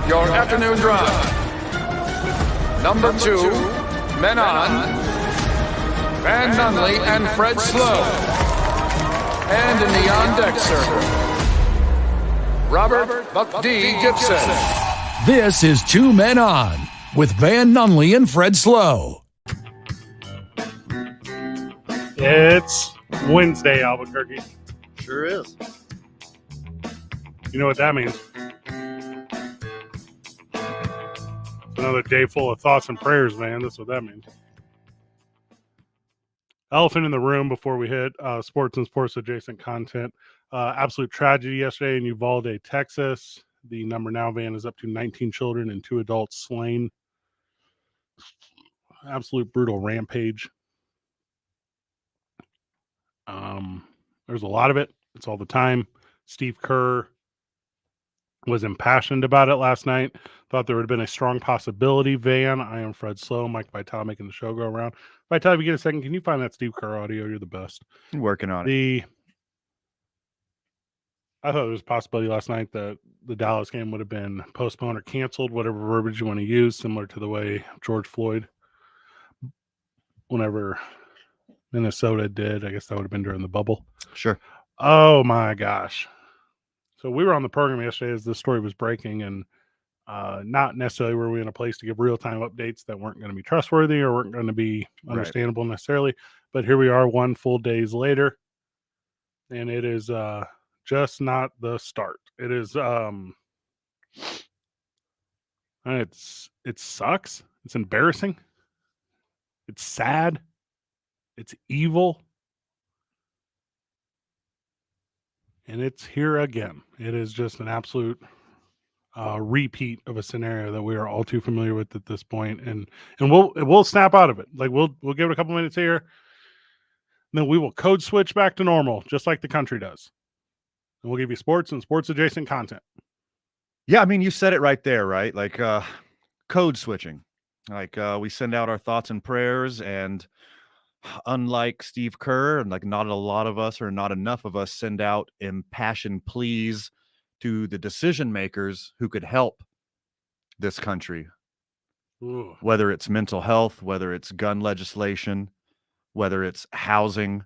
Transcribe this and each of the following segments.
your afternoon drive. Number 2, Men On, Van Nunley and Fred Slow. And in the on-deck circle, Robert Buck D. Gibson. This is 2 Men On with Van Nunley and Fred Slow. It's Wednesday, Albuquerque. Sure is. You know what that means? It's another day full of thoughts and prayers, man. That's what that means. Elephant in the room before we hit sports and sports adjacent content. Absolute tragedy yesterday in Uvalde, Texas. The number now, Van, is up to 19 children and 2 adults slain. Absolute brutal rampage. There's a lot of it. It's all the time. Steve Kerr was impassioned about it last night. Thought there would have been a strong possibility. Van, I am Fred Slow, Mike Vitale making the show go around. Vitale, if you get a second, can you find that Steve Kerr audio? You're the best. I'm working on it. I thought there was a possibility last night that the Dallas game would have been postponed or canceled, whatever verbiage you want to use, similar to the way George Floyd, whenever Minnesota did. I guess that would have been during the bubble. Sure. Oh, my gosh. So we were on the program yesterday as the story was breaking, and not necessarily were we in a place to give real-time updates that weren't going to be trustworthy or weren't going to be understandable necessarily. But here we are 1 full days later, and it is just not the start. It is it sucks. It's embarrassing. It's sad. It's evil. And it's here again. It is just an absolute repeat of a scenario that we are all too familiar with at this point. And we'll snap out of it. Like we'll give it a couple minutes here. And then we will code switch back to normal, just like the country does. And we'll give you sports and sports adjacent content. Yeah, I mean, you said it right there, right? Like code switching. Like we send out our thoughts and prayers, and unlike Steve Kerr, and like not a lot of us or not enough of us send out impassioned pleas to the decision makers who could help this country. Ooh. Whether it's mental health, whether it's gun legislation, whether it's housing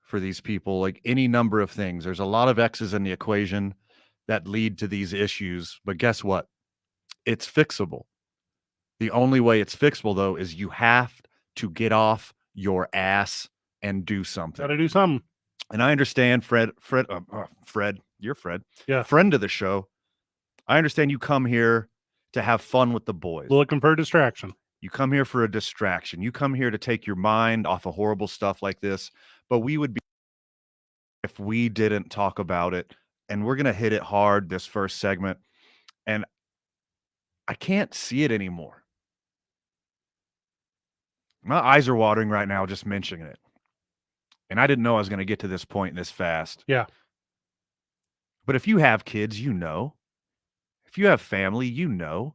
for these people, like any number of things. There's a lot of X's in the equation that lead to these issues. But guess what? It's fixable. The only way it's fixable, though, is you have to get off your ass and do something. Gotta do something. And I understand, Fred, you're Fred. Yeah. Friend of the show. I understand you come here to have fun with the boys. Looking for a distraction. You come here for a distraction. You come here to take your mind off of horrible stuff like this. But we would be if we didn't talk about it. And we're going to hit it hard this first segment. And I can't see it anymore. My eyes are watering right now just mentioning it. And I didn't know I was going to get to this point this fast. Yeah. But if you have kids, you know. If you have family, you know.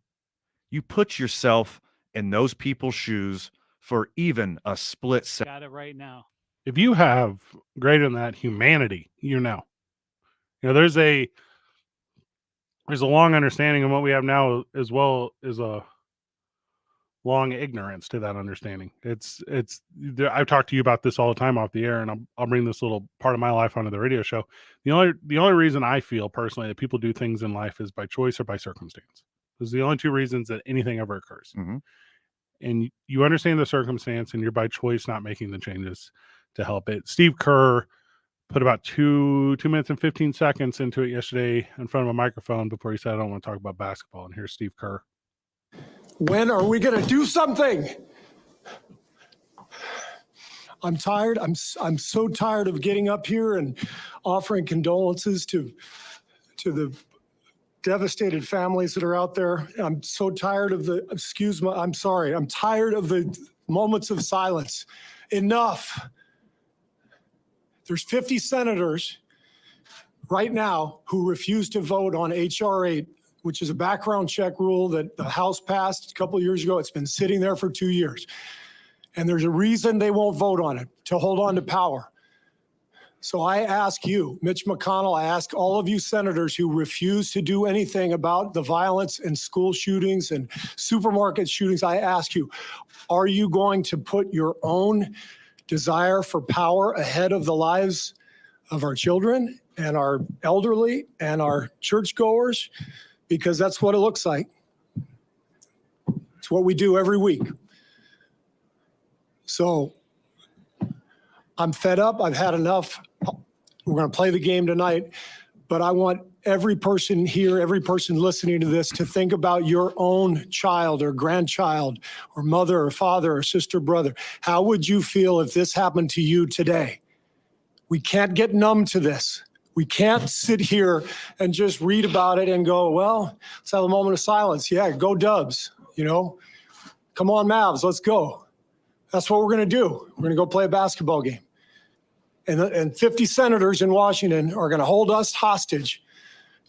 You put yourself in those people's shoes for even a split second. Got it right now. If you have greater than that humanity, you know. You know, there's a long understanding of what we have now, as well as a long ignorance to that understanding. I've talked to you about this all the time off the air, and I'll bring this little part of my life onto the radio show. The only reason I feel personally that people do things in life is by choice or by circumstance. Those are the only two reasons that anything ever occurs. Mm-hmm. And you understand the circumstance, and you're by choice not making the changes to help it. Steve Kerr put about 2 minutes and 15 seconds into it yesterday in front of a microphone before he said, I don't want to talk about basketball. And here's Steve Kerr. When are we going to do something? I'm tired. I'm so tired of getting up here and offering condolences to the devastated families that are out there. I'm so tired of I'm tired of the moments of silence. Enough. There's 50 senators right now who refuse to vote on H.R. 8, which is a background check rule that the House passed a couple of years ago. It's been sitting there for 2 years. And there's a reason they won't vote on it, to hold on to power. So I ask you, Mitch McConnell, I ask all of you senators who refuse to do anything about the violence and school shootings and supermarket shootings, I ask you, are you going to put your own desire for power ahead of the lives of our children and our elderly and our churchgoers? Because that's what it looks like. It's what we do every week. So I'm fed up. I've had enough. We're going to play the game tonight, but I want every person here, every person listening to this to think about your own child or grandchild or mother or father or sister, brother. How would you feel if this happened to you today? We can't get numb to this. We can't sit here and just read about it and go, well, let's have a moment of silence. Yeah, go Dubs, Come on, Mavs, let's go. That's what we're going to do. We're going to go play a basketball game. And 50 senators in Washington are going to hold us hostage.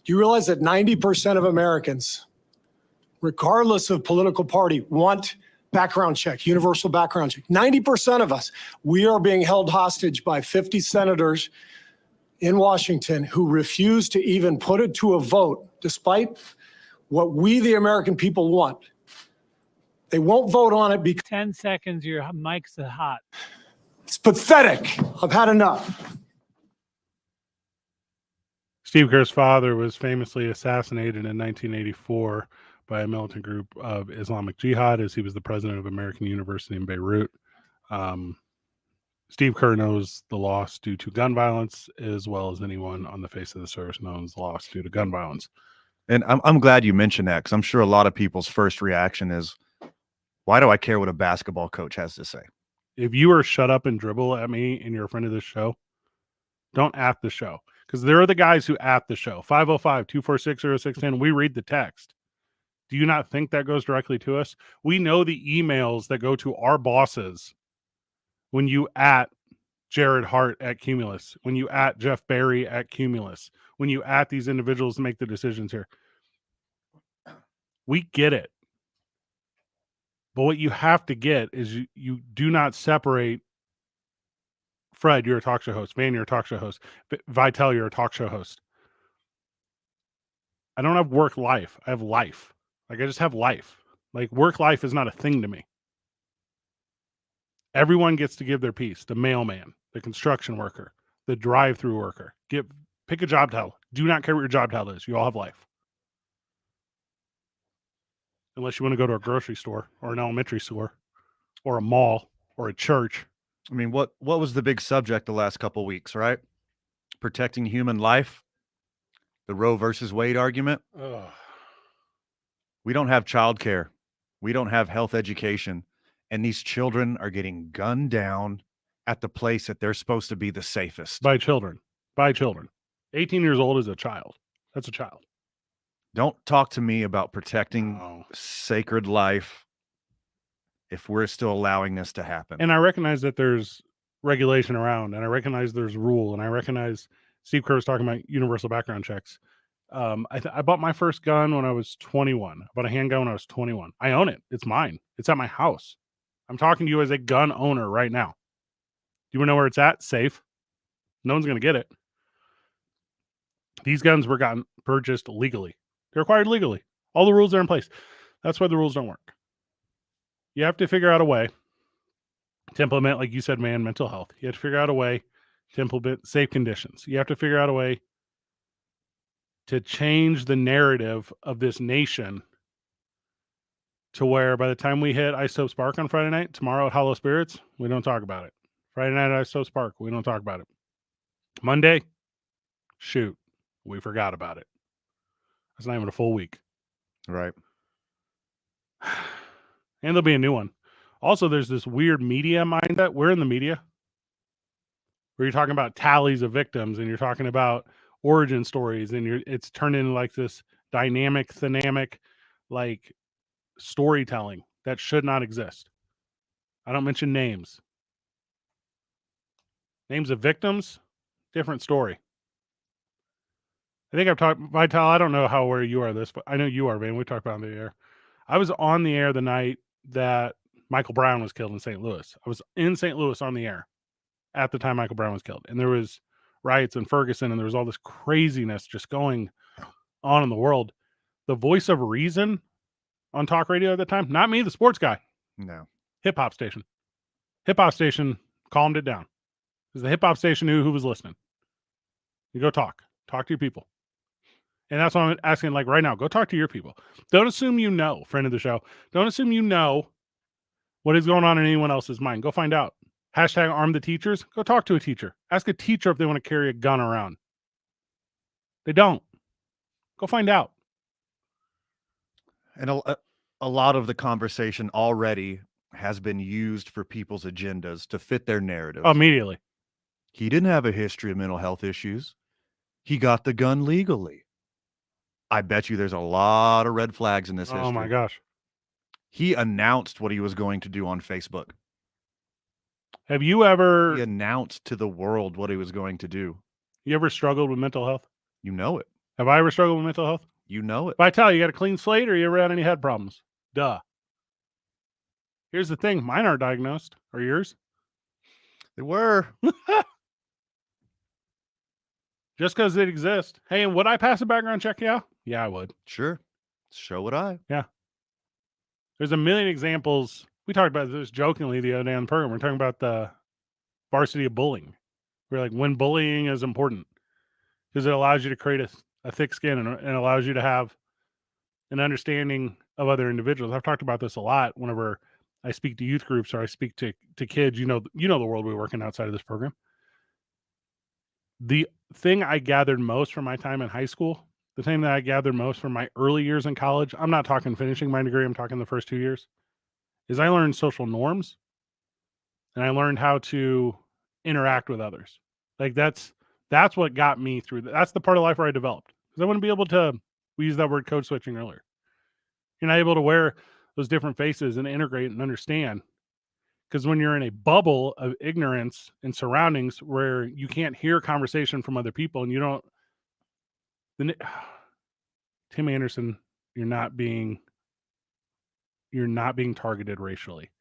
Do you realize that 90% of Americans, regardless of political party, want background check, universal background check? 90% of us, we are being held hostage by 50 senators in Washington who refuse to even put it to a vote, despite what we, the American people, want. They won't vote on it because 10 seconds, your mic's hot. it's pathetic. I've had enough. Steve Kerr's father was famously assassinated in 1984 by a militant group of Islamic Jihad as he was the president of American University in Beirut. Steve Kerr knows the loss due to gun violence as well as anyone on the face of the service knows the loss due to gun violence. And I'm glad you mentioned that because I'm sure a lot of people's first reaction is, why do I care what a basketball coach has to say? If you are shut up and dribble at me and you're a friend of this show, don't at the show. Because there are the guys who at the show. 505-246-0610. We read the text. Do you not think that goes directly to us? We know the emails that go to our bosses when you at Jared Hart at Cumulus, when you at Jeff Berry at Cumulus, when you at these individuals to make the decisions here. We get it. But what you have to get is you do not separate. Fred, you're a talk show host. Van, you're a talk show host. Vitel, you're a talk show host. I don't have work life. I have life. Like, I just have life. Like, work life is not a thing to me. Everyone gets to give their piece. The mailman, the construction worker, the drive-through worker. Pick a job title. Do not care what your job title is. You all have life. Unless you want to go to a grocery store or an elementary store or a mall or a church. I mean, what was the big subject the last couple of weeks, right? Protecting human life, the Roe versus Wade argument. Ugh. We don't have childcare. We don't have health education. And these children are getting gunned down at the place that they're supposed to be the safest. By children. 18 years old is a child. That's a child. Don't talk to me about protecting sacred life if we're still allowing this to happen. And I recognize that there's regulation around, and I recognize there's rule, and I recognize Steve Kerr was talking about universal background checks. I bought my first gun when I was 21. I bought a handgun when I was 21. I own it. It's mine. It's at my house. I'm talking to you as a gun owner right now. Do you want to know where it's at? Safe. No one's going to get it. These guns were purchased legally. They're acquired legally. All the rules are in place. That's why the rules don't work. You have to figure out a way to implement, like you said, man, mental health. You have to figure out a way to implement safe conditions. You have to figure out a way to change the narrative of this nation to where by the time we hit Isotope Spark on Friday night, tomorrow at Hollow Spirits, we don't talk about it. Friday night at Isotope Spark, we don't talk about it. Monday, shoot, we forgot about it. That's not even a full week. Right. And there'll be a new one. Also, there's this weird media mindset. We're in the media where you're talking about tallies of victims and you're talking about origin stories and it's turned into like this dynamic, like storytelling that should not exist. I don't mention names. Names of victims, different story. I think I've talked, Vital, I don't know how aware you are of this, but I know you are, man. We talked about it on the air. I was on the air the night that Michael Brown was killed in St. Louis. I was in St. Louis on the air at the time Michael Brown was killed. And there was riots in Ferguson, and there was all this craziness just going on in the world. The voice of reason on talk radio at the time, not me, the sports guy, No. hip hop station. Hip hop station calmed it down. Because the hip hop station knew who was listening. You go talk to your people. And that's what I'm asking, like right now, go talk to your people. Don't assume you know, friend of the show. Don't assume you know what is going on in anyone else's mind. Go find out. Hashtag arm the teachers. Go talk to a teacher. Ask a teacher if they want to carry a gun around. They don't. Go find out. And a lot of the conversation already has been used for people's agendas to fit their narrative. Immediately. He didn't have a history of mental health issues. He got the gun legally. I bet you there's a lot of red flags in this history. Oh my gosh. He announced what he was going to do on Facebook. Have you ever He announced to the world what he was going to do. struggled with mental health? You know it. Have I ever struggled with mental health? You know it. If I tell you got a clean slate or you ever had any head problems? Duh. Here's the thing. Mine aren't diagnosed. Are yours? They were. Just because they exist. Hey, and would I pass a background check? Yeah. Yeah, I would. Sure. So would I. There's a million examples. We talked about this jokingly the other day on the program. We're talking about the varsity of bullying. We're like, when bullying is important because it allows you to create a thick skin and allows you to have an understanding of other individuals. I've talked about this a lot whenever I speak to youth groups or I speak to kids. You know the world we work in outside of this program. The thing I gathered most from my time in high school, the thing that I gathered most from my early years in college, I'm not talking finishing my degree, I'm talking the first 2 years, is I learned social norms and I learned how to interact with others. Like that's what got me through. That's the part of life where I developed. Because I wouldn't be able to, we used that word code switching earlier. You're not able to wear those different faces and integrate and understand. Because when you're in a bubble of ignorance and surroundings where you can't hear conversation from other people and you don't, then Tim Anderson, you're not being targeted racially.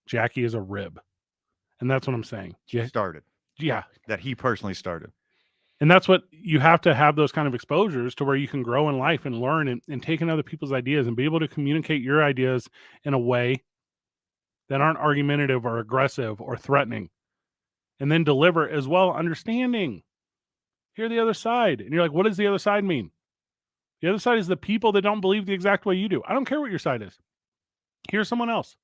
Jackie is a rib. And that's what I'm saying. Started. Yeah. That he personally started. And that's what you have to have, those kind of exposures to where you can grow in life and learn and take in other people's ideas and be able to communicate your ideas in a way that aren't argumentative or aggressive or threatening, and then deliver as well, understanding. Hear the other side. And you're like, what does the other side mean? The other side is the people that don't believe the exact way you do. I don't care what your side is. Hear someone else.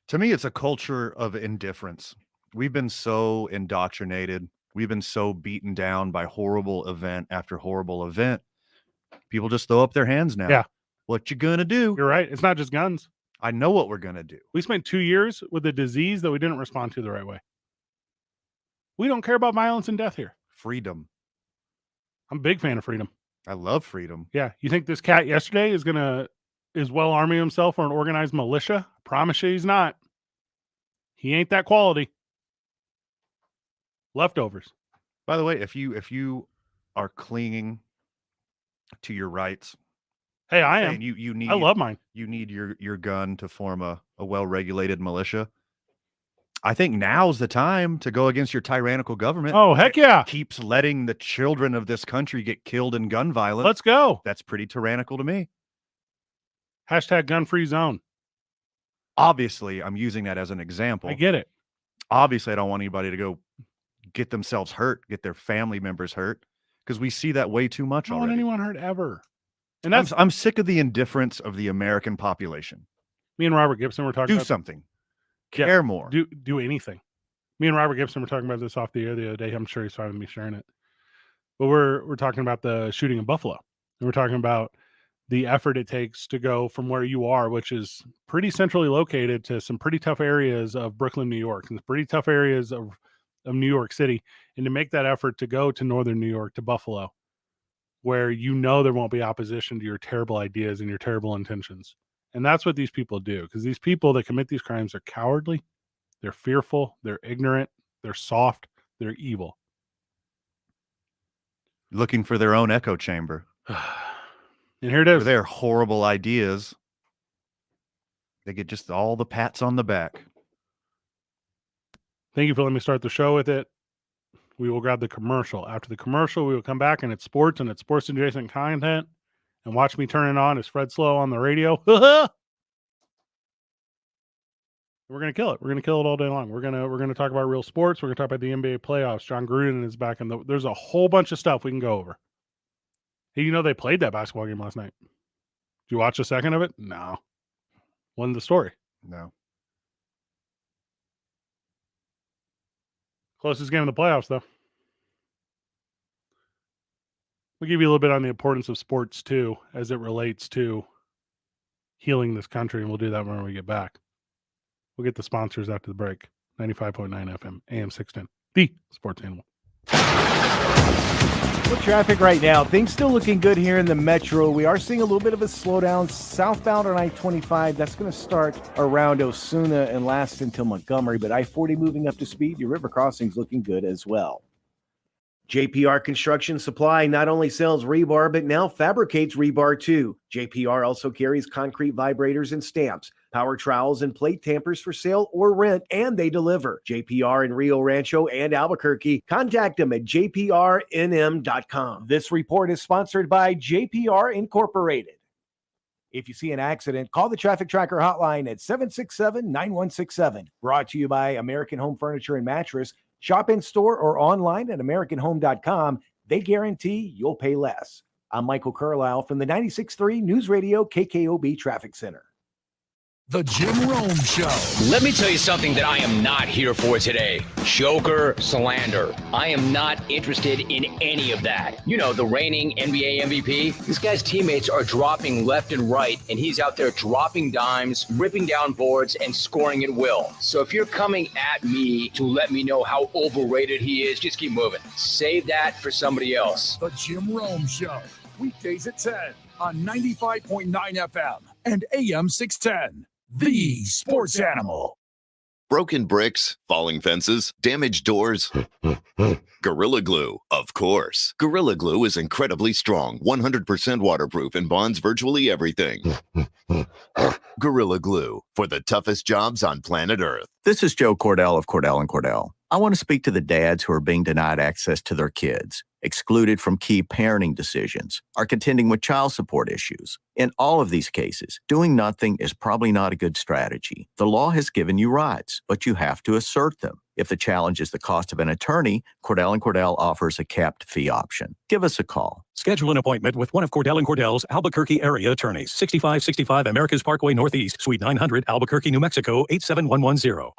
To me, it's a culture of indifference. We've been so indoctrinated. We've been so beaten down by horrible event after horrible event. People just throw up their hands now. Yeah. What you gonna do? You're right. It's not just guns. I know what we're gonna do. We spent 2 years with a disease that we didn't respond to the right way. We don't care about violence and death here. Freedom. I'm a big fan of freedom. I love freedom. Yeah. You think this cat yesterday is well arming himself for an organized militia? I promise you he's not. He ain't that quality. Leftovers. By the way, if you are clinging to your rights, Hey, I am. you need I love mine. you need your gun to form a well-regulated militia. I think now's the time to go against your tyrannical government. Oh, heck yeah. Keeps letting the children of this country get killed in gun violence. Let's go. That's pretty tyrannical to me. Hashtag gun free zone. Obviously, I'm using that as an example. I get it. Obviously, I don't want anybody to go get themselves hurt, get their family members hurt, because we see that way too much I don't want already. anyone hurt ever. And that's I'm sick of the indifference of the American population. me and Robert Gibson were talking Do about something. Yeah, Care more. do anything. Me and Robert Gibson were talking about this off the air the other day. I'm sure he's fine with me sharing it. But we're talking about the shooting in Buffalo. And we're talking about the effort it takes to go from where you are, which is pretty centrally located, to some pretty tough areas of Brooklyn, New York, and pretty tough areas of New York City, and to make that effort to go to northern New York, to Buffalo, where you know there won't be opposition to your terrible ideas and your terrible intentions. And that's what these people do, because these people that commit these crimes are cowardly, they're fearful, they're ignorant, they're soft, they're evil. Looking for their own echo chamber. And here it For is. their horrible ideas. They get just all the pats on the back. Thank you for letting me start the show with it. We will grab the commercial. After the commercial, we will come back and it's sports and it's sports adjacent content. And watch me turn it on as Fred Slow on the radio. We're gonna kill it. We're gonna kill it all day long. We're gonna talk about real sports. We're gonna talk about the NBA playoffs. John Gruden is back, and there's a whole bunch of stuff we can go over. Hey, they played that basketball game last night. Did you watch a second of it? No. Wasn't the story. No. Closest game of the playoffs, though. We'll give you a little bit on the importance of sports, too, as it relates to healing this country, and we'll do that when we get back. We'll get the sponsors after the break. 95.9 FM, AM 610, the sports animal. With traffic right now, things still looking good here in the metro. We are seeing a little bit of a slowdown southbound on I-25. That's going to start around Osuna and last until Montgomery, but I-40 moving up to speed. Your river crossing's looking good as well. JPR Construction Supply not only sells rebar, but now fabricates rebar too. JPR also carries concrete vibrators and stamps, power trowels and plate tampers for sale or rent, and they deliver. JPR in Rio Rancho and Albuquerque. Contact them at jprnm.com. This report is sponsored by JPR Incorporated. If you see an accident, call the Traffic Tracker hotline at 767-9167. Brought to you by American Home Furniture and Mattress. Shop in store or online at AmericanHome.com. They guarantee you'll pay less. I'm Michael Carlisle from the 96.3 News Radio KKOB Traffic Center. The Jim Rome Show. Let me tell you something that I am not here for today. Joker slander. I am not interested in any of that. The reigning NBA MVP. This guy's teammates are dropping left and right, and he's out there dropping dimes, ripping down boards, and scoring at will. So if you're coming at me to let me know how overrated he is, just keep moving. Save that for somebody else. The Jim Rome Show. Weekdays at 10 on 95.9 FM and AM 610. The Sports Animal. Broken bricks, falling fences, damaged doors. Gorilla Glue, of course. Gorilla Glue is incredibly strong, 100% waterproof, and bonds virtually everything. Gorilla Glue, for the toughest jobs on planet Earth. This is Joe Cordell of Cordell & Cordell. I want to speak to the dads who are being denied access to their kids, excluded from key parenting decisions, are contending with child support issues. In all of these cases, doing nothing is probably not a good strategy. The law has given you rights, but you have to assert them. If the challenge is the cost of an attorney, Cordell & Cordell offers a capped fee option. Give us a call. Schedule an appointment with one of Cordell & Cordell's Albuquerque area attorneys. 6565 America's Parkway Northeast, Suite 900, Albuquerque, New Mexico, 87110.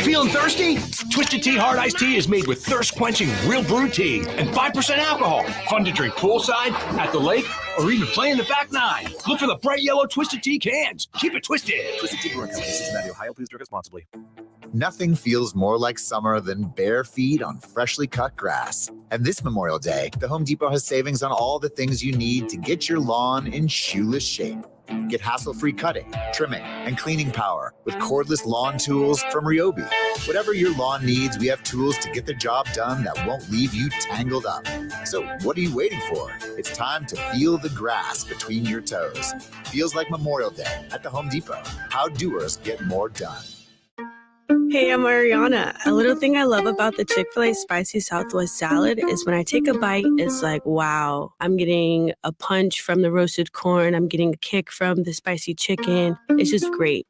Feeling thirsty? Twisted Tea Hard Iced Tea is made with thirst-quenching real brew tea and 5% alcohol. Fun to drink poolside, at the lake, or even play in the back nine. Look for the bright yellow Twisted Tea cans. Keep it twisted. Twisted Tea Brewing Company, Cincinnati, Ohio. Please drink responsibly. Nothing feels more like summer than bare feet on freshly cut grass. And this Memorial Day, the Home Depot has savings on all the things you need to get your lawn in shoeless shape. Get hassle-free cutting, trimming, and cleaning power with cordless lawn tools from Ryobi. Whatever your lawn needs, we have tools to get the job done that won't leave you tangled up. So what are you waiting for? It's time to feel the grass between your toes. Feels like Memorial Day at the Home Depot. How doers get more done. Hey, I'm Ariana. A little thing I love about the Chick-fil-A Spicy Southwest salad is when I take a bite, it's like, wow, I'm getting a punch from the roasted corn. I'm getting a kick from the spicy chicken. It's just great.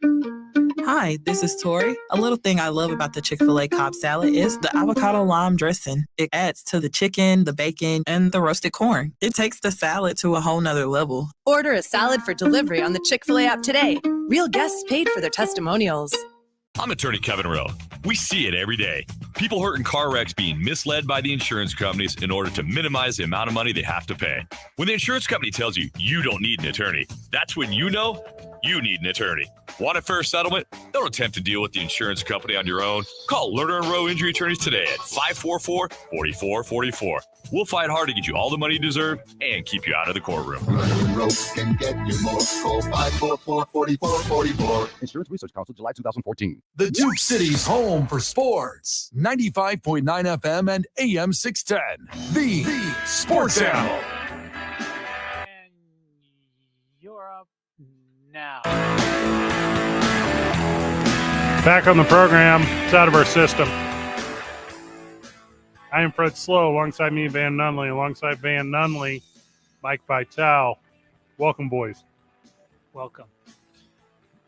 Hi, this is Tori. A little thing I love about the Chick-fil-A Cobb salad is the avocado lime dressing. It adds to the chicken, the bacon, and the roasted corn. It takes the salad to a whole nother level. Order a salad for delivery on the Chick-fil-A app today. Real guests paid for their testimonials. I'm attorney Kevin Rowe. We see it every day. People hurt in car wrecks being misled by the insurance companies in order to minimize the amount of money they have to pay. When the insurance company tells you you don't need an attorney, that's when you know you need an attorney. Want a fair settlement? Don't attempt to deal with the insurance company on your own. Call Lerner & Rowe Injury Attorneys today at 544-4444. We'll fight hard to get you all the money you deserve and keep you out of the courtroom. Rope can get you more. Call 544-4444. Insurance Research Council, July 2014. The Duke City's home for sports. 95.9 FM and AM 610. The Sports Animal. And you're up now. Back on the program. It's out of our system. I am Fred Slow, alongside me, Van Nunley. Alongside Van Nunley, Mike Vitale. Welcome, boys. Welcome.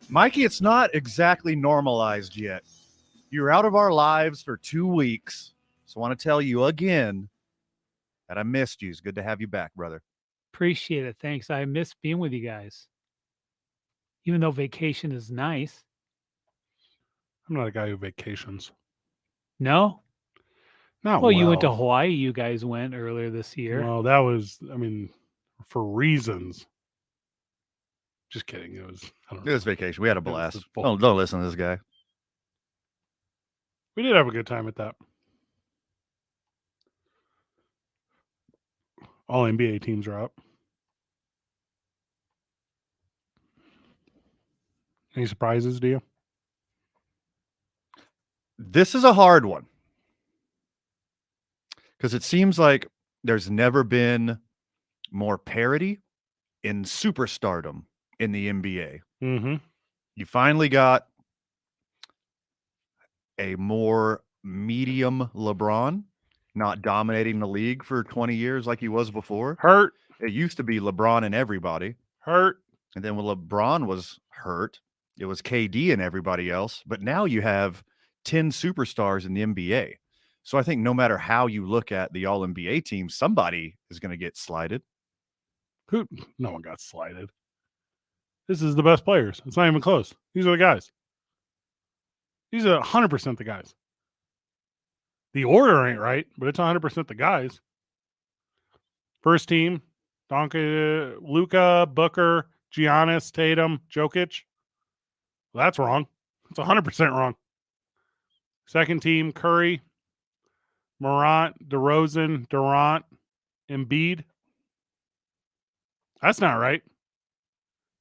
Mikey, it's not exactly normalized yet. You're out of our lives for 2 weeks. So I want to tell you again that I missed you. It's good to have you back, brother. Appreciate it. Thanks. I miss being with you guys. Even though vacation is nice. I'm not a guy who vacations. No? Not well. You went to Hawaii. You guys went earlier this year. Well, that was, for reasons. Just kidding. It was vacation. We had a blast. It was Don't listen to this guy. We did have a good time at that. All NBA teams are up. Any surprises to you? This is a hard one because it seems like there's never been more parity in superstardom in the NBA. Mm-hmm. You finally got a more medium LeBron, not dominating the league for 20 years like he was before. Hurt. It used to be LeBron and everybody. Hurt. And then when LeBron was hurt, it was KD and everybody else. But now you have 10 superstars in the NBA. So I think no matter how you look at the All-NBA team, somebody is going to get slighted. No one got slighted. This is the best players. It's not even close. These are the guys. These are 100% the guys. The order ain't right, but it's 100% the guys. First team, Luka, Booker, Giannis, Tatum, Jokic. Well, that's wrong. It's 100% wrong. Second team, Curry, Morant, DeRozan, Durant, Embiid. That's not right.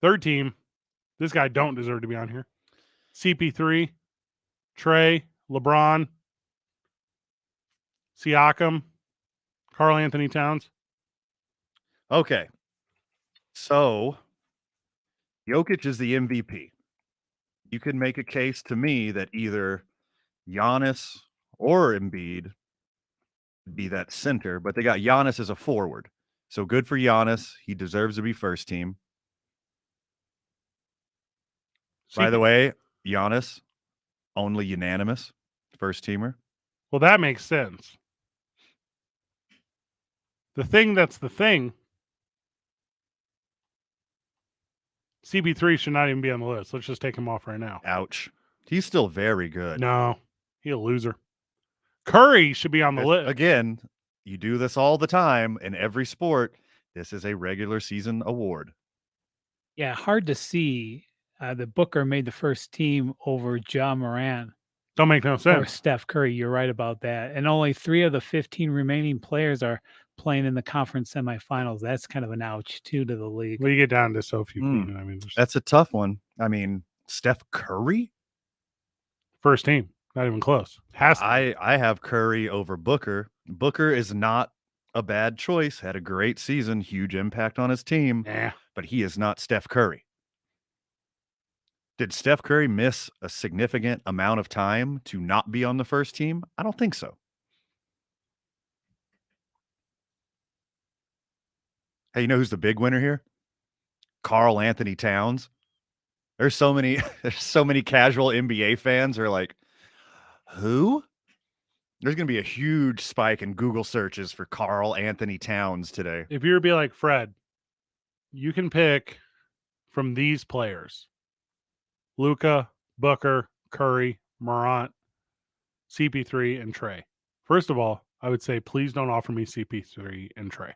Third team, this guy don't deserve to be on here. CP3, Trey, LeBron, Siakam, Karl Anthony Towns. Okay. So Jokic is the MVP. You could make a case to me that either Giannis or Embiid would be that center, but they got Giannis as a forward. So good for Giannis. He deserves to be first team. By the way, Giannis, only unanimous first teamer. Well, that makes sense. The thing that's the thing, CP3 should not even be on the list. Let's just take him off right now. Ouch. He's still very good. No, he's a loser. Curry should be on the list. Again, you do this all the time in every sport. This is a regular season award. Yeah, hard to see that Booker made the first team over Ja Morant. Don't make no sense. Or Steph Curry. You're right about that. And only 3 of the 15 remaining players are playing in the conference semifinals. That's kind of an ouch, too, to the league. Well, you get down to so few people. That's a tough one. I mean, Steph Curry? First team. Not even close. I have Curry over Booker. Booker is not a bad choice. Had a great season. Huge impact on his team. Yeah. But he is not Steph Curry. Did Steph Curry miss a significant amount of time to not be on the first team? I don't think so. Hey, you know who's the big winner here? Karl Anthony Towns. There's so many casual NBA fans who are like, who? There's going to be a huge spike in Google searches for Karl Anthony Towns today. If you were to be like, Fred, you can pick from these players: Luka, Booker, Curry, Morant, CP3, and Trey. First of all, I would say, please don't offer me CP3 and Trey.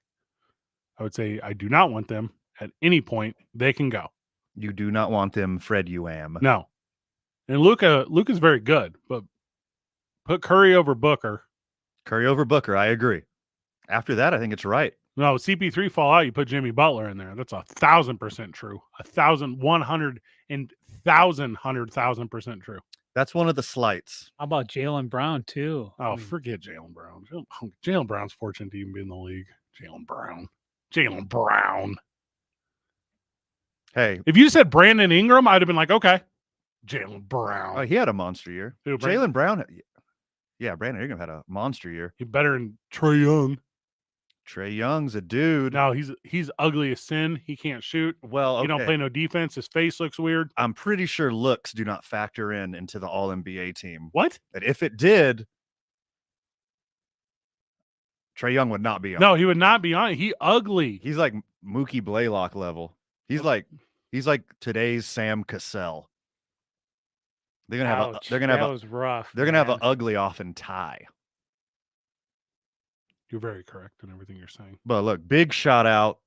I would say I do not want them at any point. They can go. You do not want them, Fred Uam. No. And Luka's very good, but put Curry over Booker. Curry over Booker, I agree. After that, I think it's right. No, CP3 fall out, you put Jimmy Butler in there. That's 1,000% true. 1,100,000% true. That's one of the slights. How about Jaylen Brown, too? Oh, forget Jaylen Brown. Jaylen Brown's fortunate to even be in the league. Jaylen Brown. Hey. If you said Brandon Ingram, I'd have been like, okay. Jaylen Brown. He had a monster year. Jaylen Brown, Yeah, Brandon Ingram had a monster year. He's better than Trae Young. Trae Young's a dude. No, he's ugly as sin. He can't shoot. Well, okay. He don't play no defense. His face looks weird. I'm pretty sure looks do not factor into the All NBA team. What? And if it did, Trae Young would not be on. No, he would not be on it. He ugly. He's like Mookie Blaylock level. He's like today's Sam Cassell. They're gonna have Ouch, they're gonna have that was rough. They're gonna have an ugly off and tie. You're very correct in everything you're saying. But look, big shout out,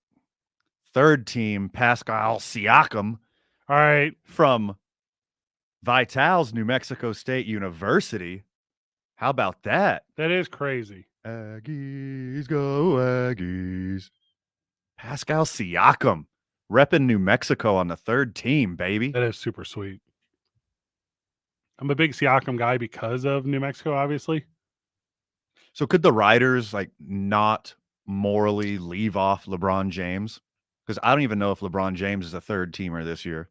third team Pascal Siakam. All right, from Vitale's New Mexico State University. How about that? That is crazy. Aggies go Aggies. Pascal Siakam repping New Mexico on the third team, baby. That is super sweet. I'm a big Siakam guy because of New Mexico, obviously. So could the Riders not morally leave off LeBron James? Because I don't even know if LeBron James is a third teamer this year.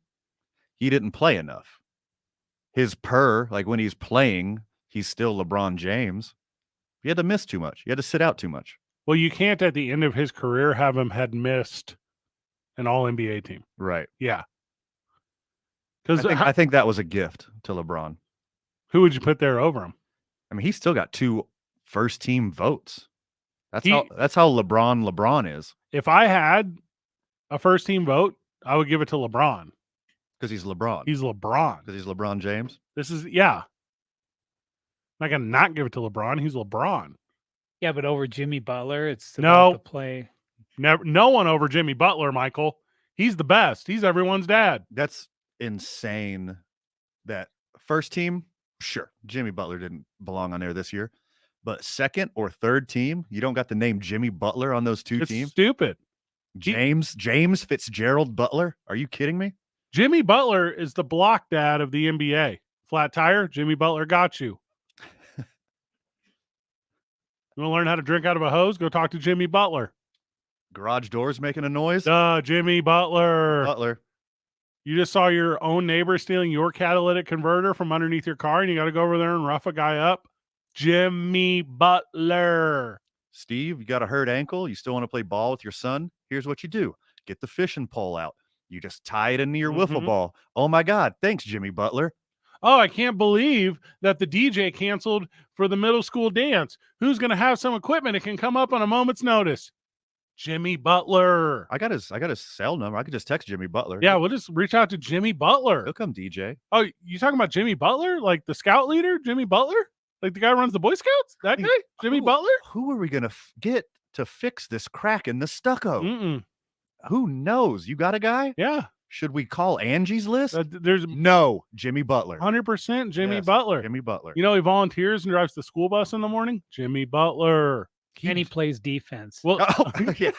He didn't play enough. When he's playing, he's still LeBron James. He had to miss too much. He had to sit out too much. Well, you can't at the end of his career have him had missed an All-NBA team. Right. Yeah. Because I think that was a gift to LeBron. Who would you put there over him? I mean, he's still got 2 first-team votes. That's how LeBron is. If I had a first-team vote, I would give it to LeBron. Because he's LeBron. He's LeBron. Because he's LeBron James. I'm not gonna not give it to LeBron. He's LeBron. Yeah, but over Jimmy Butler, it's about the play. Never, no one over Jimmy Butler, Michael. He's the best. He's everyone's dad. That's insane. That first team, sure, Jimmy Butler didn't belong on there this year. But second or third team, you don't got the name Jimmy Butler on those two teams? Stupid. James Fitzgerald Butler? Are you kidding me? Jimmy Butler is the block dad of the NBA. Flat tire, Jimmy Butler got you. You want to learn how to drink out of a hose? Go talk to Jimmy Butler. Garage doors making a noise? Jimmy Butler. Butler. You just saw your own neighbor stealing your catalytic converter from underneath your car, and you got to go over there and rough a guy up? Jimmy Butler. Steve, you got a hurt ankle? You still want to play ball with your son? Here's what you do. Get the fishing pole out. You just tie it into your wiffle ball. Oh, my God. Thanks, Jimmy Butler. Oh, I can't believe that the DJ canceled for the middle school dance. Who's going to have some equipment that can come up on a moment's notice? Jimmy Butler. I got his cell number. I could just text Jimmy Butler. Yeah, we'll just reach out to Jimmy Butler. He'll come DJ. Oh, you talking about Jimmy Butler? Like the scout leader, Jimmy Butler? Like the guy who runs the Boy Scouts? That guy? Jimmy Butler? Who are we going to get to fix this crack in the stucco? Who knows? You got a guy? Yeah. Should we call Angie's List? There's no, Jimmy Butler. 100% Jimmy Yes, Butler. Jimmy Butler. You know, he volunteers and drives the school bus in the morning. Jimmy Butler. And he plays defense. Well, yeah.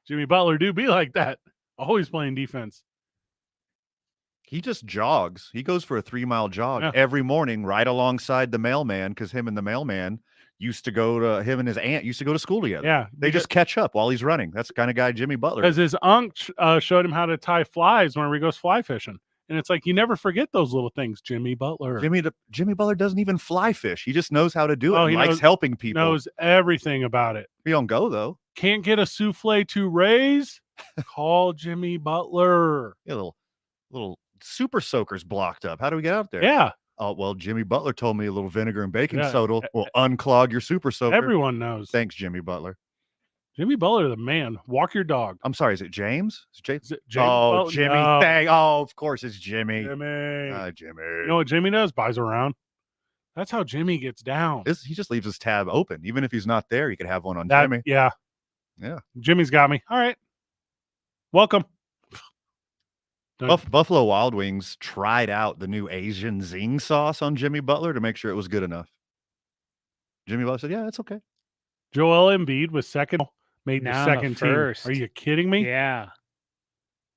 Jimmy Butler do be like that. Always playing defense. He just jogs. He goes for a 3-mile jog Yeah. every morning right alongside the mailman because him and the mailman him and his aunt used to go to school together. Yeah. They just catch up while he's running. That's the kind of guy Jimmy Butler Because is. his unc showed him how to tie flies whenever he goes fly fishing. And it's like, you never forget those little things, Jimmy Butler. Jimmy Butler doesn't even fly fish. He just knows how to do it. Oh, He he likes knows- helping people. Knows everything about it. He don't go, though. Can't get a souffle to raise? Call Jimmy Butler. Yeah, little super soakers blocked up. How do we get out there? Yeah. Oh, well, Jimmy Butler told me a little vinegar and baking Yeah. soda will unclog your super soaker. Everyone knows. Thanks, Jimmy Butler. Jimmy Butler, the man. Walk your dog. I'm sorry, is it James? Is James Oh, Butler? Jimmy. No. Oh, of course it's Jimmy. Jimmy. Jimmy. You know what Jimmy does? Buys around. That's how Jimmy gets down. He just leaves his tab open. Even if he's not there, he could have one on That- Jimmy. Yeah. Yeah. Jimmy's got me. All right. Welcome. Buffalo Wild Wings tried out the new Asian zing sauce on Jimmy Butler to make sure it was good enough. Jimmy Butler said, yeah, it's okay. Joel Embiid was second, made Now the the second first. team. Are you kidding me? Yeah,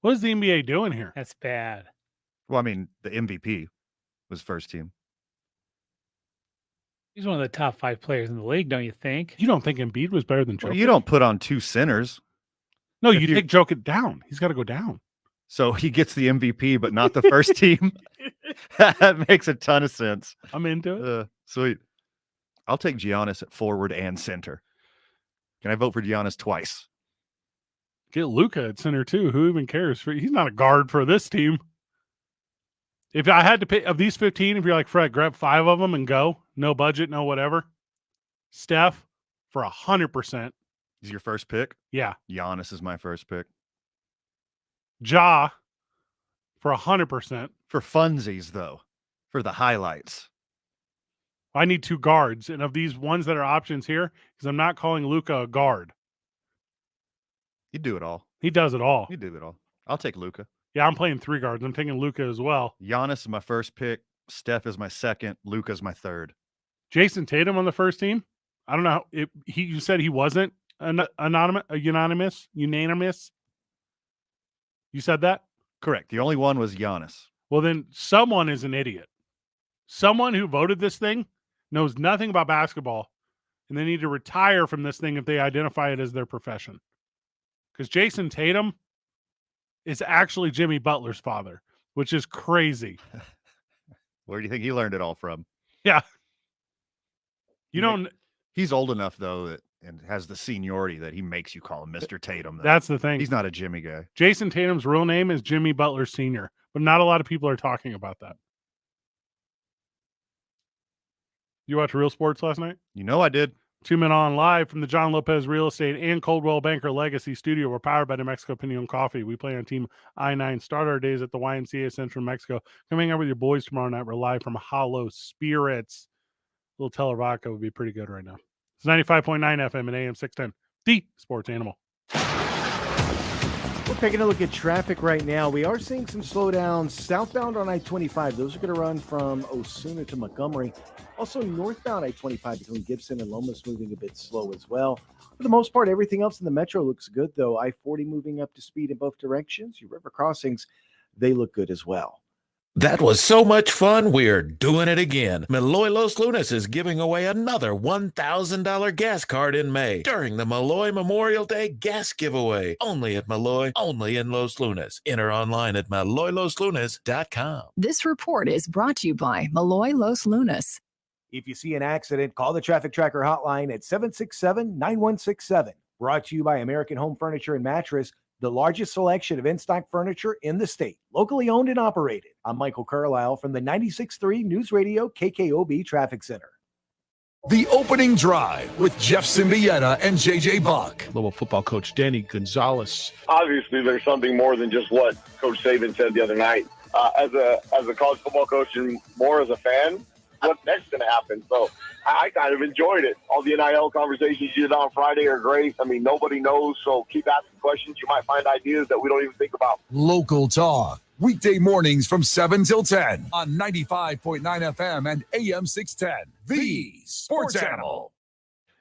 What is the NBA doing here? that's bad. Well, I mean, the MVP was first team. He's one of the top 5 players in the league, don't you think? You don't think Embiid was better than Jokic? Well, you don't put on 2 sinners. No, if you take Jokic down. He's got to go down. So he gets the MVP, but not the first team. That makes a ton of sense. I'm into it. Sweet. I'll take Giannis at forward and center. Can I vote for Giannis twice? Get Luka at center too. Who even cares? He's not a guard for this team. If I had to pick of these 15, if you're like, Fred, grab 5 of them and go. No budget, no whatever. Steph for 100%. Is your first pick? Yeah. Giannis is my first pick. Ja for 100%. For funsies, though. For the highlights. I need 2 guards. And of these ones that are options here, because I'm not calling Luka a guard. You do it all. He does it all. You do it all. I'll take Luka. Yeah, I'm playing 3 guards. I'm taking Luka as well. Giannis is my first pick. Steph is my second. Luka's my third. Jason Tatum on the first team. I don't know. You said he wasn't unanimous. You said that? Correct. The only one was Giannis. Well, then someone is an idiot. Someone who voted this thing knows nothing about basketball, and they need to retire from this thing if they identify it as their profession. Because Jason Tatum is actually Jimmy Butler's father, which is crazy. Where do you think he learned it all from? Yeah. He's old enough, though, and has the seniority that he makes you call him Mr. Tatum. Though. That's the thing. He's not a Jimmy guy. Jason Tatum's real name is Jimmy Butler Sr., but not a lot of people are talking about that. You watch Real Sports last night? You know I did. 2 Men On live from the John Lopez Real Estate and Coldwell Banker Legacy Studio. We're powered by New Mexico Pinion Coffee. We play on Team I-9. Start our days at the YMCA Central Mexico. Come hang out with your boys tomorrow night. We're live from Hollow Spirits. A little Teller vodka would be pretty good right now. It's 95.9 FM and AM 610. The Sports Animal. We're taking a look at traffic right now. We are seeing some slowdowns southbound on I-25. Those are going to run from Osuna to Montgomery. Also, northbound I-25 between Gibson and Lomas moving a bit slow as well. For the most part, everything else in the metro looks good, though. I-40 moving up to speed in both directions. Your river crossings, they look good as well. That was so much fun, we're doing it again. Malloy Los Lunas is giving away another $1,000 gas card in May during the Malloy Memorial Day gas giveaway. Only at Malloy, only in Los Lunas. Enter online at MalloyLosLunas.com. This report is brought to you by Malloy Los Lunas. If you see an accident, call the Traffic Tracker hotline at 767-9167. Brought to you by American Home Furniture and Mattress, the largest selection of in-stock furniture in the state, locally owned and operated. I'm Michael Carlisle from the 96.3 News Radio KKOB Traffic Center. The opening drive with Jeff Symbieta and JJ Buck. Global football coach Danny Gonzalez. Obviously, there's something more than just what Coach Saban said the other night. As a college football coach and more as a fan, what's next going to happen? So I kind of enjoyed it. All the NIL conversations you did on Friday are great. I mean, nobody knows, so keep asking questions. You might find ideas that we don't even think about. Local talk, weekday mornings from 7 till 10 on 95.9 FM and AM 610. The Sports Animal.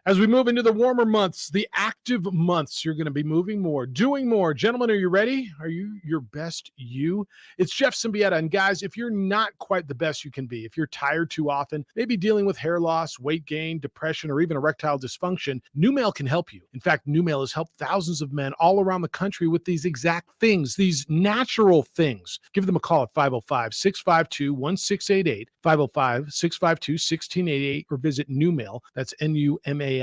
As we move into the warmer months, the active months, you're going to be moving more, doing more. Gentlemen, are you ready? Are you your best you? It's Jeff Symbieta. And guys, if you're not quite the best you can be, if you're tired too often, maybe dealing with hair loss, weight gain, depression, or even erectile dysfunction, NewMale can help you. In fact, NewMale has helped thousands of men all around the country with these exact things, these natural things. Give them a call at 505-652-1688, 505-652-1688, or visit NewMale. That's NUMALE.com.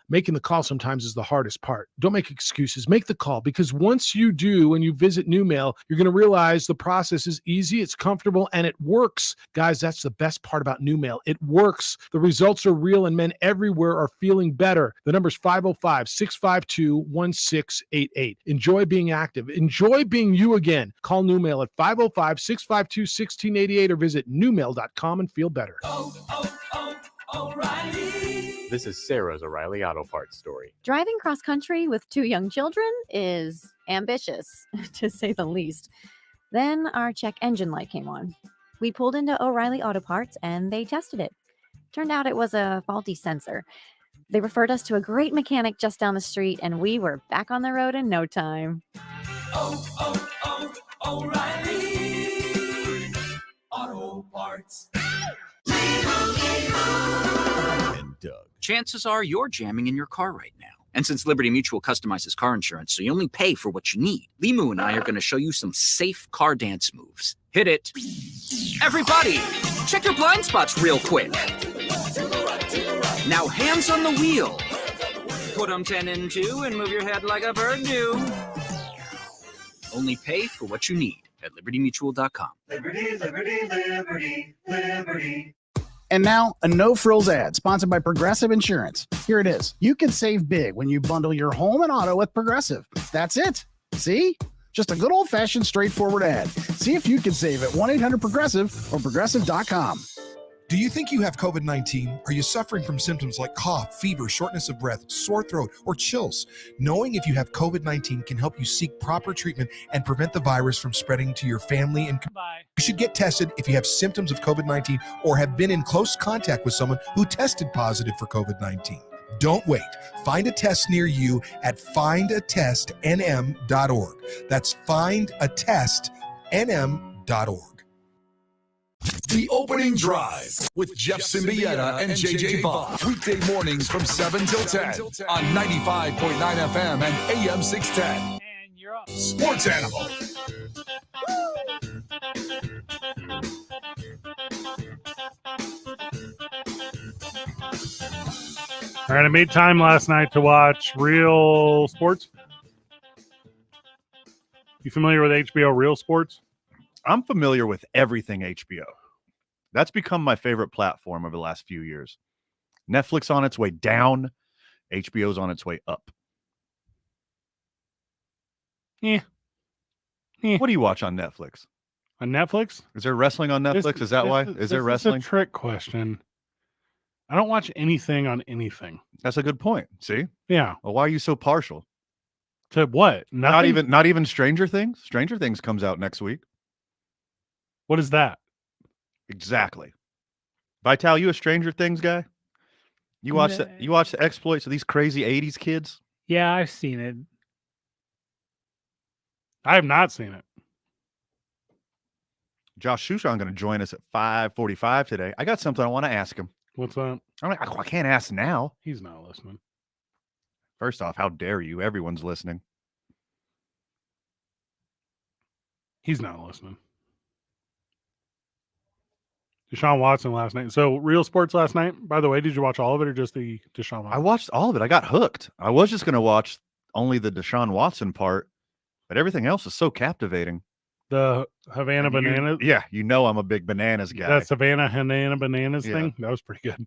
Making the call sometimes is the hardest part. Don't make excuses. Make the call, because once you do and you visit NewMail, you're going to realize the process is easy, it's comfortable, and it works. Guys, that's the best part about NewMail. It works. The results are real, and men everywhere are feeling better. The number is 505-652-1688. Enjoy being active. Enjoy being you again. Call NewMail at 505-652-1688 or visit NewMail.com and feel better. O'Reilly. This is Sarah's O'Reilly Auto Parts story. Driving cross country with 2 young children is ambitious, to say the least. Then our check engine light came on. We pulled into O'Reilly Auto Parts and they tested it. Turned out it was a faulty sensor. They referred us to a great mechanic just down the street, and we were back on the road in no time. O'Reilly Auto Parts. Chances are you're jamming in your car right now. And since Liberty Mutual customizes car insurance so you only pay for what you need, Limu and I are going to show you some safe car dance moves. Hit it. Everybody, check your blind spots real quick. Now hands on the wheel. Put them 10 and 2 and move your head like a bird do. Only pay for what you need at libertymutual.com. Liberty, liberty, liberty, liberty. And now, a no-frills ad sponsored by Progressive Insurance. Here it is. You can save big when you bundle your home and auto with Progressive. That's it. See? Just a good old-fashioned straightforward ad. See if you can save at 1-800-PROGRESSIVE or Progressive.com. Do you think you have COVID-19? Are you suffering from symptoms like cough, fever, shortness of breath, sore throat, or chills? Knowing if you have COVID-19 can help you seek proper treatment and prevent the virus from spreading to your family and You should get tested if you have symptoms of COVID-19 or have been in close contact with someone who tested positive for COVID-19. Don't wait. Find a test near you at findatestnm.org. That's findatestnm.org. The Opening Drive with Jeff Symbieta and JJ Bob. Weekday mornings from 7 till 10 on 95.9 FM and AM 610. And you're up. Sports Animal. All right, I made time last night to watch Real Sports. You familiar with HBO Real Sports? I'm familiar with everything HBO. That's become my favorite platform over the last few years. Netflix on its way down. HBO's on its way up. Yeah. What do you watch on Netflix? On Netflix? Is there wrestling on Netflix? Is that why? Is there wrestling? It's a trick question. I don't watch anything on anything. That's a good point. See? Yeah. Well, why are you so partial? To what? Nothing? Not even Stranger Things? Stranger Things comes out next week. What is that? Exactly. Vital, you a Stranger Things guy? You watch the exploits of these crazy 80s kids? Yeah, I've seen it. I have not seen it. Josh Shushan going to join us at 5:45 today. I got something I want to ask him. What's that? I can't ask now. He's not listening. First off, how dare you? Everyone's listening. He's not listening. Deshaun Watson last night. So, Real Sports last night. By the way, did you watch all of it or just the Deshaun Watson? I watched all of it. I got hooked. I was just going to watch only the Deshaun Watson part, but everything else is so captivating. The Havana Bananas? Yeah, you know I'm a big bananas guy. That Savannah Havana Bananas thing? That was pretty good.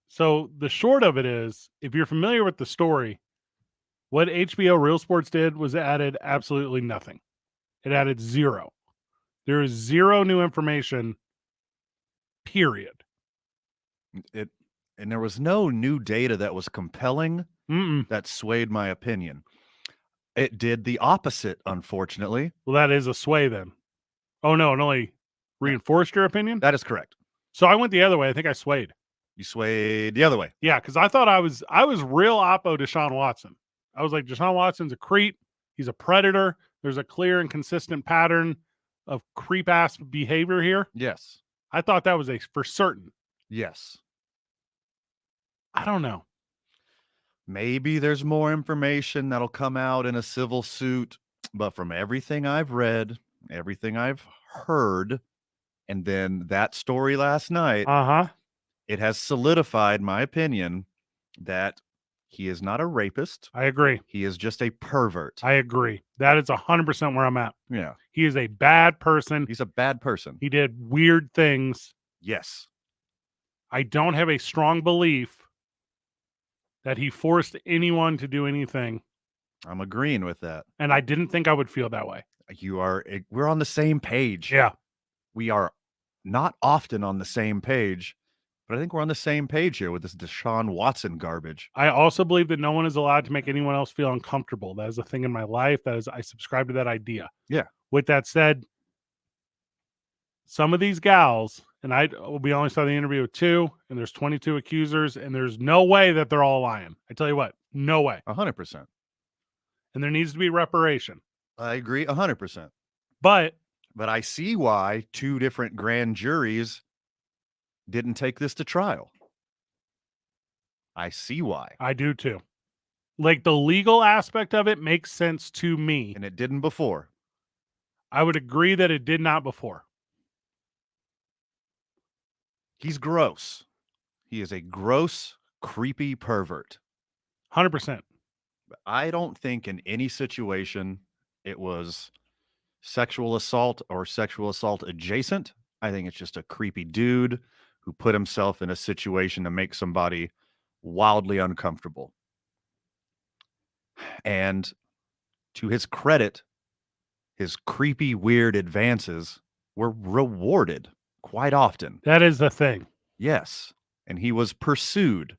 So, the short of it is, if you're familiar with the story, what HBO Real Sports did was added absolutely nothing. It added zero. There is zero new information, period. And there was no new data that was compelling that swayed my opinion. It did the opposite, unfortunately. Well, that is a sway then. Oh, no, it only reinforced your opinion? That is correct. So I went the other way. I think I swayed. You swayed the other way. Yeah, because I thought I was real oppo Deshaun Watson. I was like, Deshaun Watson's a creep. He's a predator. There's a clear and consistent pattern of creep-ass behavior here. Yes. I thought that was for certain. Yes. I don't know. Maybe there's more information that'll come out in a civil suit, but from everything I've read, everything I've heard, and then that story last night, it has solidified my opinion that he is not a rapist. I agree. He is just a pervert. I agree. That is 100% where I'm at. Yeah. He is a bad person. He's a bad person. He did weird things. Yes. I don't have a strong belief that he forced anyone to do anything. I'm agreeing with that. And I didn't think I would feel that way. We're on the same page. Yeah. We are not often on the same page, but I think we're on the same page here with this Deshaun Watson garbage. I also believe that no one is allowed to make anyone else feel uncomfortable. That is a thing in my life. I subscribe to that idea. Yeah. With that said, some of these gals, and we only saw the interview with 2, and there's 22 accusers, and there's no way that they're all lying. I tell you what, no way. 100%. And there needs to be reparation. I agree 100%. But I see why 2 different grand juries didn't take this to trial. I see why. I do too. Like the legal aspect of it makes sense to me. And it didn't before. I would agree that it did not before. He's gross. He is a gross, creepy pervert. 100%. I don't think in any situation it was sexual assault or sexual assault adjacent. I think it's just a creepy dude who put himself in a situation to make somebody wildly uncomfortable. And to his credit, his creepy, weird advances were rewarded quite often. That is the thing. Yes. And he was pursued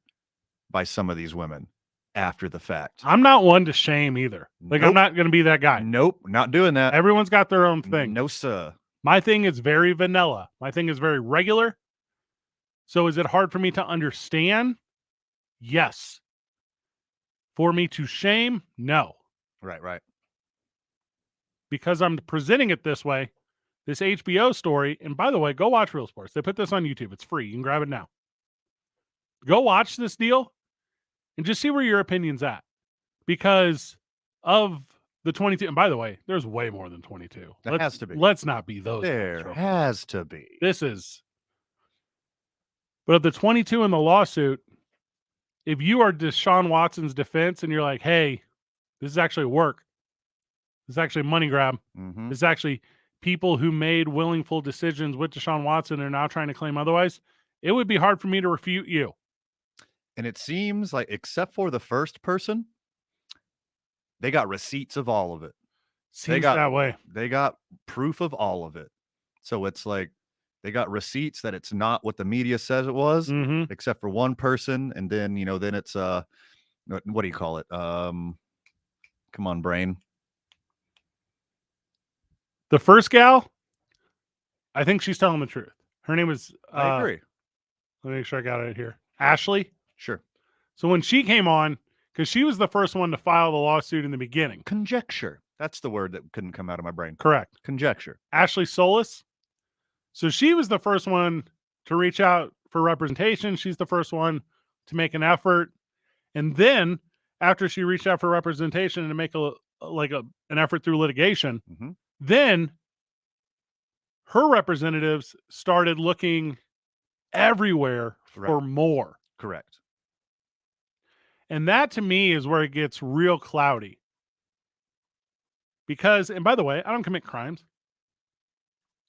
by some of these women after the fact. I'm not one to shame either. Like, Nope. I'm not going to be that guy. Nope, not doing that. Everyone's got their own thing. No, sir. My thing is very vanilla. My thing is very regular. So is it hard for me to understand? Yes. For me to shame? No. Right. Because I'm presenting it this way, this HBO story, and by the way, go watch Real Sports. They put this on YouTube. It's free. You can grab it now. Go watch this deal and just see where your opinion's at. Because of the 22, and by the way, there's way more than 22. There has to be. Let's not be those. There has to be. But of the 22 in the lawsuit, if you are Deshaun Watson's defense and you're like, hey, this is actually work. This is actually a money grab. Mm-hmm. This is actually people who made willful decisions with Deshaun Watson and are now trying to claim otherwise. It would be hard for me to refute you. And it seems like, except for the first person, they got receipts of all of it. Seems that way. They got proof of all of it. So it's like they got receipts that it's not what the media says it was, except for one person. And then, then it's, what do you call it? Come on, brain. The first gal, I think she's telling the truth. Her name was... I agree. Let me make sure I got it here. Ashley? Sure. So when she came on, because she was the first one to file the lawsuit in the beginning. Conjecture. That's the word that couldn't come out of my brain. Correct. Conjecture. Ashley Solis. So she was the first one to reach out for representation. She's the first one to make an effort. And then after she reached out for representation and to make an effort through litigation, then her representatives started looking everywhere for more. Correct. And that to me is where it gets real cloudy. Because, and by the way, I don't commit crimes.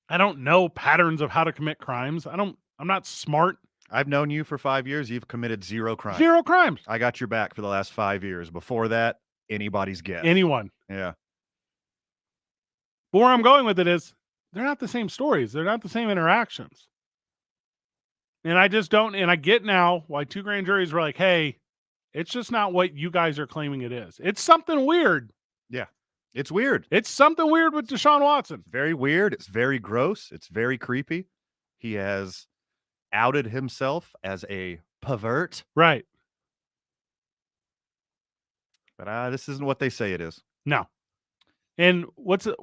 I don't know patterns of how to commit crimes. I'm not smart. I've known you for 5 years. You've committed zero crimes. Zero crimes. I got your back for the last 5 years. Before that, anybody's guess. Anyone. Yeah. But where I'm going with it is they're not the same stories. They're not the same interactions. And I just don't, and I get now why two grand juries were like, hey, it's just not what you guys are claiming it is. It's something weird. Yeah. It's weird. It's something weird with Deshaun Watson. It's very weird. It's very gross. It's very creepy. He has outed himself as a pervert. Right. But this isn't what they say it is. No. And what's it?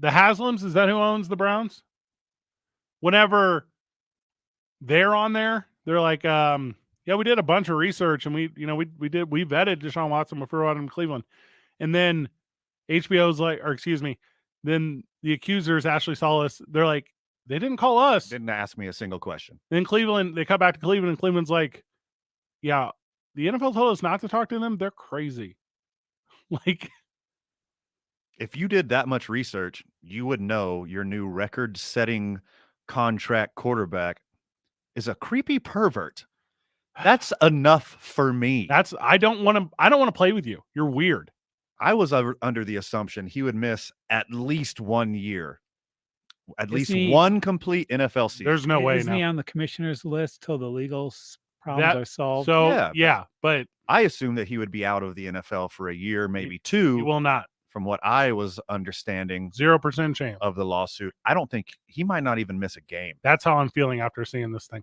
The Haslams? Is that who owns the Browns? Whenever they're on there, they're like, yeah, we did a bunch of research and we vetted Deshaun Watson before we brought him to Cleveland. And then HBO's like, or excuse me, then the accusers, Ashley Solis, they're like, they didn't call us. Didn't ask me a single question. Then Cleveland, they come back to Cleveland and Cleveland's like, yeah, the NFL told us not to talk to them. They're crazy. Like, if you did that much research, you would know your new record-setting contract quarterback is a creepy pervert. That's enough for me. I don't want to play with you. You're weird. I was under the assumption he would miss at least 1 year. At least one complete NFL season. There's no way. Isn't he on the commissioner's list till the legal problems are solved? So yeah, but I assume that he would be out of the NFL for a year, maybe two. He will not. From what I was understanding, 0% chance of the lawsuit. I don't think he might not even miss a game. That's how I'm feeling after seeing this thing.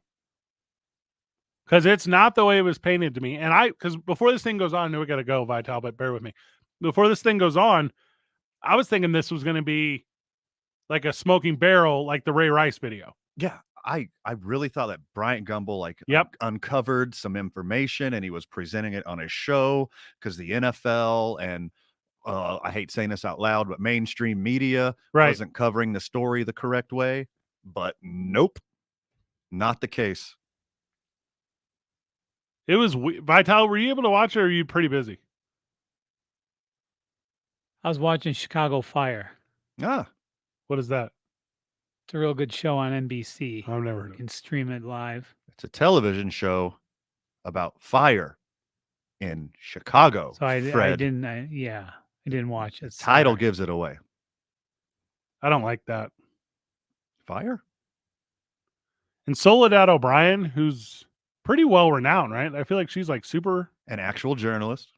Because it's not the way it was painted to me. And because before this thing goes on, I know we got to go, Vital, but bear with me. Before this thing goes on, I was thinking this was going to be like a smoking barrel, like the Ray Rice video. Yeah, I really thought that Bryant Gumbel uncovered some information and he was presenting it on his show because the NFL and I hate saying this out loud, but mainstream media wasn't covering the story the correct way. But nope, not the case. It was Vital. Were you able to watch it, or are you pretty busy? I was watching Chicago Fire. Ah, what is that? It's a real good show on NBC. I've never heard of it. You can stream it live. It's a television show about fire in Chicago. So I Fred. didn't watch it. Title gives it away. I don't like that. Fire? And Soledad O'Brien, who's pretty well renowned, right? I feel like she's like super an actual journalist.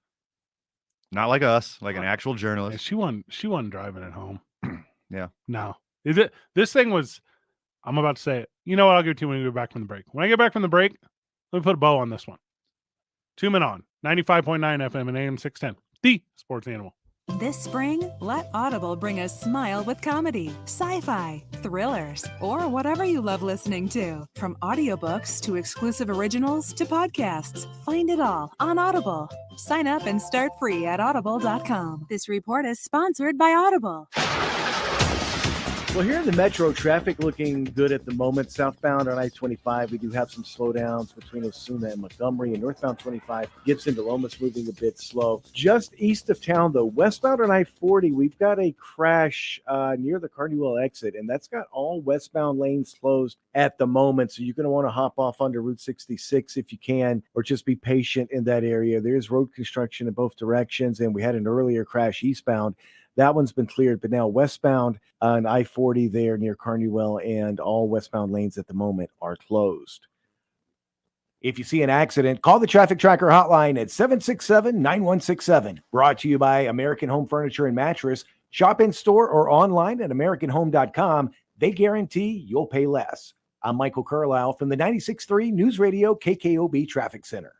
Not like us, like an actual journalist. Yeah, she won driving it home. Yeah. No. This thing was, I'm about to say it. You know what? I'll give it to you when we get back from the break. When I get back from the break, let me put a bow on this one. 2 Men On, 95.9 FM and AM 610. The Sports Animal. This spring, let Audible bring a smile with comedy, sci-fi, thrillers, or whatever you love listening to. From audiobooks to exclusive originals to podcasts, find it all on Audible. Sign up and start free at audible.com. This report is sponsored by Audible. Well, here in the metro, traffic looking good at the moment. Southbound on I-25, we do have some slowdowns between Osuna and Montgomery, and northbound 25, Gibson to Lomas moving a bit slow. Just east of town, though, westbound on I-40, we've got a crash near the Carnival exit, and that's got all westbound lanes closed at the moment. So you're going to want to hop off under Route 66 if you can, or just be patient in that area. There's road construction in both directions, and we had an earlier crash eastbound. That one's been cleared, but now westbound on I-40 there near Carnival and all westbound lanes at the moment are closed. If you see an accident, call the Traffic Tracker hotline at 767-9167. Brought to you by American Home Furniture and Mattress. Shop in store or online at AmericanHome.com. They guarantee you'll pay less. I'm Michael Carlisle from the 96.3 News Radio KKOB Traffic Center.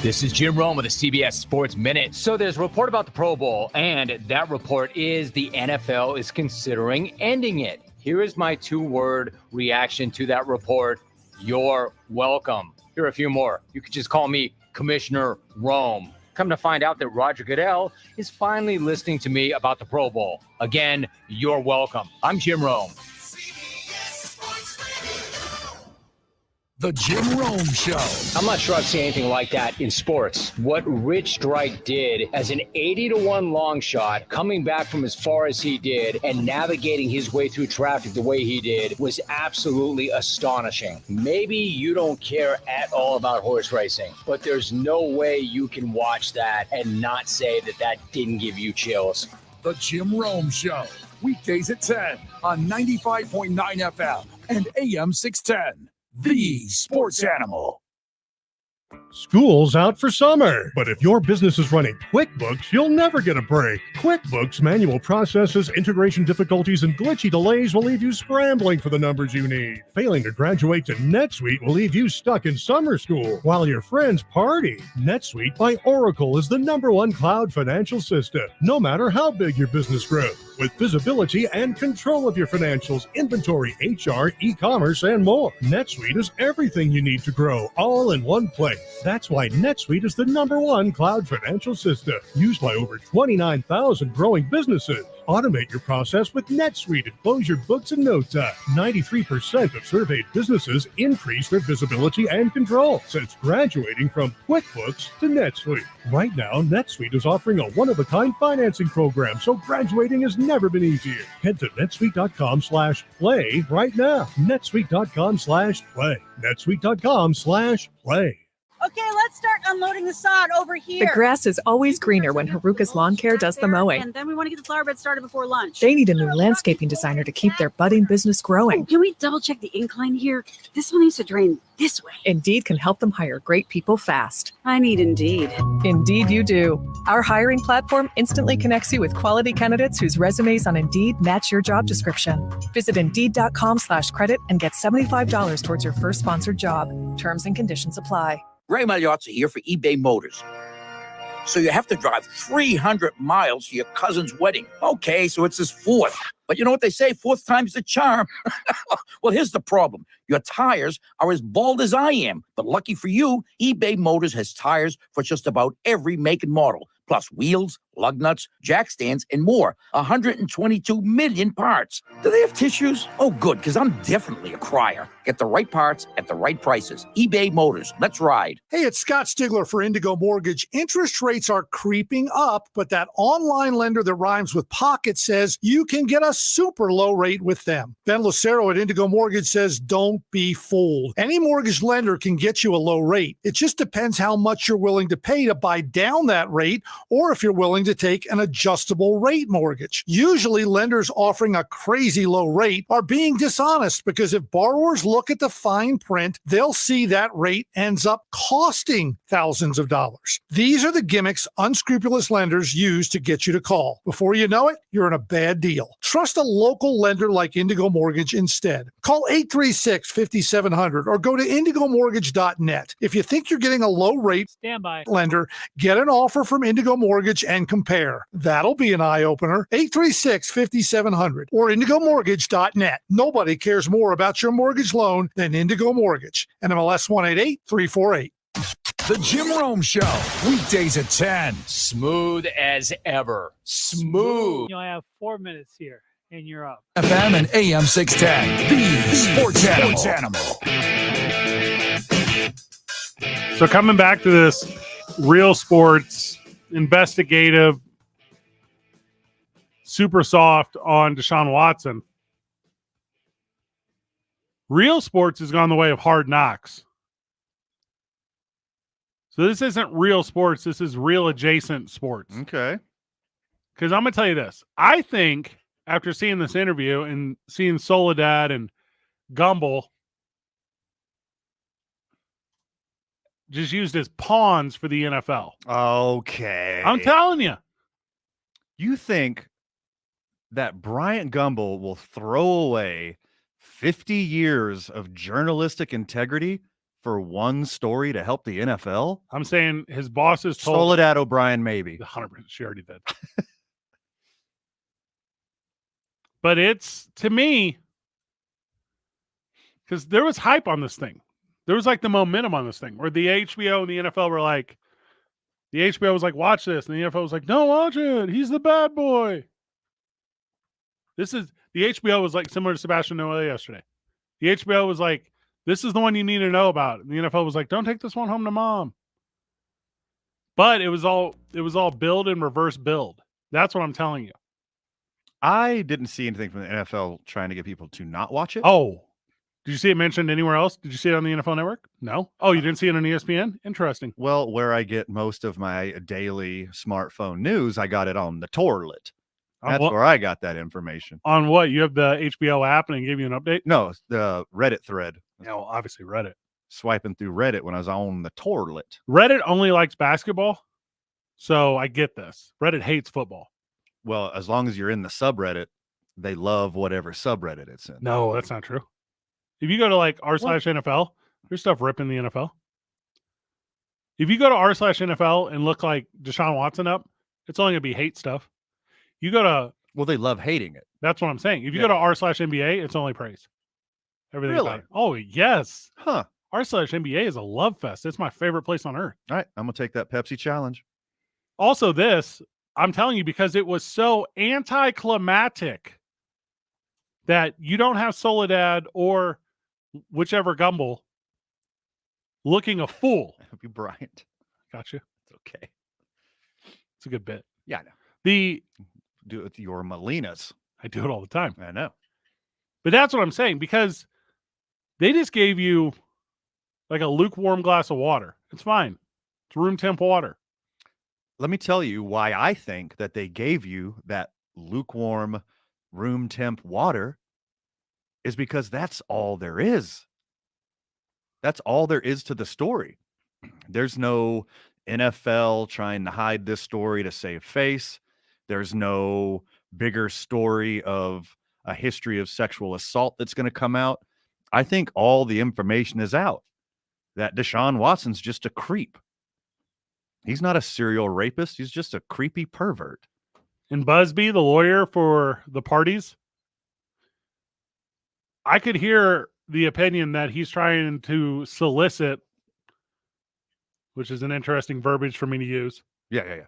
This is Jim Rome with the CBS Sports Minute. So there's a report about the Pro Bowl, and that report is the NFL is considering ending it. Here is my 2-word reaction to that report. You're welcome. Here are a few more. You could just call me Commissioner Rome. Come to find out that Roger Goodell is finally listening to me about the Pro Bowl. Again, you're welcome. I'm Jim Rome. The Jim Rome Show. I'm not sure I've seen anything like that in sports. What Rich Strike did as an 80-1 long shot, coming back from as far as he did and navigating his way through traffic the way he did was absolutely astonishing. Maybe you don't care at all about horse racing, but there's no way you can watch that and not say that that didn't give you chills. The Jim Rome Show. Weekdays at 10 on 95.9 FM and AM 610. The Sports Animal. School's out for summer, but if your business is running QuickBooks, you'll never get a break. QuickBooks manual processes, integration difficulties, and glitchy delays will leave you scrambling for the numbers you need. Failing to graduate to NetSuite will leave you stuck in summer school while your friends party. NetSuite by Oracle is the #1 cloud financial system, no matter how big your business grows. With visibility and control of your financials, inventory, HR, e-commerce, and more. NetSuite is everything you need to grow, all in one place. That's why NetSuite is the #1 cloud financial system, used by over 29,000 growing businesses. Automate your process with NetSuite and close your books in no time. 93% of surveyed businesses increase their visibility and control since graduating from QuickBooks to NetSuite. Right now, NetSuite is offering a one-of-a-kind financing program, so graduating has never been easier. Head to netsuite.com/play right now. netsuite.com/play. netsuite.com/play. Okay, let's start unloading the sod over here. The grass is always greener when Haruka's Lawn Care does the mowing. And then we want to get the flower bed started before lunch. They need a new landscaping designer to keep their budding business growing. Oh, can we double check the incline here? This one needs to drain this way. Indeed can help them hire great people fast. I need Indeed. Indeed you do. Our hiring platform instantly connects you with quality candidates whose resumes on Indeed match your job description. Visit Indeed.com/credit and get $75 towards your first sponsored job. Terms and conditions apply. Ray Magliozzi here for eBay Motors. So you have to drive 300 miles to your cousin's wedding. Okay, so it's his fourth. But you know what they say, fourth time's the charm. Well, here's the problem. Your tires are as bald as I am. But lucky for you, eBay Motors has tires for just about every make and model. Plus wheels, lug nuts, jack stands, and more. 122 million parts. Do they have tissues? Oh, good, because I'm definitely a crier. Get the right parts at the right prices. eBay Motors. Let's ride. Hey, it's Scott Stigler for Indigo Mortgage. Interest rates are creeping up, but that online lender that rhymes with pocket says you can get a super low rate with them. Ben Lucero at Indigo Mortgage says don't be fooled. Any mortgage lender can get you a low rate. It just depends how much you're willing to pay to buy down that rate, or if you're willing to take an adjustable rate mortgage. Usually, lenders offering a crazy low rate are being dishonest because if borrowers look at the fine print, they'll see that rate ends up costing thousands of dollars. These are the gimmicks unscrupulous lenders use to get you to call. Before you know it, you're in a bad deal. Trust a local lender like Indigo Mortgage instead. Call 836-5700 or go to indigomortgage.net. If you think you're getting a low rate lender, get an offer from Indigo Mortgage and compare. That'll be an eye-opener. 836-5700 or indigomortgage.net. Nobody cares more about your mortgage loan than Indigo Mortgage. NMLS 188348. The Jim Rome Show, weekdays at 10. Smooth as ever. Smooth. You only have 4 minutes here, and you're up. FM and AM 610, the sports animal. So coming back to this real sports investigative super soft on Deshaun Watson. Real sports has gone the way of hard knocks. So this isn't real sports. This is real adjacent sports. Okay. Because I'm going to tell you this. I think after seeing this interview and seeing Soledad and Gumbel just used as pawns for the NFL. Okay. I'm telling you. You think that Bryant Gumbel will throw away 50 years of journalistic integrity for one story to help the NFL? I'm saying his bosses told Soledad O'Brien, maybe. 100%. She already did. But it's, to me, because there was hype on this thing. There was like the momentum on this thing where the HBO and the NFL were like, the HBO was like, watch this. And the NFL was like, don't watch it. He's the bad boy. This is, the HBO was like similar to Sebastian Noel yesterday. The HBO was like, this is the one you need to know about. And the NFL was like, don't take this one home to mom. But it was all build and reverse build. That's what I'm telling you. I didn't see anything from the NFL trying to get people to not watch it. Oh, did you see it mentioned anywhere else? Did you see it on the NFL Network? No. Oh, you didn't see it on ESPN? Interesting. Well, where I get most of my daily smartphone news, I got it on the Torlet. That's where I got that information. On what? You have the HBO app and it gave you an update? No, the Reddit thread. Yeah, well, obviously Reddit. Swiping through Reddit when I was on the Torlet. Reddit only likes basketball, so I get this. Reddit hates football. Well, as long as you're in the subreddit, they love whatever subreddit it's in. No, that's not true. If you go to like r/NFL, there's stuff ripping the NFL. If you go to r/NFL and look like Deshaun Watson up, it's only going to be hate stuff. You go to... Well, they love hating it. That's what I'm saying. If you go to r/NBA, it's only praise. Everything. Really? Oh, yes. Huh. r/NBA is a love fest. It's my favorite place on earth. All right. I'm going to take that Pepsi challenge. Also, this, I'm telling you, because it was so anticlimactic that you don't have Soledad or whichever Gumbel looking a fool. Happy Bryant. Gotcha. It's okay. It's a good bit. Yeah, I know. Do it with your Molinas. I do it all the time. I know. But that's what I'm saying, because they just gave you like a lukewarm glass of water. It's fine. It's room temp water. Let me tell you why I think that they gave you that lukewarm room temp water is because that's all there is. That's all there is to the story. There's no NFL trying to hide this story to save face. There's no bigger story of a history of sexual assault that's going to come out. I think all the information is out that Deshaun Watson's just a creep. He's not a serial rapist. He's just a creepy pervert. And Busby, the lawyer for the parties, I could hear the opinion that he's trying to solicit, which is an interesting verbiage for me to use. Yeah.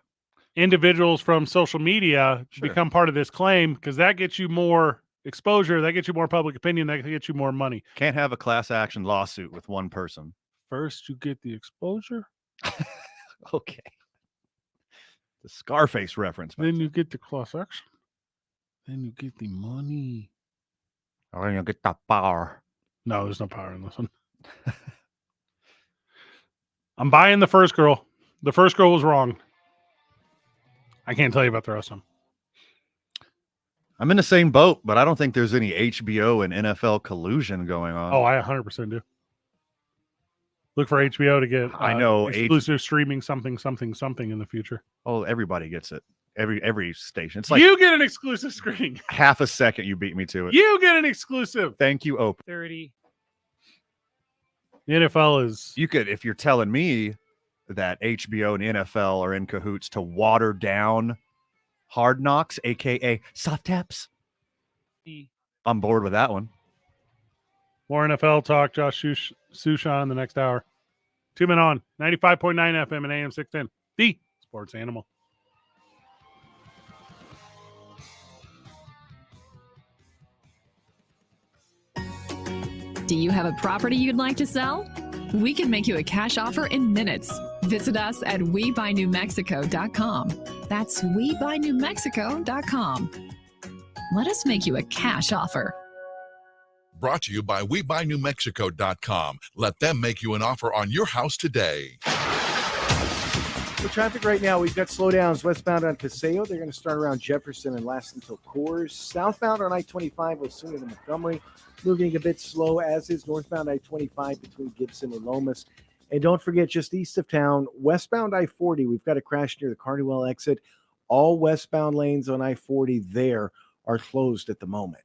Individuals from social media become part of this claim because that gets you more exposure, that gets you more public opinion, that gets you more money. Can't have a class action lawsuit with one person. First, you get the exposure. Okay. The Scarface reference. Then you get the class action. Then you get the money. Or then you get the power. No, there's no power in this one. I'm buying the first girl. The first girl was wrong. I can't tell you about the rest of them. I'm in the same boat, but I don't think there's any HBO and NFL collusion going on. Oh, I 100% do. Look for HBO to get I know exclusive streaming something in the future. Oh, everybody gets it. Every station. It's like you get an exclusive screening. Half a second you beat me to it. You get an exclusive. Thank you, Oprah. 30. The NFL is... You could, if you're telling me that HBO and NFL are in cahoots to water down Hard Knocks, a.k.a. soft taps. I'm bored with that one. More NFL talk. Josh Sushan in the next hour. 2 men on 95.9 FM and AM 610. The Sports Animal. Do you have a property you'd like to sell? We can make you a cash offer in minutes. Visit us at WeBuyNewMexico.com. That's WeBuyNewMexico.com. Let us make you a cash offer. Brought to you by WeBuyNewMexico.com. Let them make you an offer on your house today. For traffic right now, we've got slowdowns westbound on Paseo. They're going to start around Jefferson and last until Coors. Southbound on I-25 with Sooner to Montgomery. Moving a bit slow, as is northbound I-25 between Gibson and Lomas. And don't forget, just east of town, westbound I-40, we've got a crash near the Cardinal exit. All westbound lanes on I-40 there are closed at the moment.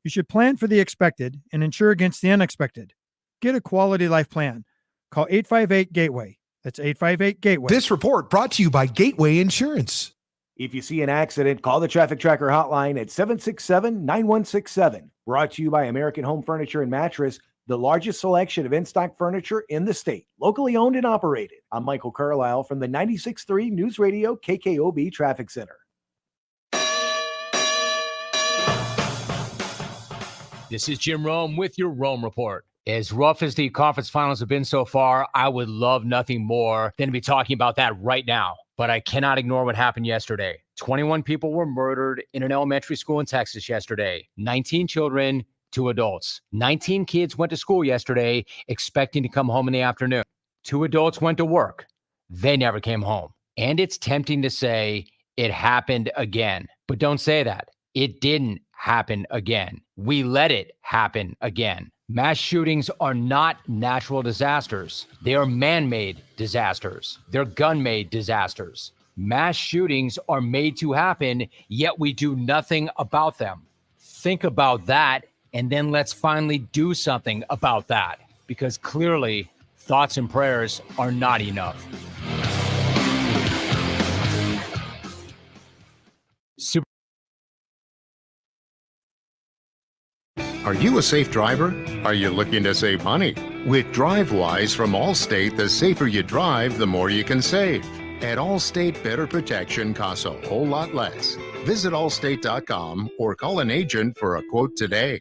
You should plan for the expected and insure against the unexpected. Get a quality life plan. Call 858-GATEWAY. That's 858-GATEWAY. This report brought to you by Gateway Insurance. If you see an accident, call the Traffic Tracker hotline at 767-9167. Brought to you by American Home Furniture and Mattress, the largest selection of in-stock furniture in the state. Locally owned and operated. I'm Michael Carlisle from the 96.3 News Radio KKOB Traffic Center. This is Jim Rome with your Rome Report. As rough as the conference finals have been so far, I would love nothing more than to be talking about that right now. But I cannot ignore what happened yesterday. 21 people were murdered in an elementary school in Texas yesterday. 19 children, 2 adults. 19 kids went to school yesterday expecting to come home in the afternoon. 2 adults went to work. They never came home. And it's tempting to say it happened again. But don't say that. It didn't happen again. We let it happen again. Mass shootings are not natural disasters. They are man-made disasters. They're gun-made disasters. Mass shootings are made to happen, yet we do nothing about them. Think about that, and then let's finally do something about that, because clearly thoughts and prayers are not enough. Are you a safe driver? Are you looking to save money? With DriveWise from Allstate, the safer you drive, the more you can save. At Allstate, better protection costs a whole lot less. Visit allstate.com or call an agent for a quote today.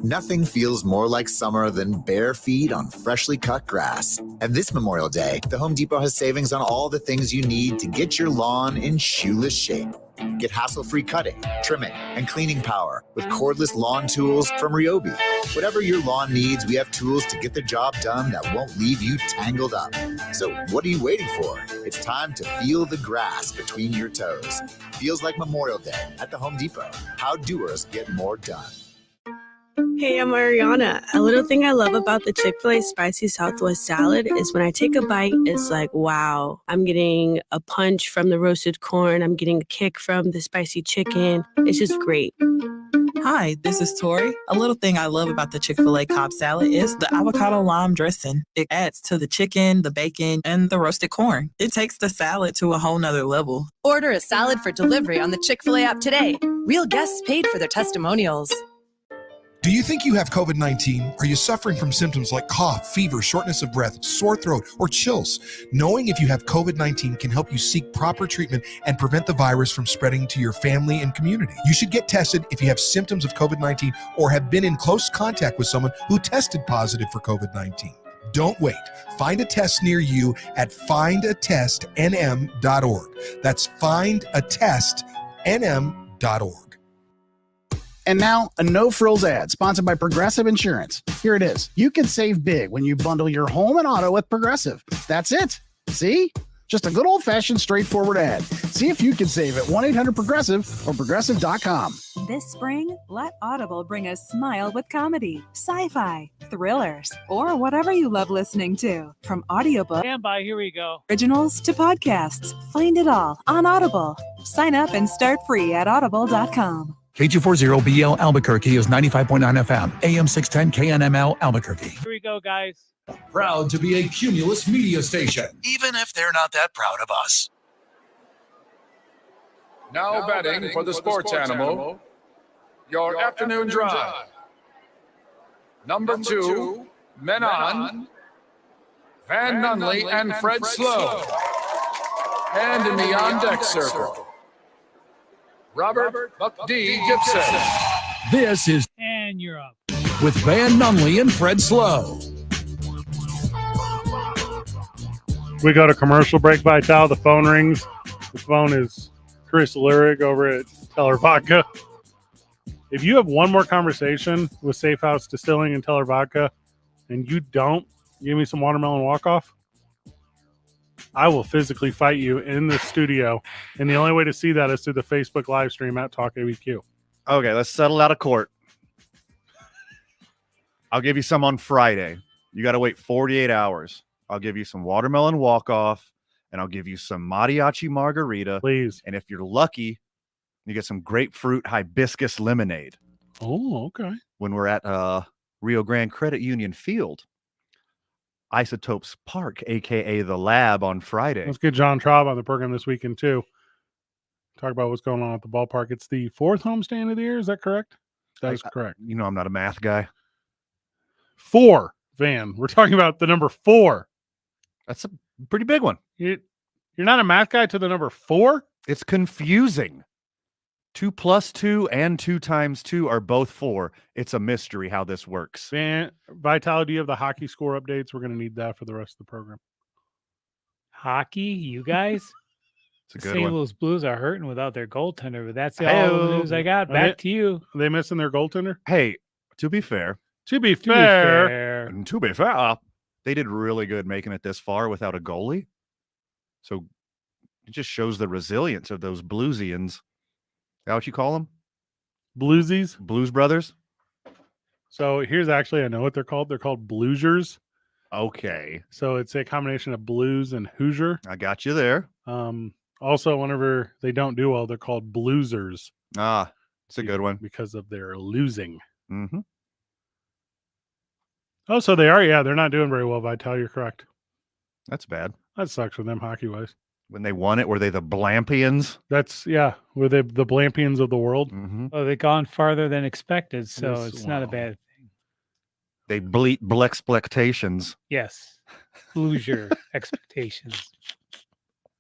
Nothing feels more like summer than bare feet on freshly cut grass. And this Memorial Day, the Home Depot has savings on all the things you need to get your lawn in shoeless shape. Get hassle-free cutting, trimming, and cleaning power with cordless lawn tools from Ryobi. Whatever your lawn needs, we have tools to get the job done that won't leave you tangled up. So what are you waiting for? It's time to feel the grass between your toes. Feels like Memorial Day at the Home Depot. How doers get more done. Hey, I'm Ariana. A little thing I love about the Chick-fil-A Spicy Southwest Salad is when I take a bite, it's like, wow, I'm getting a punch from the roasted corn. I'm getting a kick from the spicy chicken. It's just great. Hi, this is Tori. A little thing I love about the Chick-fil-A Cobb salad is the avocado lime dressing. It adds to the chicken, the bacon, and the roasted corn. It takes the salad to a whole nother level. Order a salad for delivery on the Chick-fil-A app today. Real guests paid for their testimonials. Do you think you have COVID-19? Are you suffering from symptoms like cough, fever, shortness of breath, sore throat, or chills? Knowing if you have COVID-19 can help you seek proper treatment and prevent the virus from spreading to your family and community. You should get tested if you have symptoms of COVID-19 or have been in close contact with someone who tested positive for COVID-19. Don't wait. Find a test near you at findatestnm.org. That's findatestnm.org. And now, a no-frills ad sponsored by Progressive Insurance. Here it is. You can save big when you bundle your home and auto with Progressive. That's it. See? Just a good old-fashioned, straightforward ad. See if you can save at 1-800-PROGRESSIVE or Progressive.com. This spring, let Audible bring a smile with comedy, sci-fi, thrillers, or whatever you love listening to. From audiobooks, Stand by, here we go. originals to podcasts, find it all on Audible. Sign up and start free at audible.com. K240BL Albuquerque is 95.9 FM, AM 610 KNML Albuquerque. Here we go, guys. Proud to be a Cumulus media station, even if they're not that proud of us. Now betting for the sports animal, your afternoon drive. Number 2, men on, Van Nunley and Fred Slow. And in the on-deck circle, Robert Buck D. Gibson. This is And you're up. with Van Nunley and Fred Slow. We go to commercial break, Vital. The phone rings. The phone is Chris Lyric over at Teller Vodka. If you have one more conversation with Safe House Distilling and Teller Vodka and you don't give me some watermelon walk-off, I will physically fight you in the studio. And the only way to see that is through the Facebook live stream at Talk ABQ. Okay, let's settle out of court. I'll give you some on Friday. You got to wait 48 hours. I'll give you some watermelon walk-off, and I'll give you some mariachi margarita. Please. And if you're lucky, you get some grapefruit hibiscus lemonade. Oh, okay. When we're at Rio Grande Credit Union Field, Isotopes Park, a.k.a. The Lab, on Friday. Let's get John Traub on the program this weekend, too. Talk about what's going on at the ballpark. It's the 4th homestand of the year. Is that correct? That is correct. You know I'm not a math guy. 4, Van. We're talking about the number 4. That's a pretty big one. You're not a math guy to the number 4? It's confusing. 2 plus 2 and 2 times 2 are both 4. It's a mystery how this works. Van, Vital, do you have the hockey score updates? We're going to need that for the rest of the program. Hockey, you guys? It's a good St. one. Louis Blues are hurting without their goaltender, but that's all the news I got. Back to you. Are they missing their goaltender? Hey, to be fair, To be they did really good making it this far without a goalie. So it just shows the resilience of those Bluesians. Is that what you call them? Bluesies? Blues Brothers? So here's actually, I know what they're called. They're called Bluesers. Okay. So it's a combination of blues and Hoosier. I got you there. Also, whenever they don't do well, they're called Bluesers. Ah, it's a good one. Because of their losing. Mm-hmm. Oh, so they are. Yeah, they're not doing very well, Vital. You're correct. That's bad. That sucks for them hockey-wise. When they won it, were they the Blampians? That's, yeah. Were they the Blampians of the world? Mm-hmm. Oh, they've gone farther than expected, so Yes, it's not a bad thing. They bleat Blexpectations. Yes. Lose your expectations.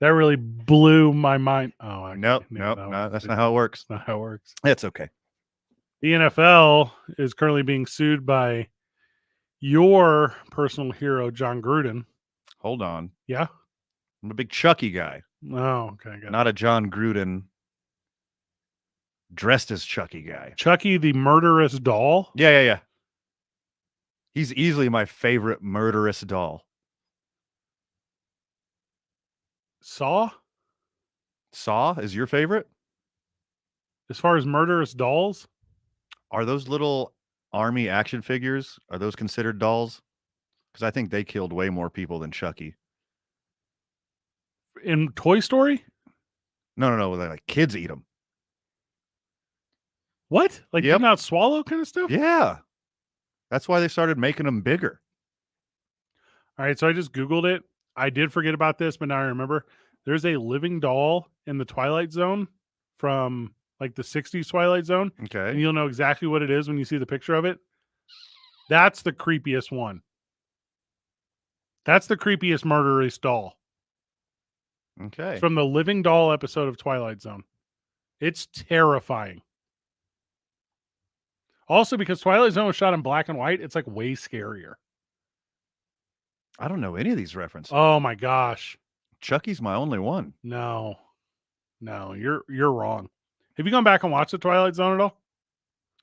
That really blew my mind. Oh, Nope, that's not how it works. That's not how it works. It's okay. The NFL is currently being sued by your personal hero, John Gruden. Hold on. Yeah? I'm a big Chucky guy. Oh, okay. Got Not a John Gruden dressed as Chucky guy. Chucky the murderous doll? Yeah. He's easily my favorite murderous doll. Saw? Saw is your favorite? As far as murderous dolls? Are those little army action figures, are those considered dolls? Because I think they killed way more people than Chucky. In Toy Story? No. Like kids eat them. What? Like do not swallow kind of stuff? Yeah. That's why they started making them bigger. All right, so I just Googled it. I did forget about this, but now I remember. There's a living doll in the Twilight Zone from like the 60s Twilight Zone. Okay. And you'll know exactly what it is when you see the picture of it. That's the creepiest one. That's the creepiest murderous doll. Okay. It's from the Living Doll episode of Twilight Zone. It's terrifying. Also, because Twilight Zone was shot in black and white, it's like way scarier. I don't know any of these references. Oh my gosh. Chucky's my only one. No, you're wrong. Have you gone back and watched the Twilight Zone at all?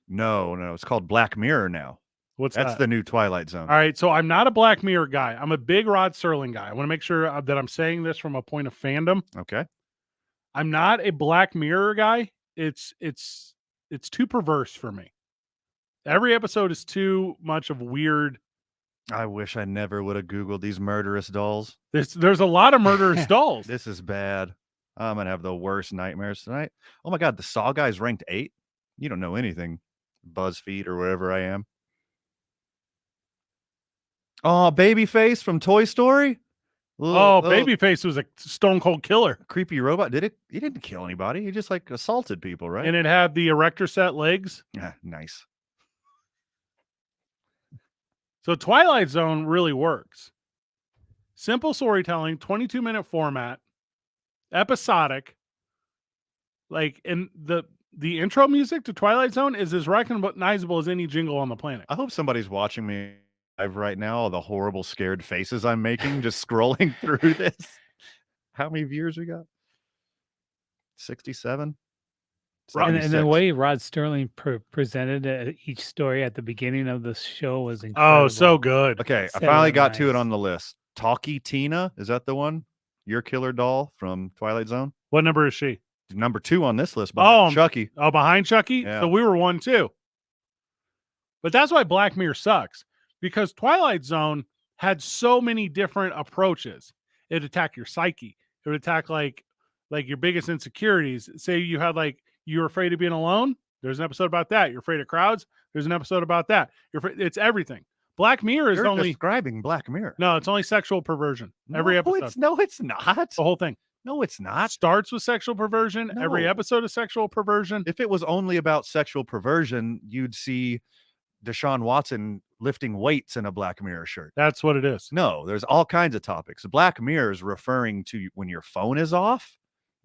No. It's called Black Mirror now. That's that? The new Twilight Zone. All right, so I'm not a Black Mirror guy. I'm a big Rod Serling guy. I want to make sure that I'm saying this from a point of fandom. Okay. I'm not a Black Mirror guy. It's too perverse for me. Every episode is too much of weird. I wish I never would have Googled these murderous dolls. There's a lot of murderous dolls. This is bad. I'm going to have the worst nightmares tonight. Oh my God, the Saw guy's ranked 8. You don't know anything. BuzzFeed or wherever I am. Oh, Babyface from Toy Story. Babyface was a stone cold killer. Creepy robot. He didn't kill anybody. He just like assaulted people, right? And it had the erector set legs. Yeah, nice. So Twilight Zone really works. Simple storytelling, 22-minute format, episodic. Like, and the intro music to Twilight Zone is as recognizable as any jingle on the planet. I hope somebody's watching me live right now. All the horrible, scared faces I'm making just scrolling through this. How many viewers we got? 67. And the way Rod Serling presented each story at the beginning of the show was incredible. Oh, so good. Okay, I finally got to it on the list. Talkie Tina, is that the one? Your killer doll from Twilight Zone? What number is she? Number 2 on this list. Chucky. Oh, behind Chucky? Yeah. So we were 1, 2. But that's why Black Mirror sucks. Because Twilight Zone had so many different approaches. It'd attack your psyche. It would attack like your biggest insecurities. Say you had you're afraid of being alone. There's an episode about that. You're afraid of crowds. There's an episode about that. It's everything. Black Mirror is You're only describing Black Mirror. No, it's only sexual perversion. Every episode. It's not. The whole thing. No, it's not. Starts with sexual perversion. No. Every episode is sexual perversion. If it was only about sexual perversion, you'd see Deshaun Watson lifting weights in a Black Mirror shirt. That's what it is. No, there's all kinds of topics. Black Mirror is referring to when your phone is off.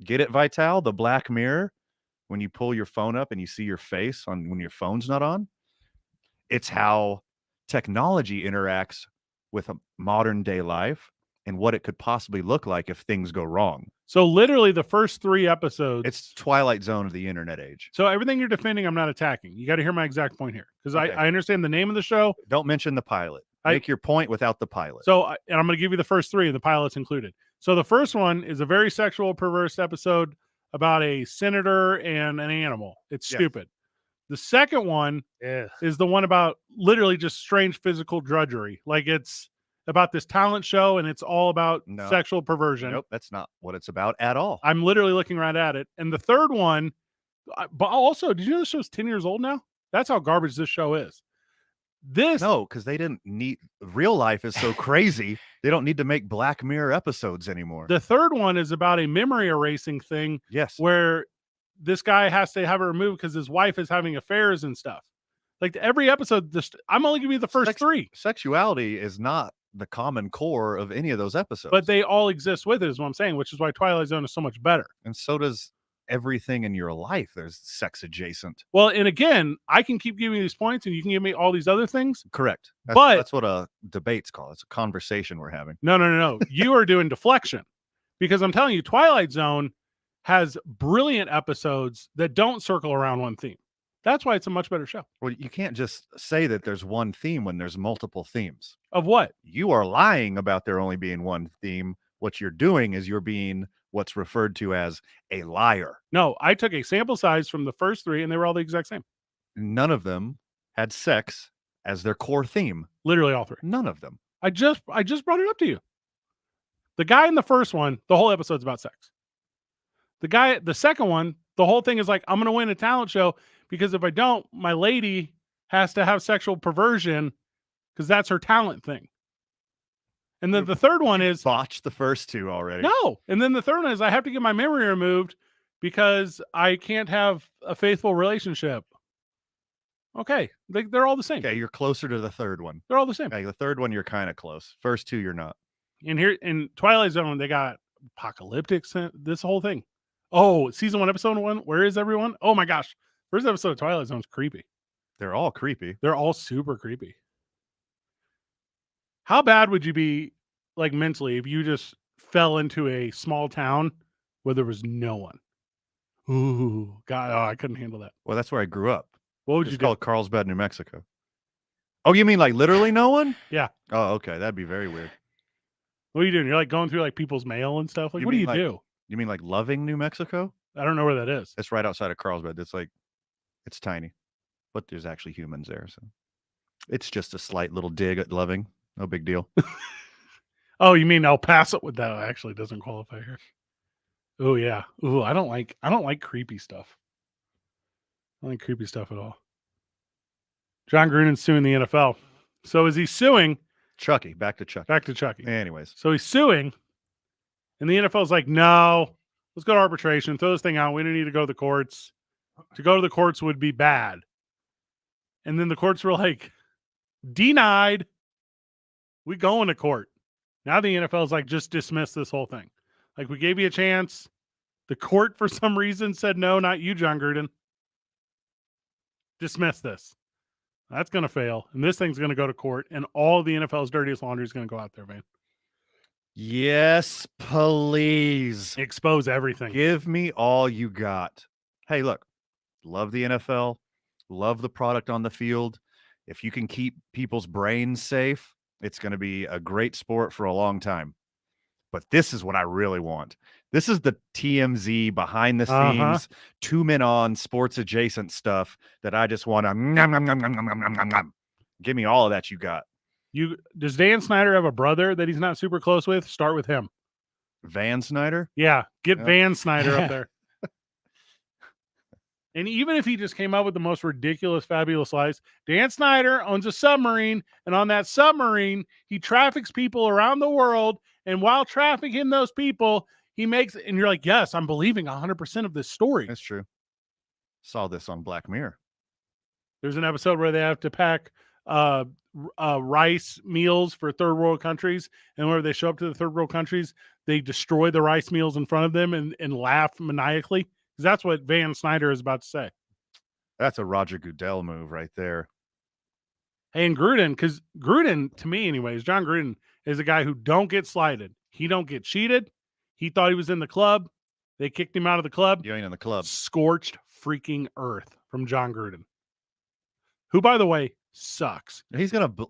Get it, Vital? The Black Mirror, when you pull your phone up and you see your face on when your phone's not on. It's how technology interacts with a modern day life and what it could possibly look like if things go wrong. So literally the first 3 episodes. It's Twilight Zone of the internet age. So everything you're defending, I'm not attacking. You got to hear my exact point here. Because Okay. I understand the name of the show. Don't mention the pilot. Make your point without the pilot. So, and I'm going to give you the first 3, and the pilot's included. So the first one is a very sexual, perverse episode about a senator and an animal. It's stupid. The second one is the one about literally just strange physical drudgery. Like it's about this talent show, and it's all about sexual perversion. Nope, that's not what it's about at all. I'm literally looking right at it. And the third one, but also, did you know the show's 10 years old now? That's how garbage this show is. No, because they didn't need real life is so crazy. They don't need to make Black Mirror episodes anymore. The third one is about a memory erasing thing. Yes. Where this guy has to have it removed because his wife is having affairs and stuff. Like every episode, I'm only giving you the first 3. Sexuality is not the common core of any of those episodes. But they all exist with it, is what I'm saying, which is why Twilight Zone is so much better. And so does everything in your life. There's sex adjacent. Well, and again, I can keep giving you these points and you can give me all these other things. Correct. That's what a debate's called. It's a conversation we're having. No. You are doing deflection because I'm telling you, Twilight Zone has brilliant episodes that don't circle around one theme. That's why it's a much better show. Well, you can't just say that there's one theme when there's multiple themes. Of what? You are lying about there only being one theme. What you're doing is you're being what's referred to as a liar. No, I took a sample size from the first 3 and they were all the exact same. None of them had sex as their core theme. Literally all 3. None of them. I just brought it up to you. The guy in the first one, the whole episode's about sex. The second one, the whole thing is like, I'm going to win a talent show because if I don't, my lady has to have sexual perversion because that's her talent thing. And then the third one is botched the first 2 already. No. And then the third one is I have to get my memory removed because I can't have a faithful relationship. Okay, they're all the same. Okay, you're closer to the third one. They're all the same. Okay, the third one, you're kind of close. First two, you're not. And here in Twilight Zone, they got apocalyptic, this whole thing. Oh, season 1, episode 1. Where is everyone? Oh my gosh. First episode of Twilight Zone is creepy. They're all creepy. They're all super creepy. How bad would you be, like, mentally if you just fell into a small town where there was no one? Ooh, God, I couldn't handle that. Well, that's where I grew up. What would it's you do? called Carlsbad, New Mexico. Oh, you mean like literally no one? Yeah. Oh, okay. That'd be very weird. What are you doing? You're like going through like people's mail and stuff. Like, what do you do? You mean like Loving, New Mexico? I don't know where that is. It's right outside of Carlsbad. It's tiny, but there's actually humans there. So it's just a slight little dig at Loving. No big deal. Oh, you mean El Paso? That actually doesn't qualify here. Oh yeah. Ooh, I don't like creepy stuff. I don't like creepy stuff at all. John Gruden's suing the NFL. So is he suing Chucky? Back to Chucky. Back to Chucky. Anyways. So he's suing, and the NFL's like, no, let's go to arbitration. Throw this thing out. We don't need to go to the courts. To go to the courts would be bad. And then the courts were like, denied. We going to court. Now the NFL's like, just dismiss this whole thing. Like, we gave you a chance. The court, for some reason, said no, not you, John Gruden. Dismiss this. That's going to fail. And this thing's going to go to court. And all the NFL's dirtiest laundry is going to go out there, man. Yes, please. Expose everything. Give me all you got. Hey, look, love the NFL. Love the product on the field. If you can keep people's brains safe, it's going to be a great sport for a long time. But this is what I really want. This is the TMZ behind the scenes, 2 men on sports adjacent stuff that I just want to give me all of that you got. Does Dan Snyder have a brother that he's not super close with? Start with him. Van Snyder? Yeah, get Van Snyder up there. And even if he just came up with the most ridiculous, fabulous lies, Dan Snyder owns a submarine, and on that submarine, he traffics people around the world, and while trafficking those people, he makes, and you're like, yes, I'm believing 100% of this story. That's true. Saw this on Black Mirror. There's an episode where they have to pack rice meals for third world countries, and whenever they show up to the third world countries, they destroy the rice meals in front of them and laugh maniacally. Because that's what Van Snyder is about to say. That's a Roger Goodell move right there. Hey, and Gruden, because Gruden, to me anyways, John Gruden is a guy who don't get slighted. He don't get cheated. He thought he was in the club. They kicked him out of the club. You ain't in the club. Scorched freaking earth from John Gruden, who, by the way, sucks. He's going to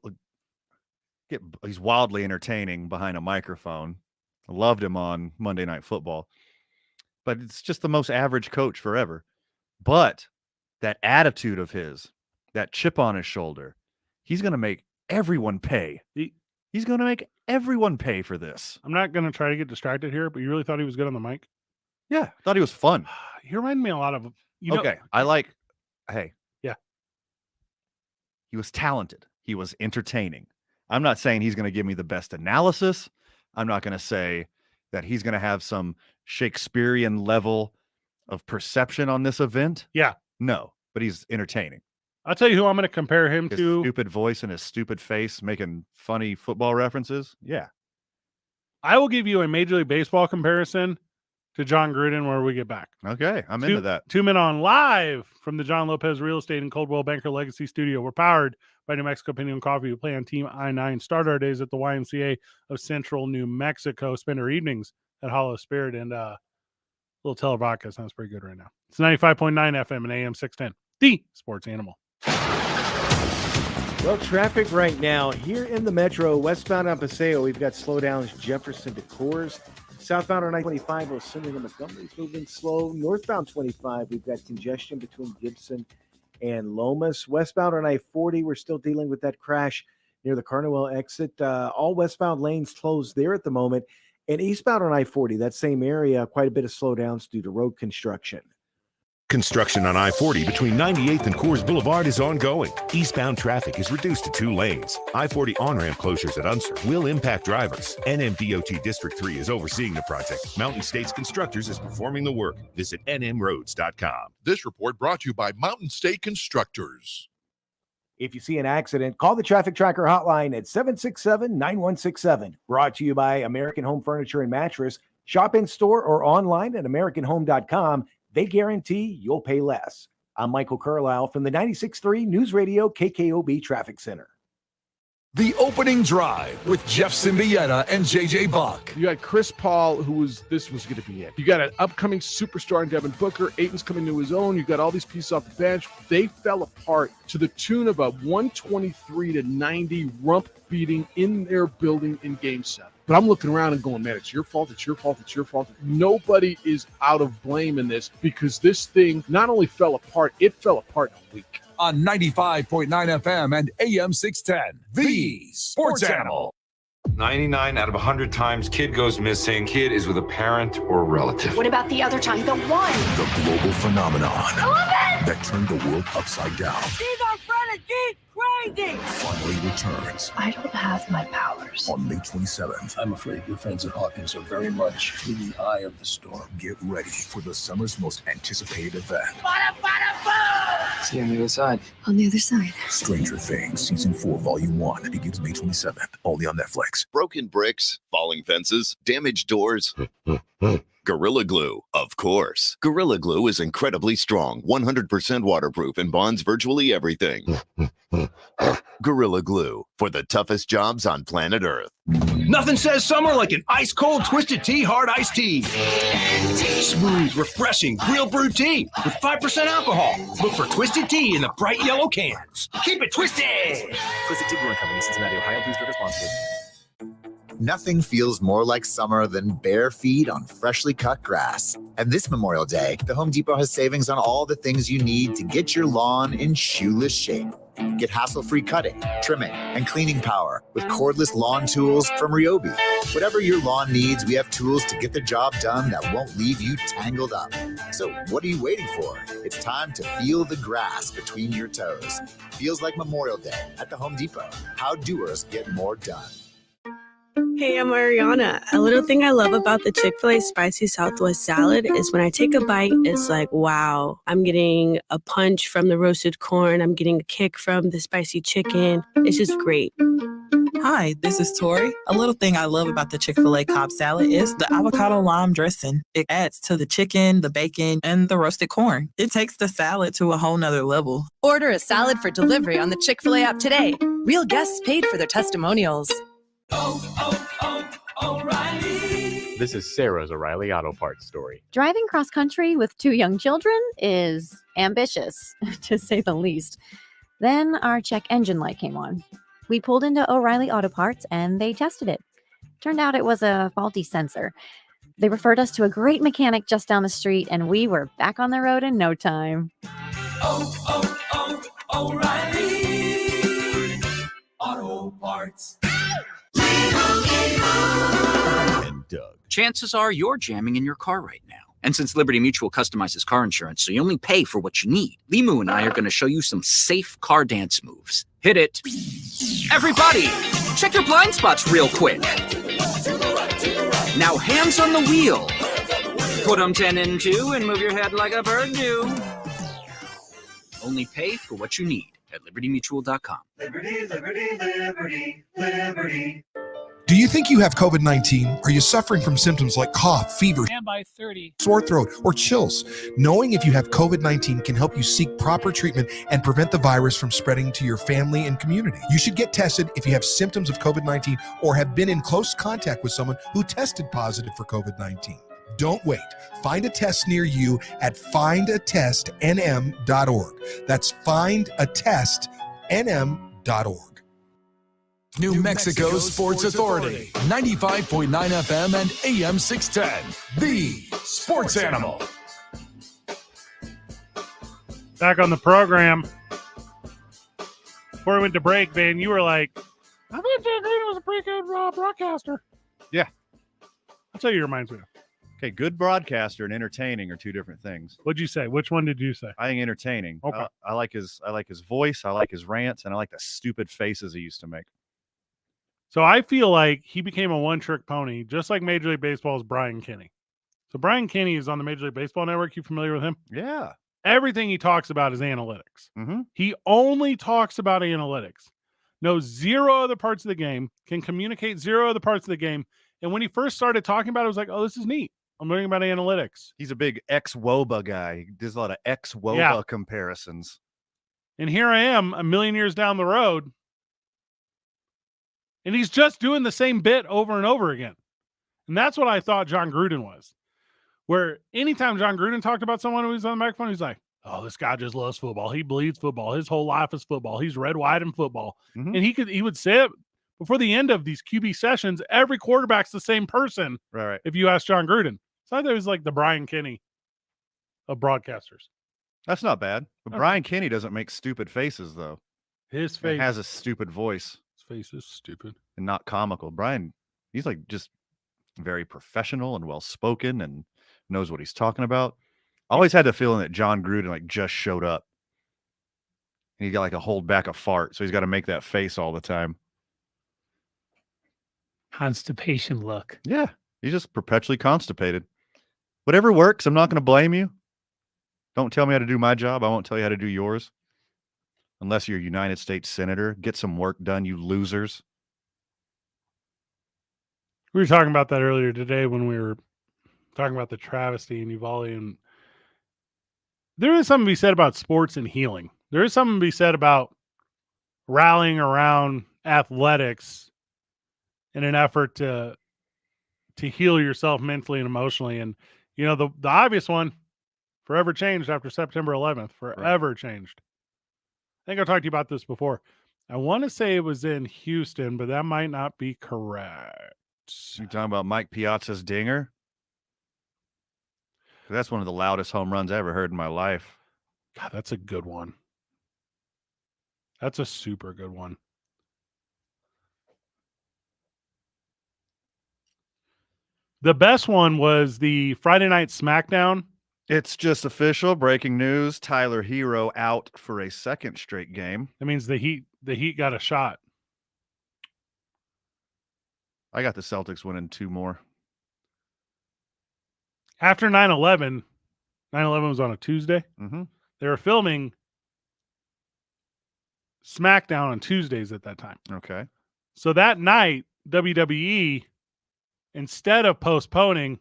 he's wildly entertaining behind a microphone. I loved him on Monday Night Football. But it's just the most average coach forever. But that attitude of his, that chip on his shoulder, he's going to make everyone pay. He's going to make everyone pay for this. I'm not going to try to get distracted here, but you really thought he was good on the mic? Yeah, thought he was fun. He reminded me a lot of, Yeah. He was talented. He was entertaining. I'm not saying he's going to give me the best analysis. I'm not going to say that he's going to have some Shakespearean level of perception on this event. Yeah. No, but he's entertaining. I'll tell you who I'm going to compare him His to. Stupid voice and his stupid face making funny football references. Yeah. I will give you a Major League Baseball comparison to John Gruden where we get back. Okay. I'm into that. 2 men on live from the John Lopez Real Estate and Coldwell Banker Legacy Studio. We're powered by New Mexico Opinion Coffee. We play on Team I-9. Start our days at the YMCA of Central New Mexico. Spend our evenings at Hollow Spirit, and little Teller Vodka sounds pretty good right now. It's 95.9 FM and AM 610, the sports animal. Well, traffic right now here in the metro, westbound on Paseo, we've got slowdowns Jefferson to Coors. Southbound on I-25, Osuna to Montgomery's moving slow. Northbound 25, we've got congestion between Gibson and Lomas. Westbound on I-40, we're still dealing with that crash near the Carnival exit. All westbound lanes closed there at the moment. And eastbound on I-40, that same area, quite a bit of slowdowns due to road construction. Construction on I-40 between 98th and Coors Boulevard is ongoing. Eastbound traffic is reduced to 2 lanes. I-40 on-ramp closures at Unser will impact drivers. NMDOT District 3 is overseeing the project. Mountain States Constructors is performing the work. Visit nmroads.com. This report brought to you by Mountain State Constructors. If you see an accident, call the Traffic Tracker hotline at 767-9167. Brought to you by American Home Furniture and Mattress. Shop in store or online at AmericanHome.com. They guarantee you'll pay less. I'm Michael Carlisle from the 96.3 News Radio KKOB Traffic Center. The Opening Drive with Jeff Symbieta and JJ Buck. You got Chris Paul, this was going to be it. You got an upcoming superstar in Devin Booker. Aiton's coming to his own. You got all these pieces off the bench. They fell apart to the tune of a 123-90 rump beating in their building in Game 7. But I'm looking around and going, man, it's your fault, it's your fault, it's your fault. Nobody is out of blame in this because this thing not only fell apart, it fell apart in a week. On 95.9 FM and AM 610, the Sports Animal. 99 out of 100 times, kid goes missing. Kid is with a parent or relative. What about the other time? The one. The global phenomenon that turned the world upside down He's our friend. He's crazy. finally returns I don't have my powers. on May 27th. I'm afraid your friends at Hawkins are very much in the eye of the storm. Get ready for the summer's most anticipated event. See you on the other side. On the other side. Stranger Things Season 4, Volume 1 begins May 27th, only on Netflix. Broken bricks, falling fences, damaged doors. Gorilla Glue, of course. Gorilla Glue is incredibly strong, 100% waterproof, and bonds virtually everything. Gorilla Glue, for the toughest jobs on planet Earth. Nothing says summer like an ice-cold Twisted Tea Hard Iced Tea. Smooth, refreshing, real brewed tea with 5% alcohol. Look for Twisted Tea in the bright yellow cans. Keep it twisted! Twisted Tea Brewing Company, Cincinnati, Ohio. Please drink responsibly. Nothing feels more like summer than bare feet on freshly cut grass. And this Memorial Day, the Home Depot has savings on all the things you need to get your lawn in shoeless shape. Get hassle-free cutting, trimming, and cleaning power with cordless lawn tools from Ryobi. Whatever your lawn needs, we have tools to get the job done that won't leave you tangled up. So what are you waiting for? It's time to feel the grass between your toes. Feels like Memorial Day at the Home Depot. How doers get more done. Hey, I'm Ariana. A little thing I love about the Chick-fil-A Spicy Southwest salad is when I take a bite, it's like, wow, I'm getting a punch from the roasted corn. I'm getting a kick from the spicy chicken. It's just great. Hi, this is Tori. A little thing I love about the Chick-fil-A Cobb salad is the avocado lime dressing. It adds to the chicken, the bacon, and the roasted corn. It takes the salad to a whole nother level. Order a salad for delivery on the Chick-fil-A app today. Real guests paid for their testimonials. O'Reilly. This is Sarah's O'Reilly Auto Parts story. Driving cross country with 2 young children is ambitious, to say the least. Then our check engine light came on. We pulled into O'Reilly Auto Parts and they tested it. Turned out it was a faulty sensor. They referred us to a great mechanic just down the street and we were back on the road in no time. O'Reilly Auto Parts. And Doug. Chances are you're jamming in your car right now. And since Liberty Mutual customizes car insurance so you only pay for what you need, Limu and I are going to show you some safe car dance moves. Hit it. Everybody, check your blind spots real quick. Now hands on the wheel. Put them 10 and 2 and move your head like a bird do. Only pay for what you need at libertymutual.com. Liberty, liberty, liberty, liberty. Do you think you have COVID-19? Are you suffering from symptoms like cough, fever, And by 30. sore throat, or chills? Knowing if you have COVID-19 can help you seek proper treatment and prevent the virus from spreading to your family and community. You should get tested if you have symptoms of COVID-19 or have been in close contact with someone who tested positive for COVID-19. Don't wait. Find a test near you at findatestnm.org. That's findatestnm.org. New Mexico's Sports Authority, 95.9 FM and AM 610, the Sports Animal. Back on the program. Before we went to break, Van, you were like, I thought Jay Green was a pretty good broadcaster. Yeah. That's how he reminds me of. Okay, good broadcaster and entertaining are two different things. What'd you say? Which one did you say? I think entertaining. Okay. I like his voice. I like his rants, and I like the stupid faces he used to make. So I feel like he became a one-trick pony, just like Major League Baseball's Brian Kenny. So Brian Kenny is on the Major League Baseball Network. You familiar with him? Yeah. Everything he talks about is analytics. Mm-hmm. He only talks about analytics. Knows zero other parts of the game, can communicate zero other parts of the game. And when he first started talking about it, I was like, oh, this is neat. I'm learning about analytics. He's a big ex-WOBA guy. He does a lot of ex-WOBA comparisons. And here I am a million years down the road. And he's just doing the same bit over and over again. And that's what I thought John Gruden was. Where anytime John Gruden talked about someone who was on the microphone, he's like, oh, this guy just loves football. He bleeds football. His whole life is football. He's red, white, and football. Mm-hmm. And he would say it before the end of these QB sessions, every quarterback's the same person. Right. If you ask John Gruden. So I thought it was like the Brian Kenny of broadcasters. That's not bad. But Brian Kenny doesn't make stupid faces, though. His face has a stupid voice. His face is stupid. And not comical. Brian, he's like just very professional and well-spoken and knows what he's talking about. I always had the feeling that John Gruden like just showed up. And he got like a hold back a fart. So he's got to make that face all the time. Constipation look. Yeah. He's just perpetually constipated. Whatever works, I'm not going to blame you. Don't tell me how to do my job. I won't tell you how to do yours. Unless you're a United States Senator. Get some work done, you losers. We were talking about that earlier today when we were talking about the travesty in Uvalde. And there is something to be said about sports and healing. There is something to be said about rallying around athletics in an effort to heal yourself mentally and emotionally. And, you know, the obvious one, forever changed after September 11th. Forever changed. I think I talked to you about this before. I want to say it was in Houston, but that might not be correct. You talking about Mike Piazza's dinger? That's one of the loudest home runs I ever heard in my life. God, that's a good one. That's a super good one. The best one was the Friday Night SmackDown. It's just official. Breaking news. Tyler Hero out for a second straight game. That means the Heat got a shot. I got the Celtics winning 2 more. After 9/11, 9/11 was on a Tuesday. Mm-hmm. They were filming SmackDown on Tuesdays at that time. Okay. So that night, WWE, instead of postponing,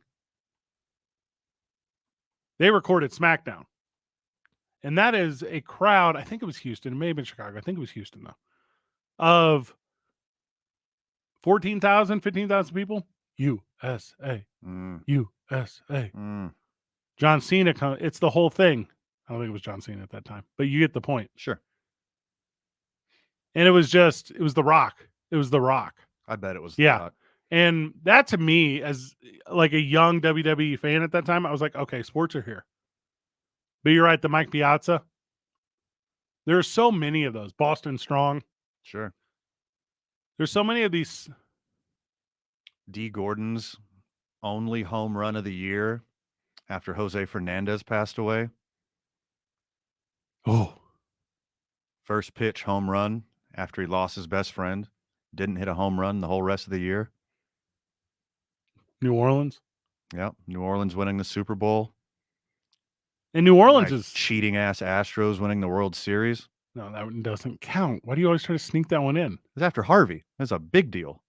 they recorded SmackDown. And that is a crowd, I think it was Houston, it may have been Chicago, I think it was Houston though, of 14,000, 15,000 people. USA. USA. John Cena, it's the whole thing. I don't think it was John Cena at that time, but you get the point. Sure. And it was The Rock. It was The Rock. I bet it was. Yeah. The Rock. And that to me, as like a young WWE fan at that time, I was like, okay, sports are here. But you're right, the Mike Piazza. There are so many of those. Boston Strong. Sure. There's so many of these. D. Gordon's only home run of the year after Jose Fernandez passed away. Oh. First pitch home run after he lost his best friend. Didn't hit a home run the whole rest of the year. New Orleans. Yep. New Orleans winning the Super Bowl. And New Orleans is cheating ass Astros winning the World Series. No, that one doesn't count. Why do you always try to sneak that one in? It's after Harvey. That's a big deal.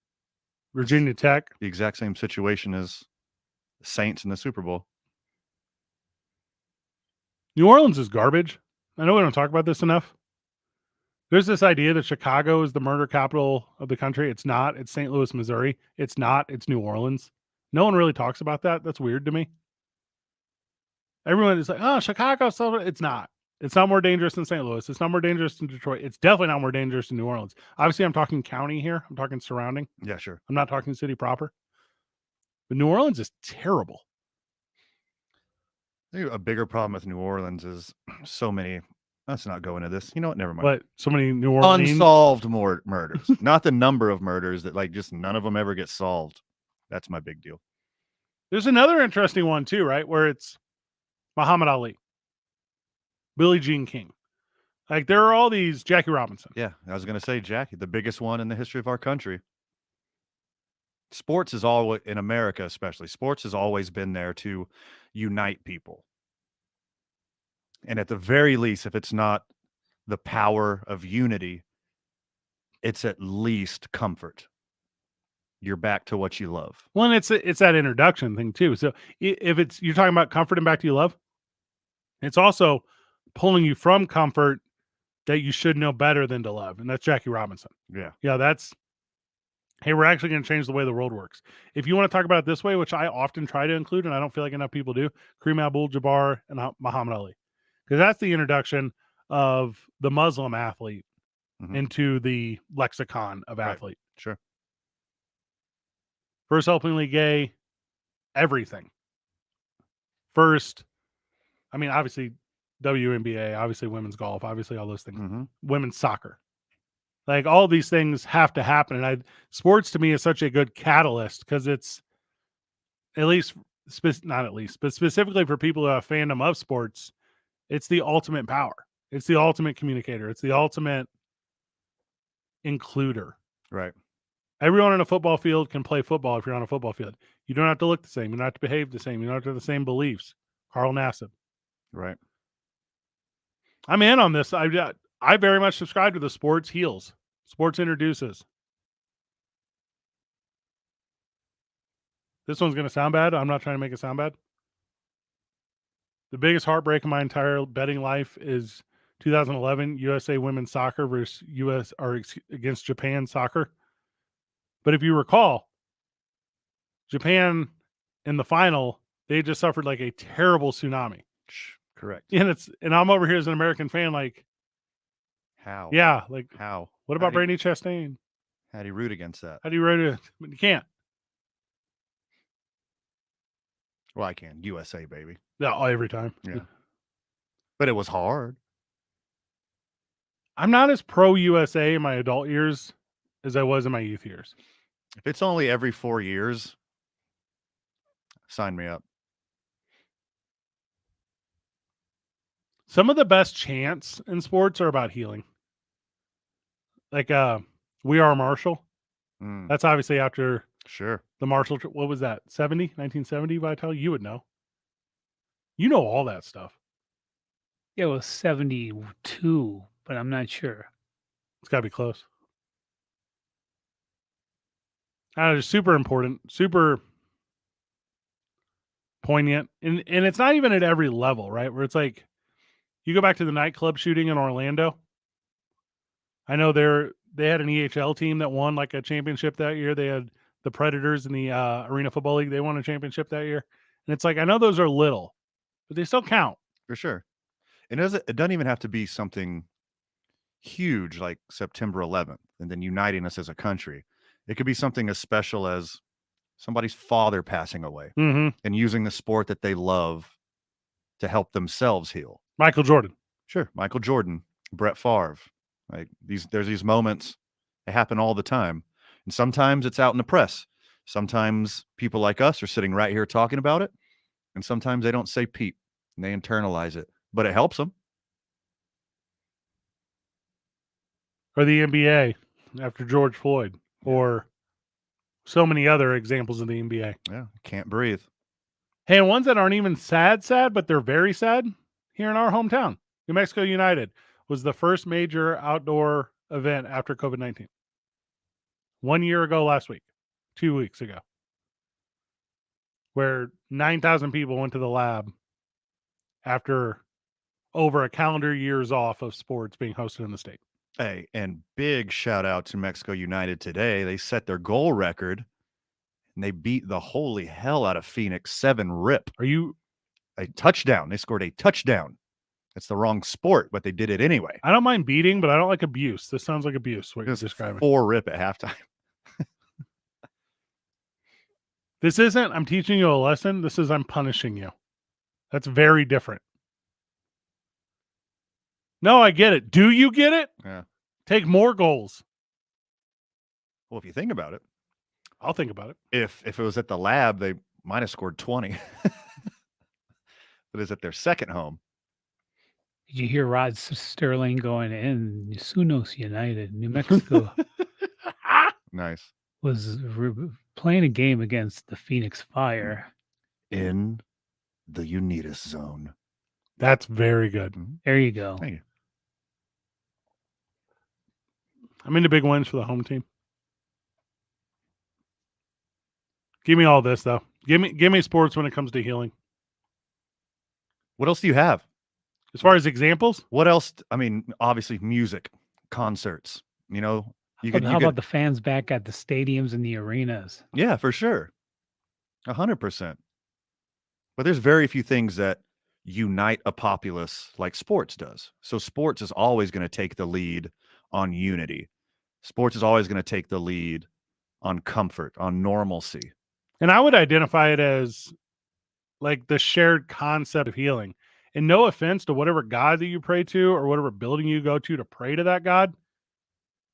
Virginia Tech. The exact same situation as the Saints in the Super Bowl. New Orleans is garbage. I know we don't talk about this enough. There's this idea that Chicago is the murder capital of the country. It's not. It's St. Louis, Missouri. It's not. It's New Orleans. No one really talks about that. That's weird to me. Everyone is like, oh, Chicago. So it's not. It's not more dangerous than St. Louis. It's not more dangerous than Detroit. It's definitely not more dangerous than New Orleans. Obviously, I'm talking county here. I'm talking surrounding. Yeah, sure. I'm not talking city proper. But New Orleans is terrible. I think a bigger problem with New Orleans is so many. Let's not go into this. You know what? Never mind. But so many New Orleans unsolved murders. Not the number of murders that like just none of them ever get solved. That's my big deal. There's another interesting one too, right? Where it's Muhammad Ali, Billie Jean King. Like there are all these, Jackie Robinson. Yeah, I was going to say Jackie, the biggest one in the history of our country. Sports is always, in America especially, sports has always been there to unite people. And at the very least, if it's not the power of unity, it's at least comfort. You're back to what you love. Well, and it's that introduction thing too. So if it's you're talking about comfort and back to you love, it's also pulling you from comfort that you should know better than to love, and that's Jackie Robinson. Yeah, that's hey, we're actually going to change the way the world works. If you want to talk about it this way, which I often try to include, and I don't feel like enough people do, Kareem Abdul-Jabbar and Muhammad Ali, because that's the introduction of the Muslim athlete into the lexicon of athlete. Sure. First openly gay, everything. First, I mean, obviously WNBA, obviously women's golf, obviously all those things. Women's soccer. Like all these things have to happen. And sports to me is such a good catalyst because it's at least, not at least, but specifically for people who have fandom of sports, it's the ultimate power. It's the ultimate communicator. It's the ultimate includer. Right. Everyone on a football field can play football if you're on a football field. You don't have to look the same. You don't have to behave the same. You don't have to have the same beliefs. Carl Nassib. Right. I'm in on this. I very much subscribe to the sports heals. Sports introduces. This one's going to sound bad. I'm not trying to make it sound bad. The biggest heartbreak in my entire betting life is 2011 USA women's soccer versus against Japan soccer. But if you recall, Japan in the final, they just suffered like a terrible tsunami. Correct. And I'm over here as an American fan, like, how? Yeah, like how? What about Brandi Chastain? How do you root against that? How do you root it? You can't. Well, I can. USA, baby. Yeah, every time. Yeah. But it was hard. I'm not as pro USA in my adult years as I was in my youth years. If it's only every 4 years, sign me up. Some of the best chants in sports are about healing. Like We Are Marshall. That's obviously after the Marshall. What was that? 1970 Vital? You would know. You know all that stuff. It was 72, but I'm not sure. It's got to be close. It's super important, super poignant. And it's not even at every level, right? Where it's like, you go back to the nightclub shooting in Orlando. I know they had an EHL team that won like a championship that year. They had the Predators in the Arena Football League. They won a championship that year. And it's like, I know those are little, but they still count. For sure. And it doesn't even have to be something huge like September 11th and then uniting us as a country. It could be something as special as somebody's father passing away and using the sport that they love to help themselves heal. Michael Jordan. Sure. Michael Jordan, Brett Favre. Like there's these moments, they happen all the time. And sometimes it's out in the press. Sometimes people like us are sitting right here talking about it. And sometimes they don't say peep and they internalize it, but it helps them. Or the NBA after George Floyd, or so many other examples in the NBA. Yeah, can't breathe. Hey, and ones that aren't even sad, but they're very sad here in our hometown. New Mexico United was the first major outdoor event after COVID-19. 1 year ago last week, 2 weeks ago, where 9,000 people went to the lab after over a calendar years off of sports being hosted in the state. Hey, and big shout out to Mexico United today. They set their goal record and they beat the holy hell out of Phoenix 7-rip. A touchdown. They scored a touchdown. It's the wrong sport, but they did it anyway. I don't mind beating, but I don't like abuse. This sounds like abuse, what you're describing. 4-rip at halftime. This isn't, I'm teaching you a lesson. This is, I'm punishing you. That's very different. No, I get it. Do you get it? Yeah. Take more goals. Well, if you think about it. I'll think about it. If it was at the lab, they Might have scored 20. But is it their second home? Did you hear Rod Sterling going in Sunos United, New Mexico? Nice. Was playing a game against the Phoenix Fire. In the Unitas zone. That's very good. There you go. Thank you. I'm into big wins for the home team. Give me all this though. Give me sports when it comes to healing. What else do you have? As far as examples? What else? I mean, obviously music, concerts, you know. How about the fans back at the stadiums and the arenas? Yeah, for sure. 100%. But there's very few things that unite a populace like sports does. So sports is always going to take the lead on unity. Sports is always going to take the lead on comfort, on normalcy. And I would identify it as like the shared concept of healing. And no offense to whatever God that you pray to or whatever building you go to pray to that God.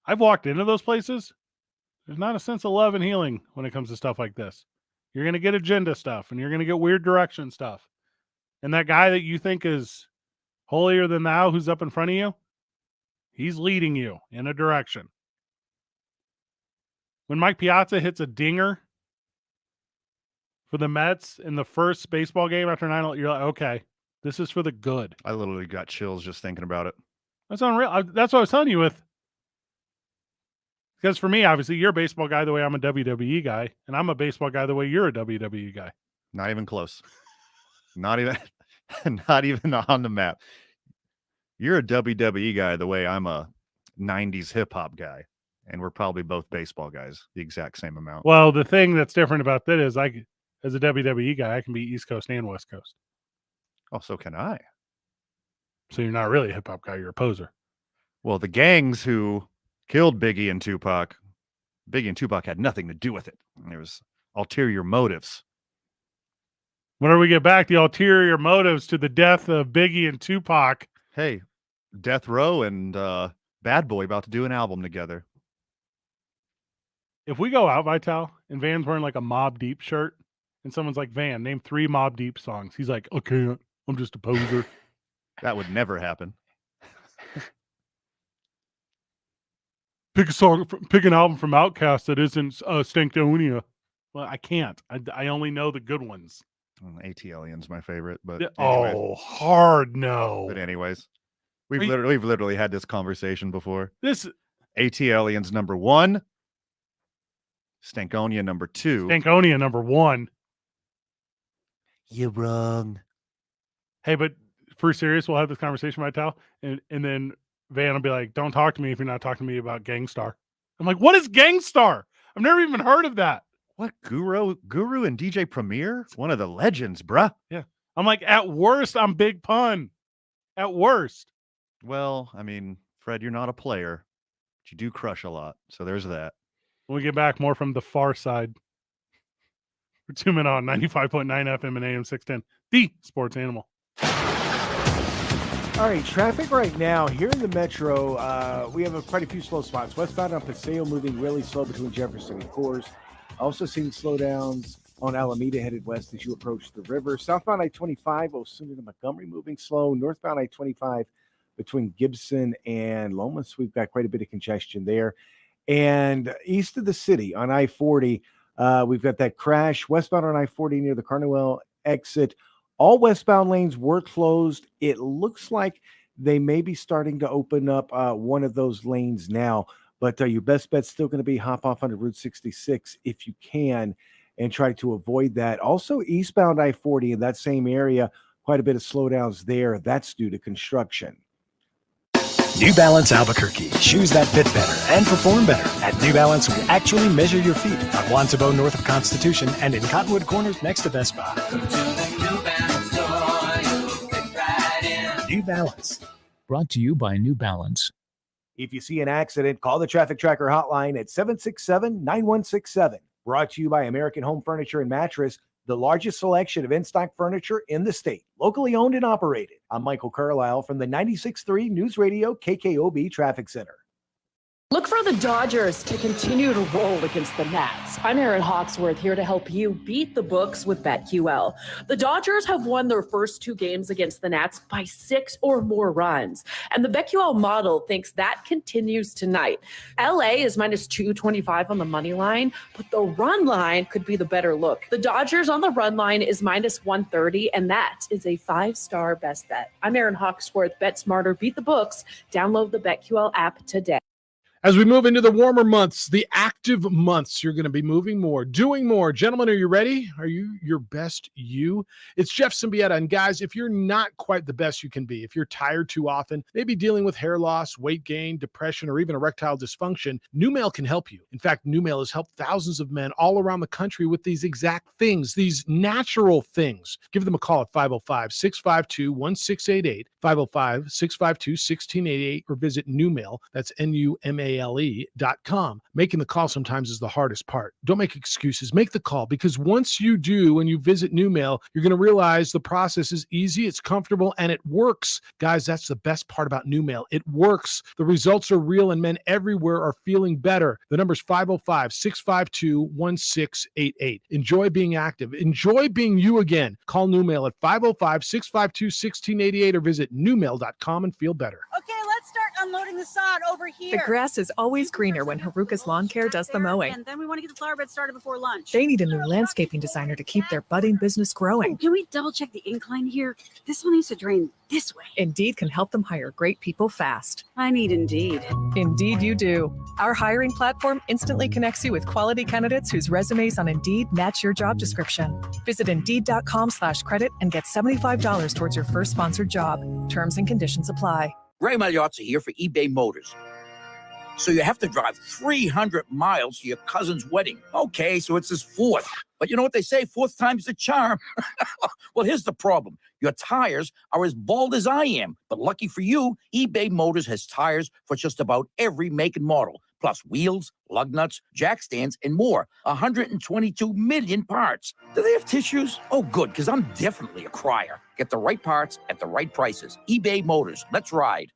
I've walked into those places. There's not a sense of love and healing when it comes to stuff like this. You're going to get agenda stuff and you're going to get weird direction stuff. And that guy that you think is holier than thou who's up in front of you, he's leading you in a direction. When Mike Piazza hits a dinger for the Mets in the first baseball game after 9, you're like, okay, this is for the good. I literally got chills just thinking about it. That's unreal. That's what I was telling you with. Because for me, obviously, you're a baseball guy the way I'm a WWE guy, and I'm a baseball guy the way you're a WWE guy. Not even close. Not even on the map. You're a WWE guy the way I'm a 90s hip hop guy, and we're probably both baseball guys, the exact same amount. Well, the thing that's different about that is as a WWE guy, I can be East Coast and West Coast. Oh, so can I. So you're not really a hip hop guy, you're a poser. Well, the gangs who killed Biggie and Tupac had nothing to do with it. There was ulterior motives. Whenever we get back, the ulterior motives to the death of Biggie and Tupac. Hey, Death Row and Bad Boy about to do an album together. If we go out, Vital, and Van's wearing like a Mobb Deep shirt, and someone's like, Van, name 3 Mobb Deep songs. He's like, okay, I'm just a poser. That would never happen. Pick an album from Outkast that isn't Stankonia. Well, I can't. I only know the good ones. ATLien's my favorite, but anyways. Hard no. But anyways, we've literally had this conversation before. This ATLien's number 1, Stankonia number 2. Stankonia number 1. You're wrong. Hey, but for serious, we'll have this conversation, Vital, and then Van will be like, don't talk to me if you're not talking to me about Gangstar. I'm like, what is Gangstar? I've never even heard of that. What? Guru and DJ Premier? One of the legends, bruh. Yeah. I'm like, at worst, I'm Big Pun. At worst. Well, I mean, Fred, you're not a player, but you do crush a lot. So there's that. When we get back, more from the far side. We're 2 minutes on 95.9 FM and AM 610, the sports animal. All right, traffic right now here in the metro. We have quite a few slow spots. Westbound on Paseo moving really slow between Jefferson and Coors. Also seeing slowdowns on Alameda headed west as you approach the river. Southbound I-25, Osuna to Montgomery moving slow. Northbound I-25 between Gibson and Lomas. We've got quite a bit of congestion there. And east of the city on I-40, we've got that crash. Westbound on I-40 near the Carnwell exit. All westbound lanes were closed. It looks like they may be starting to open up one of those lanes now. But your best bet's still going to be hop off onto Route 66 if you can and try to avoid that. Also, eastbound I-40 in that same area, quite a bit of slowdowns there. That's due to construction. New Balance Albuquerque. Shoes that fit better and perform better. At New Balance, we actually measure your feet on Wantabo north of Constitution and in Cottonwood Corners next to Best Buy. New Balance. Brought to you by New Balance. If you see an accident, call the Traffic Tracker hotline at 767-9167. Brought to you by American Home Furniture and Mattress, the largest selection of in-stock furniture in the state. Locally owned and operated. I'm Michael Carlisle from the 96.3 News Radio KKOB Traffic Center. Look for the Dodgers to continue to roll against the Nats. I'm Erin Hawksworth here to help you beat the books with BetQL. The Dodgers have won their first 2 games against the Nats by 6 or more runs, and the BetQL model thinks that continues tonight. LA is minus 225 on the money line, but the run line could be the better look. The Dodgers on the run line is minus 130, and that is a 5-star best bet. I'm Erin Hawksworth. Bet smarter, beat the books. Download the BetQL app today. As we move into the warmer months, the active months, you're going to be moving more, doing more. Gentlemen, are you ready? Are you your best you? It's Jeff Symbieta. And guys, if you're not quite the best you can be, if you're tired too often, maybe dealing with hair loss, weight gain, depression, or even erectile dysfunction, NewMale can help you. In fact, NewMale has helped thousands of men all around the country with these exact things, these natural things. Give them a call at 505-652-1688, 505-652-1688, or visit NewMale. That's NUMALE.com. Making the call sometimes is the hardest part. Don't make excuses. Make the call, because once you do and you visit NewMail, you're going to realize the process is easy, it's comfortable, and it works. Guys, that's the best part about NewMail. It works. The results are real, and men everywhere are feeling better. The number is 505-652-1688. Enjoy being active. Enjoy being you again. Call NewMail at 505-652-1688 or visit NewMail.com and feel better. Okay, let's start unloading the sod over here. The grass is always greener when Haruka's Lawn Care does the mowing. And then we want to get the flower bed started before lunch. They need a new landscaping designer to keep their budding business growing. Oh, can we double check the incline here? This one needs to drain this way. Indeed can help them hire great people fast. I need Indeed. Indeed you do. Our hiring platform instantly connects you with quality candidates whose resumes on Indeed match your job description. Visit Indeed.com/credit and get $75 towards your first sponsored job. Terms and conditions apply. Ray Magliozzi here for eBay Motors. So you have to drive 300 miles to your cousin's wedding. Okay, so it's his fourth. But you know what they say, fourth time's the charm. Well, here's the problem. Your tires are as bald as I am. But lucky for you, eBay Motors has tires for just about every make and model. Plus wheels, lug nuts, jack stands, and more. 122 million parts. Do they have tissues? Oh, good, because I'm definitely a crier. Get the right parts at the right prices. eBay Motors. Let's ride.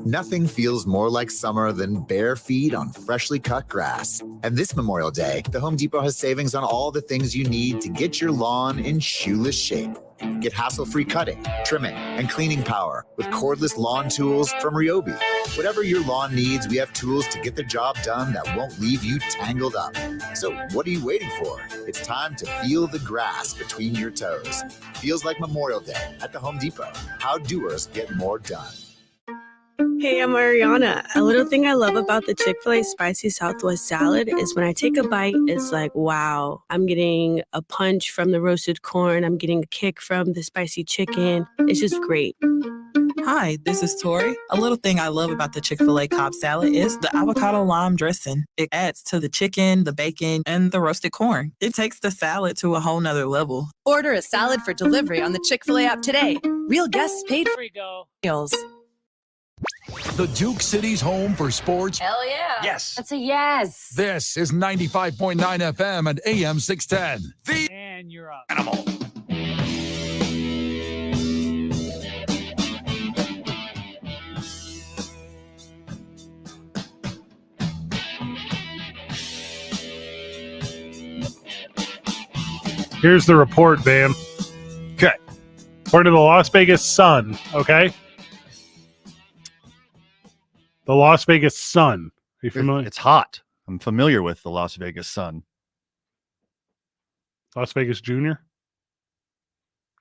Nothing feels more like summer than bare feet on freshly cut grass. And this Memorial Day, the Home Depot has savings on all the things you need to get your lawn in shoeless shape. Get hassle-free cutting, trimming, and cleaning power with cordless lawn tools from Ryobi. Whatever your lawn needs, we have tools to get the job done that won't leave you tangled up. So what are you waiting for? It's time to feel the grass between your toes. Feels like Memorial Day at the Home Depot. How doers get more done. Hey, I'm Ariana. A little thing I love about the Chick-fil-A spicy Southwest salad is when I take a bite, it's like, wow, I'm getting a punch from the roasted corn. I'm getting a kick from the spicy chicken. It's just great. Hi, this is Tori. A little thing I love about the Chick-fil-A Cobb salad is the avocado lime dressing. It adds to the chicken, the bacon, and the roasted corn. It takes the salad to a whole nother level. Order a salad for delivery on the Chick-fil-A app today. Real guests paid for meals. The Duke City's home for sports. Hell yeah. Yes. That's a yes. This is 95.9 FM and AM 610. The And you're up. Animal. Here's the report, Bam. Okay. According to the Las Vegas Sun, okay? The Las Vegas Sun. Are you familiar? It's hot. I'm familiar with the Las Vegas Sun. Las Vegas Junior?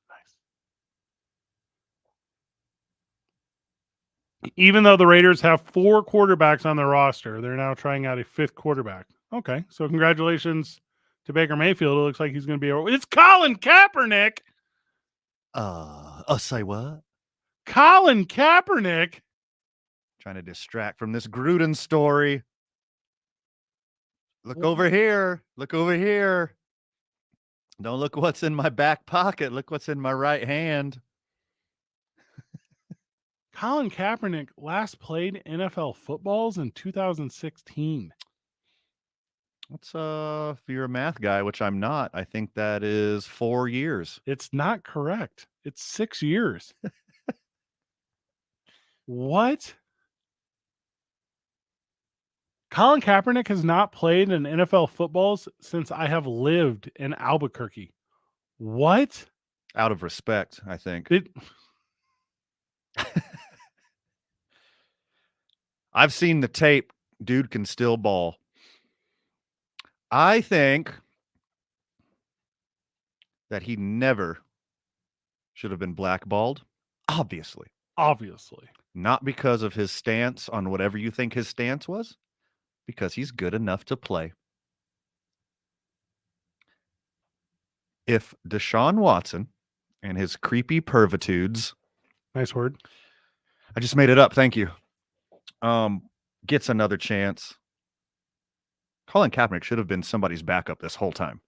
Nice. Even though the Raiders have 4 quarterbacks on their roster, they're now trying out a 5th quarterback. Okay, so congratulations to Baker Mayfield. It looks like he's going to be... It's Colin Kaepernick! Say what? Colin Kaepernick? Trying to distract from this Gruden story. Look over here. Look over here. Don't look what's in my back pocket. Look what's in my right hand. Colin Kaepernick last played NFL footballs in 2016. What's if you're a math guy, which I'm not, I think that is 4 years. It's not correct. It's 6 years. What? Colin Kaepernick has not played in NFL footballs since I have lived in Albuquerque. What? Out of respect, I think. I've seen the tape. Dude can still ball. I think that he never should have been blackballed. Obviously. Not because of his stance on whatever you think his stance was, because he's good enough to play. If Deshaun Watson and his creepy pervitudes, nice word, I just made it up, thank you, gets another chance, Colin Kaepernick should have been somebody's backup this whole time.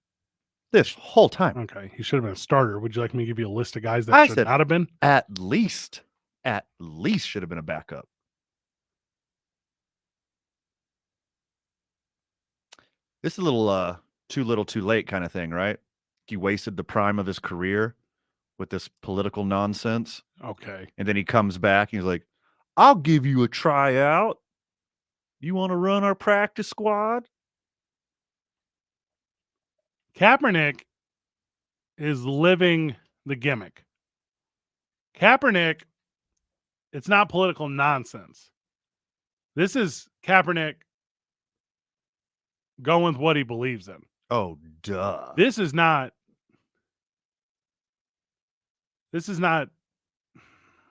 Okay, he should have been a starter. Would you like me to give you a list of guys that should not have been? At least should have been a backup. This is a little too little, too late kind of thing, right? He wasted the prime of his career with this political nonsense. Okay. And then he comes back and he's like, I'll give you a tryout. You want to run our practice squad? Kaepernick is living the gimmick. Kaepernick, it's not political nonsense. This is Kaepernick going with what he believes in. Oh, duh. This is not,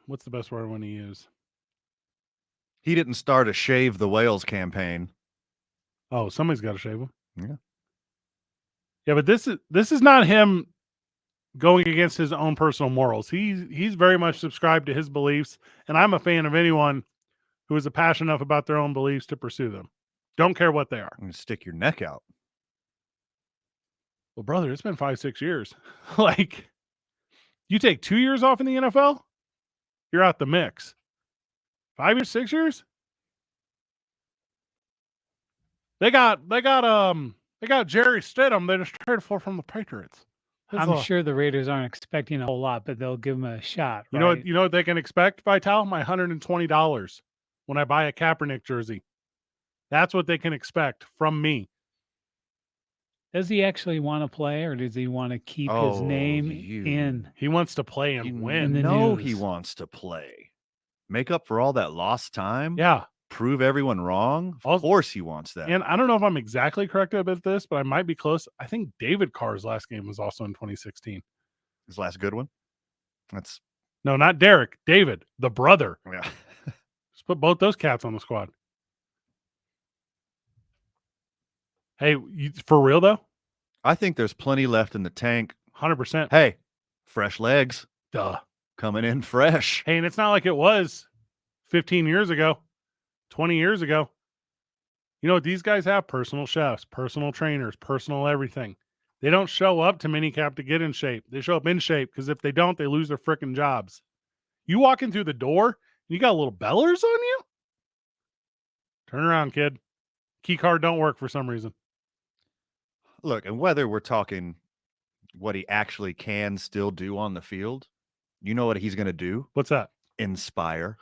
what's the best word I want to use? He didn't start a Shave the Whales campaign. Oh, somebody's got to shave him. Yeah. Yeah, but this is not him going against his own personal morals. He's very much subscribed to his beliefs, and I'm a fan of anyone who is passionate enough about their own beliefs to pursue them. Don't care what they are. And stick your neck out. Well, brother, it's been 5-6 years. Like, you take 2 years off in the NFL, you're out the mix. 5 years, 6 years? They got Jerry Stidham. They just traded for from the Patriots. I'm sure the Raiders aren't expecting a whole lot, but they'll give him a shot. You know what they can expect, Vital? My $120 when I buy a Kaepernick jersey. That's what they can expect from me. Does he actually want to play, or does he want to keep his name in? He wants to play and win. He wants to play. Make up for all that lost time. Yeah. Prove everyone wrong. Of course he wants that. And I don't know if I'm exactly correct about this, but I might be close. I think David Carr's last game was also in 2016. His last good one? No, not Derek. David, the brother. Yeah. Just put both those cats on the squad. Hey, for real though? I think there's plenty left in the tank. 100%. Hey, fresh legs. Duh. Coming in fresh. Hey, and it's not like it was 15 years ago, 20 years ago. You know what these guys have? Personal chefs, personal trainers, personal everything. They don't show up to minicamp to get in shape. They show up in shape because if they don't, they lose their freaking jobs. You walk in through the door and you got little bellers on you? Turn around, kid. Key card don't work for some reason. Look, and whether we're talking what he actually can still do on the field, you know what he's going to do? What's that? Inspire,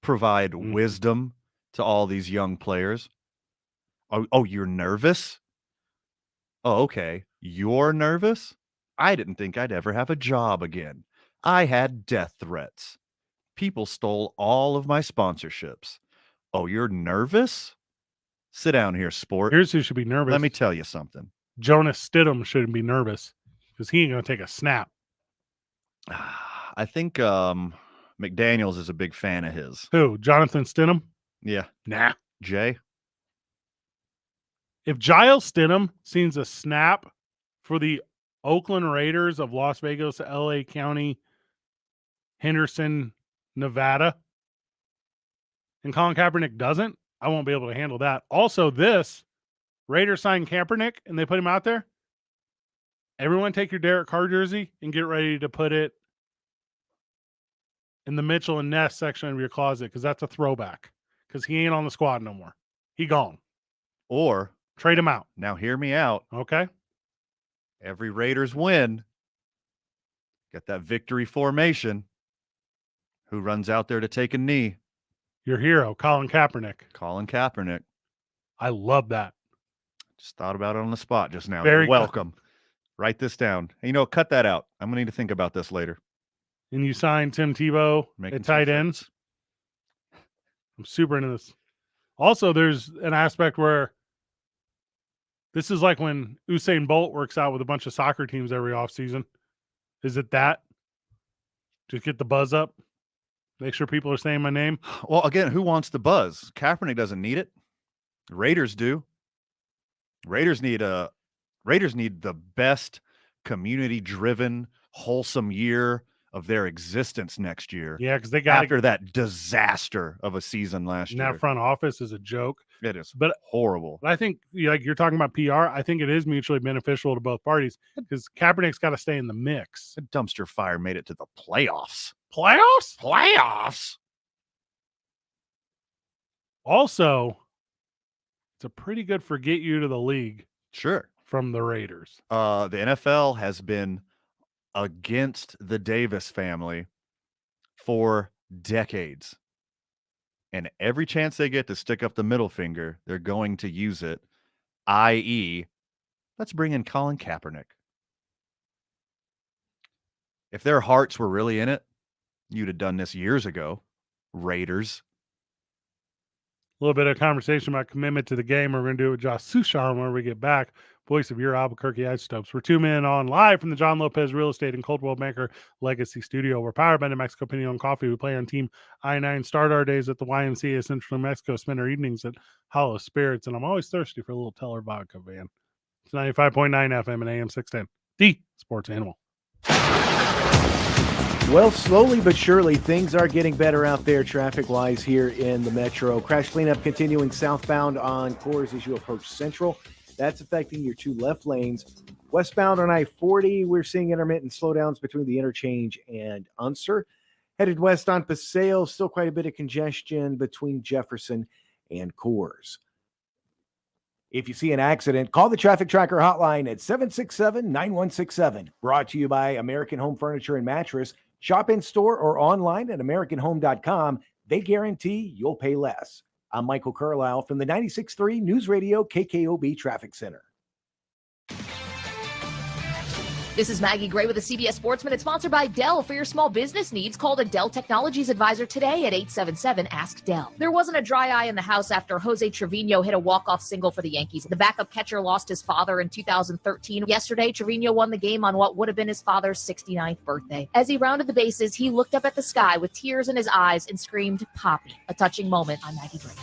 provide wisdom to all these young players. Oh, you're nervous? Oh, okay. You're nervous? I didn't think I'd ever have a job again. I had death threats. People stole all of my sponsorships. Oh, you're nervous? Sit down here, sport. Here's who should be nervous. Let me tell you something. Jonas Stidham shouldn't be nervous because he ain't going to take a snap. I think McDaniels is a big fan of his. Who? Jonathan Stidham? Yeah. Nah. Jay? If Giles Stidham sees a snap for the Oakland Raiders of Las Vegas, LA County, Henderson, Nevada, and Colin Kaepernick doesn't, I won't be able to handle that. Also, this Raiders signed Kaepernick and they put him out there. Everyone take your Derek Carr jersey and get ready to put it in the Mitchell and Ness section of your closet because that's a throwback because he ain't on the squad no more. He gone. Or trade him out. Now hear me out. Okay. Every Raiders win. Get that victory formation. Who runs out there to take a knee? Your hero, Colin Kaepernick. Colin Kaepernick. I love that. Just thought about it on the spot just now. Very You're welcome. Write this down. And, cut that out. I'm going to need to think about this later. And you signed Tim Tebow at tight ends. I'm super into this. Also, there's an aspect where this is like when Usain Bolt works out with a bunch of soccer teams every offseason. Is it that? Just get the buzz up? Make sure people are saying my name? Well, again, who wants the buzz? Kaepernick doesn't need it. The Raiders do. Raiders need the best community-driven, wholesome year of their existence next year. Yeah, because they got after that disaster of a season last year. That front office is a joke. It is, but horrible. But I think, like you're talking about PR, I think it is mutually beneficial to both parties because Kaepernick's got to stay in the mix. The dumpster fire made it to the playoffs. Playoffs? Also, it's a pretty good forget you to the league. Sure. From the Raiders. The NFL has been against the Davis family for decades. And every chance they get to stick up the middle finger, they're going to use it, i.e., let's bring in Colin Kaepernick. If their hearts were really in it, you'd have done this years ago, Raiders. A little bit of conversation about commitment to the game. We're going to do it with Josh Sushan when we get back. Voice of your Albuquerque Isotopes. We're 2 men on live from the John Lopez Real Estate and Coldwell Banker Legacy Studio. We're powered by New Mexico Pinion Coffee. We play on Team I-9. Start our days at the YMCA of Central New Mexico. Spend our evenings at Hollow Spirits. And I'm always thirsty for a little Teller vodka, man. It's 95.9 FM and AM 610. The Sports Animal. Well, slowly but surely, things are getting better out there traffic-wise here in the metro. Crash cleanup continuing southbound on Coors as you approach Central. That's affecting your 2 left lanes. Westbound on I-40, we're seeing intermittent slowdowns between the interchange and Unser. Headed west on Paseo, still quite a bit of congestion between Jefferson and Coors. If you see an accident, call the Traffic Tracker hotline at 767-9167. Brought to you by American Home Furniture and Mattress. Shop in store or online at AmericanHome.com. They guarantee you'll pay less. I'm Michael Carlisle from the 96.3 News Radio KKOB Traffic Center. This is Maggie Gray with the CBS Sportsman. It's sponsored by Dell. For your small business needs, call the Dell Technologies Advisor today at 877-ASK-DELL. There wasn't a dry eye in the house after Jose Trevino hit a walk-off single for the Yankees. The backup catcher lost his father in 2013. Yesterday, Trevino won the game on what would have been his father's 69th birthday. As he rounded the bases, he looked up at the sky with tears in his eyes and screamed, "Poppy." A touching moment. I'm Maggie Gray.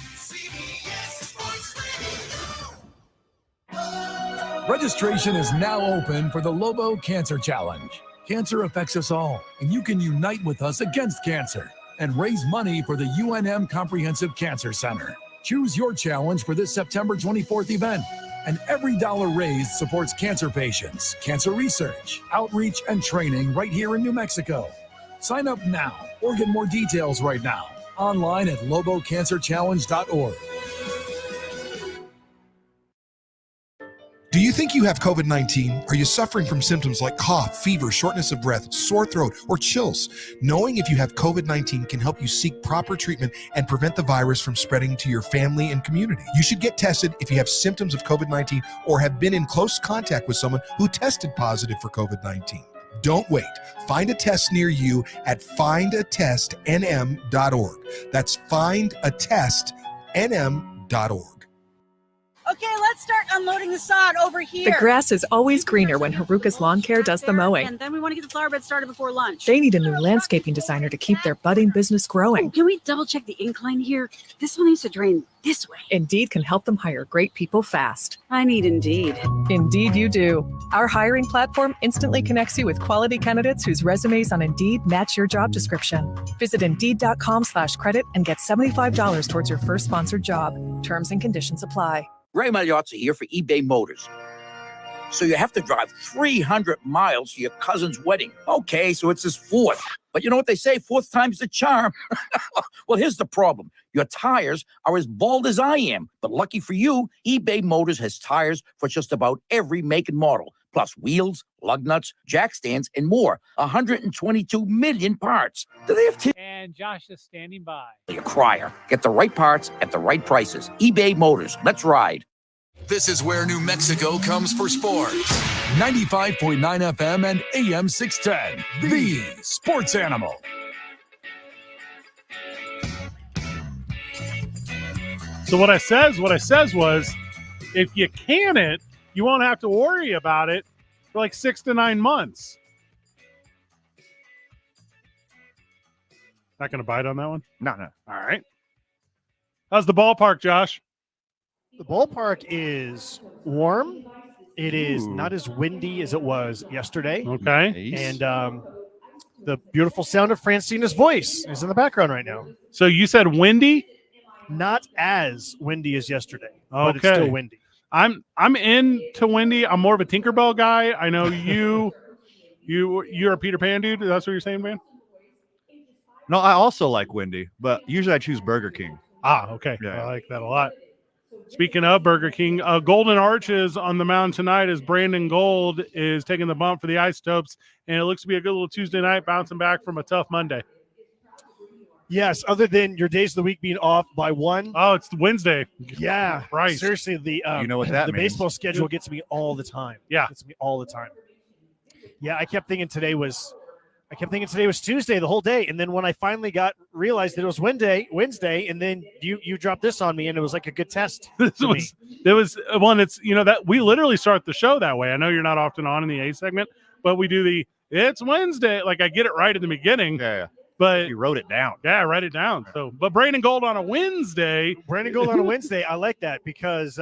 Registration is now open for the Lobo Cancer Challenge. Cancer affects us all, and you can unite with us against cancer and raise money for the UNM Comprehensive Cancer Center. Choose your challenge for this September 24th event, and every dollar raised supports cancer patients, cancer research, outreach, and training right here in New Mexico. Sign up now or get more details right now online at lobocancerchallenge.org. Do you think you have COVID-19? Are you suffering from symptoms like cough, fever, shortness of breath, sore throat, or chills? Knowing if you have COVID-19 can help you seek proper treatment and prevent the virus from spreading to your family and community. You should get tested if you have symptoms of COVID-19 or have been in close contact with someone who tested positive for COVID-19. Don't wait. Find a test near you at findatestnm.org. That's findatestnm.org. Okay, let's start unloading the sod over here. The grass is always greener when Haruka's Lawn Care does the mowing. And then we want to get the flower bed started before lunch. They need a new landscaping designer to keep their budding business growing. Oh, can we double check the incline here? This one needs to drain this way. Indeed can help them hire great people fast. I need Indeed. Indeed you do. Our hiring platform instantly connects you with quality candidates whose resumes on Indeed match your job description. Visit Indeed.com/credit and get $75 towards your first sponsored job. Terms and conditions apply. Ray Magliozzi here for eBay Motors. So you have to drive 300 miles to your cousin's wedding. Okay, so it's his 4th. But you know what they say, 4th time's the charm. Well, here's the problem. Your tires are as bald as I am. But lucky for you, eBay Motors has tires for just about every make and model. Plus wheels, lug nuts, jack stands, and more. 122 million parts. Do they have And Josh is standing by. A crier. Get the right parts at the right prices. eBay Motors. Let's ride. This is where New Mexico comes for sports. 95.9 FM and AM 610. The Sports Animal. So what I says was, if you can it, you won't have to worry about it for like 6 to 9 months. Not going to bite on that one? No. All right. How's the ballpark, Josh? The ballpark is warm. It is not as windy as it was yesterday. Okay. And the beautiful sound of Francina's voice is in the background right now. So you said windy? Not as windy as yesterday, but it's Okay. still windy. I'm into windy. I'm more of a Tinkerbell guy. I know you're a Peter Pan dude. That's what you're saying, man? No, I also like windy, but usually I choose Burger King. Okay. Yeah. I like that a lot. Speaking of Burger King, Golden Arches on the mound tonight as Brandon Gold is taking the bump for the Isotopes, and it looks to be a good little Tuesday night, bouncing back from a tough Monday. Yes, other than your days of the week being off by one. Oh, it's Wednesday. Yeah. Right. Seriously, the You know what that the means. baseball schedule gets me all the time. Yeah. Gets me all the time. Yeah, I kept thinking today was Tuesday the whole day, and then when I finally realized that it was Wednesday, and then you dropped this on me, and it was like a good test. There was one. It's that we literally start the show that way. I know you're not often on in the A segment, but we do it's Wednesday. Like I get it right in the beginning. Yeah. But you wrote it down. Yeah, I write it down. So, but Brandon Gold on a Wednesday. I like that because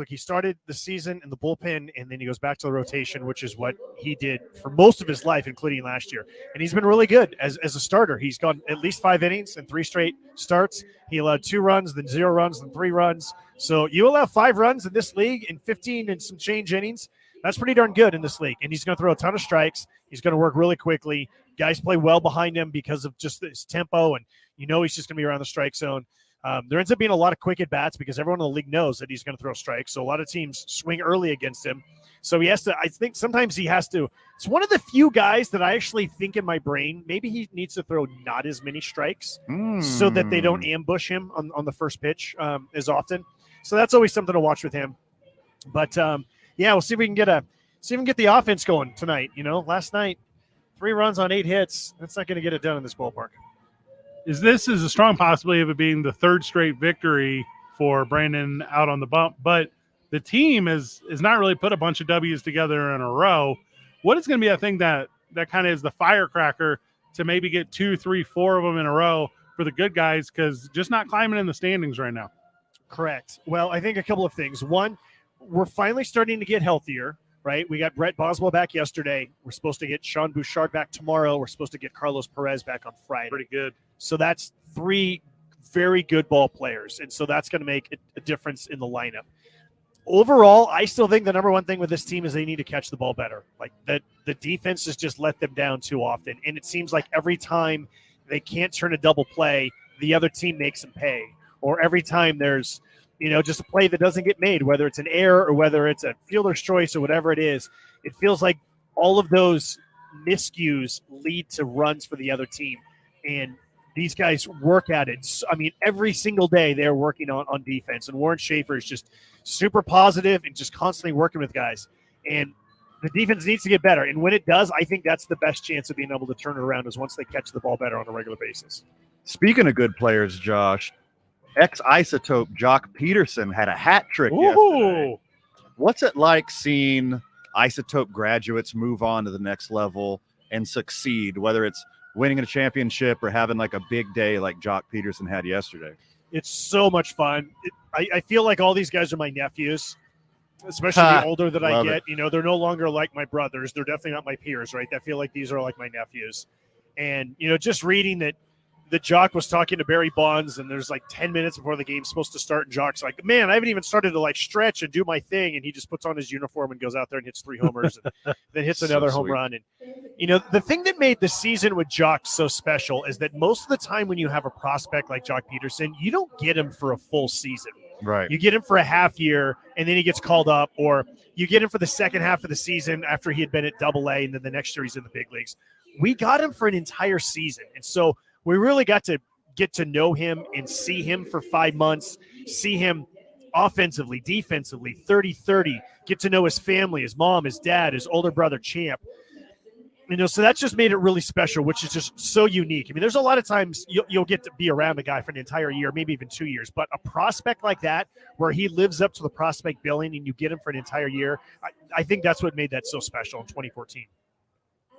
he started the season in the bullpen, and then he goes back to the rotation, which is what he did for most of his life, including last year. And he's been really good as a starter. He's gone at least 5 innings and 3 straight starts. He allowed 2 runs, then 0 runs, then 3 runs. So you allow 5 runs in this league in 15 and some change innings. That's pretty darn good in this league. And he's going to throw a ton of strikes. He's going to work really quickly. Guys play well behind him because of just his tempo, and he's just going to be around the strike zone. There ends up being a lot of quick at-bats because everyone in the league knows that he's going to throw strikes. So a lot of teams swing early against him. So he has to – I think sometimes he has to – it's one of the few guys that I actually think in my brain maybe he needs to throw not as many strikes so that they don't ambush him on the first pitch as often. So that's always something to watch with him. But, we'll see if we can get the offense going tonight. Last night, 3 runs on 8 hits. That's not going to get it done in this ballpark. This is a strong possibility of it being the 3rd straight victory for Brandon out on the bump, but the team has not really put a bunch of W's together in a row. What is going to be a thing that kind of is the firecracker to maybe get 2, 3, 4 of them in a row for the good guys, because just not climbing in the standings right now? Correct. Well, I think a couple of things. One, we're finally starting to get healthier. Right, we got Brett Boswell back yesterday. We're supposed to get Sean Bouchard back tomorrow. We're supposed to get Carlos Perez back on Friday. Pretty good. So that's 3 very good ball players, and so that's going to make a difference in the lineup. Overall, I still think the number one thing with this team is they need to catch the ball better. Like that, the defense has just let them down too often, and it seems like every time they can't turn a double play, the other team makes them pay. Or every time there's just a play that doesn't get made, whether it's an error or whether it's a fielder's choice or whatever it is, it feels like all of those miscues lead to runs for the other team. And these guys work at it. I mean, every single day they're working on defense. And Warren Schaefer is just super positive and just constantly working with guys. And the defense needs to get better. And when it does, I think that's the best chance of being able to turn it around is once they catch the ball better on a regular basis. Speaking of good players, Josh, ex-Isotope Jock Peterson had a hat trick yesterday. What's it like seeing Isotope graduates move on to the next level and succeed, whether it's winning a championship or having like a big day like Jock Peterson had yesterday? It's so much fun. I feel like all these guys are my nephews, especially the older that I get. They're no longer like my brothers. They're definitely not my peers, right? I feel like these are like my nephews. And, just reading that Jock was talking to Barry Bonds, and there's like 10 minutes before the game's supposed to start, and Jock's like, man, I haven't even started to like stretch and do my thing. And he just puts on his uniform and goes out there and hits 3 homers and then hits another home run. And, the thing that made the season with Jock so special is that most of the time when you have a prospect like Jock Peterson, you don't get him for a full season. Right. You get him for a half year, and then he gets called up, or you get him for the second half of the season after he had been at Double-A, and then the next year he's in the big leagues. We got him for an entire season, and so we really got to get to know him and see him for 5 months, see him offensively, defensively, 30-30, get to know his family, his mom, his dad, his older brother, Champ. So that just made it really special, which is just so unique. I mean, there's a lot of times you'll get to be around a guy for an entire year, maybe even 2 years, but a prospect like that, where he lives up to the prospect billing and you get him for an entire year, I think that's what made that so special in 2014.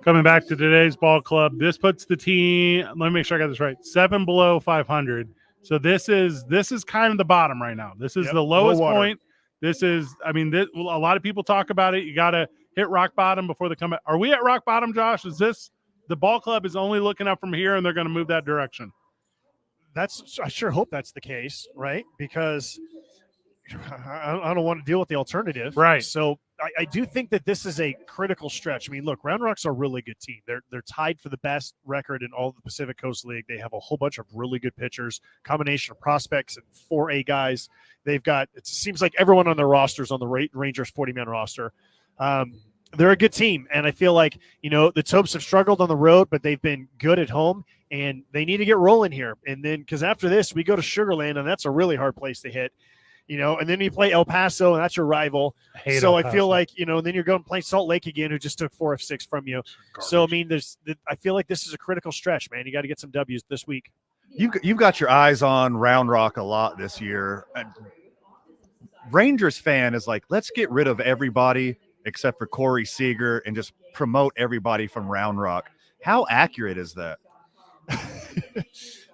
Coming back to today's ball club, this puts the team, let me make sure I got this right, 7 below 500. So this is kind of the bottom right now. This is the lowest point. This is, I mean, a lot of people talk about it. You got to hit rock bottom before they come back. Are we at rock bottom, Josh? Is this, the ball club is only looking up from here and they're going to move that direction? I sure hope that's the case, right? Because I don't want to deal with the alternative. Right. So I do think that this is a critical stretch. I mean, look, Round Rock's a really good team. They're tied for the best record in all of the Pacific Coast League. They have a whole bunch of really good pitchers, combination of prospects and 4A guys. They've got, it seems like everyone on their rosters on the Rangers 40-man roster. They're a good team, and I feel like, the Topes have struggled on the road, but they've been good at home, and they need to get rolling here. And then, because after this, we go to Sugar Land, and that's a really hard place to hit. And then you play El Paso, and that's your rival. So I feel like, and then you're going to play Salt Lake again, who just took 4 of 6 from you. Garbage. So, I mean, I feel like this is a critical stretch, man. You got to get some W's this week. You've got your eyes on Round Rock a lot this year. Rangers fan is like, let's get rid of everybody except for Corey Seager and just promote everybody from Round Rock. How accurate is that?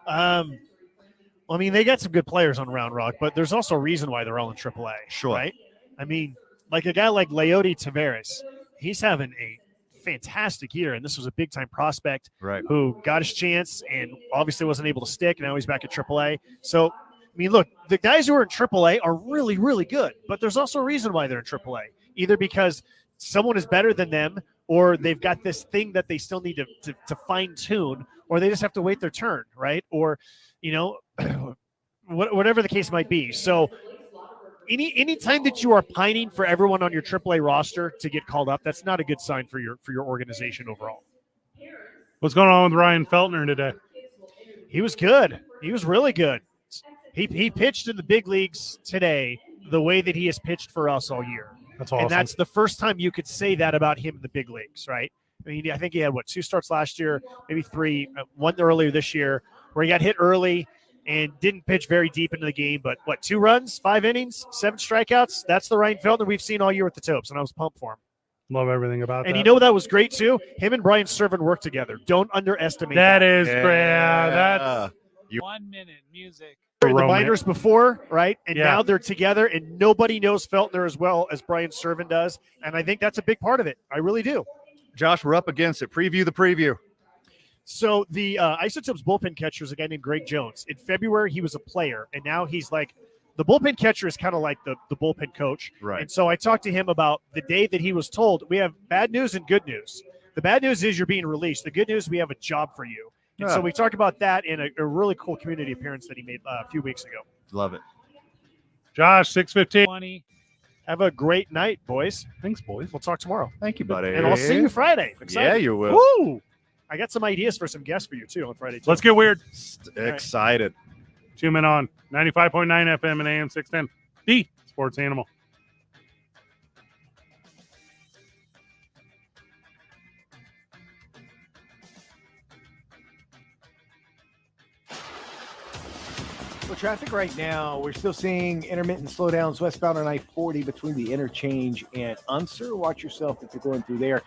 I mean, they got some good players on Round Rock, but there's also a reason why they're all in AAA. Sure. Right? I mean, like a guy like Leody Taveras, he's having a fantastic year, and this was a big-time prospect who got his chance and obviously wasn't able to stick, and now he's back at AAA. So, I mean, look, the guys who are in AAA are really, really good, but there's also a reason why they're in AAA, either because someone is better than them, or they've got this thing that they still need to fine-tune, or they just have to wait their turn, right? Or, whatever the case might be. So any time that you are pining for everyone on your AAA roster to get called up, that's not a good sign for your organization overall. What's going on with Ryan Feltner today? He was good. He was really good. He pitched in the big leagues today the way that he has pitched for us all year. That's awesome. And that's the first time you could say that about him in the big leagues, right? I mean, I think he had, 2 starts last year, maybe 3, 1 earlier this year, where he got hit early and didn't pitch very deep into the game. But 2 runs, 5 innings, 7 strikeouts? That's the Ryan Feltner we've seen all year with the Topes, and I was pumped for him. Love everything about that. And that was great, too? Him and Brian Servant work together. Don't underestimate that. That is great. That's 1 minute music. The minors before, right? And now they're together, and nobody knows Feltner as well as Brian Servant does. And I think that's a big part of it. I really do. Josh, we're up against it. Preview the preview. So the Isotopes bullpen catcher is a guy named Greg Jones. In February, he was a player, and now he's like the bullpen catcher is kind of like the bullpen coach. Right. And so I talked to him about the day that he was told, we have bad news and good news. The bad news is you're being released. The good news, we have a job for you. And so we talked about that in a really cool community appearance that he made a few weeks ago. Love it. Josh, 6:15. Have a great night, boys. Thanks, boys. We'll talk tomorrow. Thank you, buddy. And I'll see you Friday. Excited. Yeah, you will. Woo! I got some ideas for some guests for you, too, on Friday, too. Let's get weird. Excited. 2 men on 95.9 FM and AM 610. The Sports Animal. Well, traffic right now, we're still seeing intermittent slowdowns westbound on I-40 between the interchange and Unser. Watch yourself if you're going through there.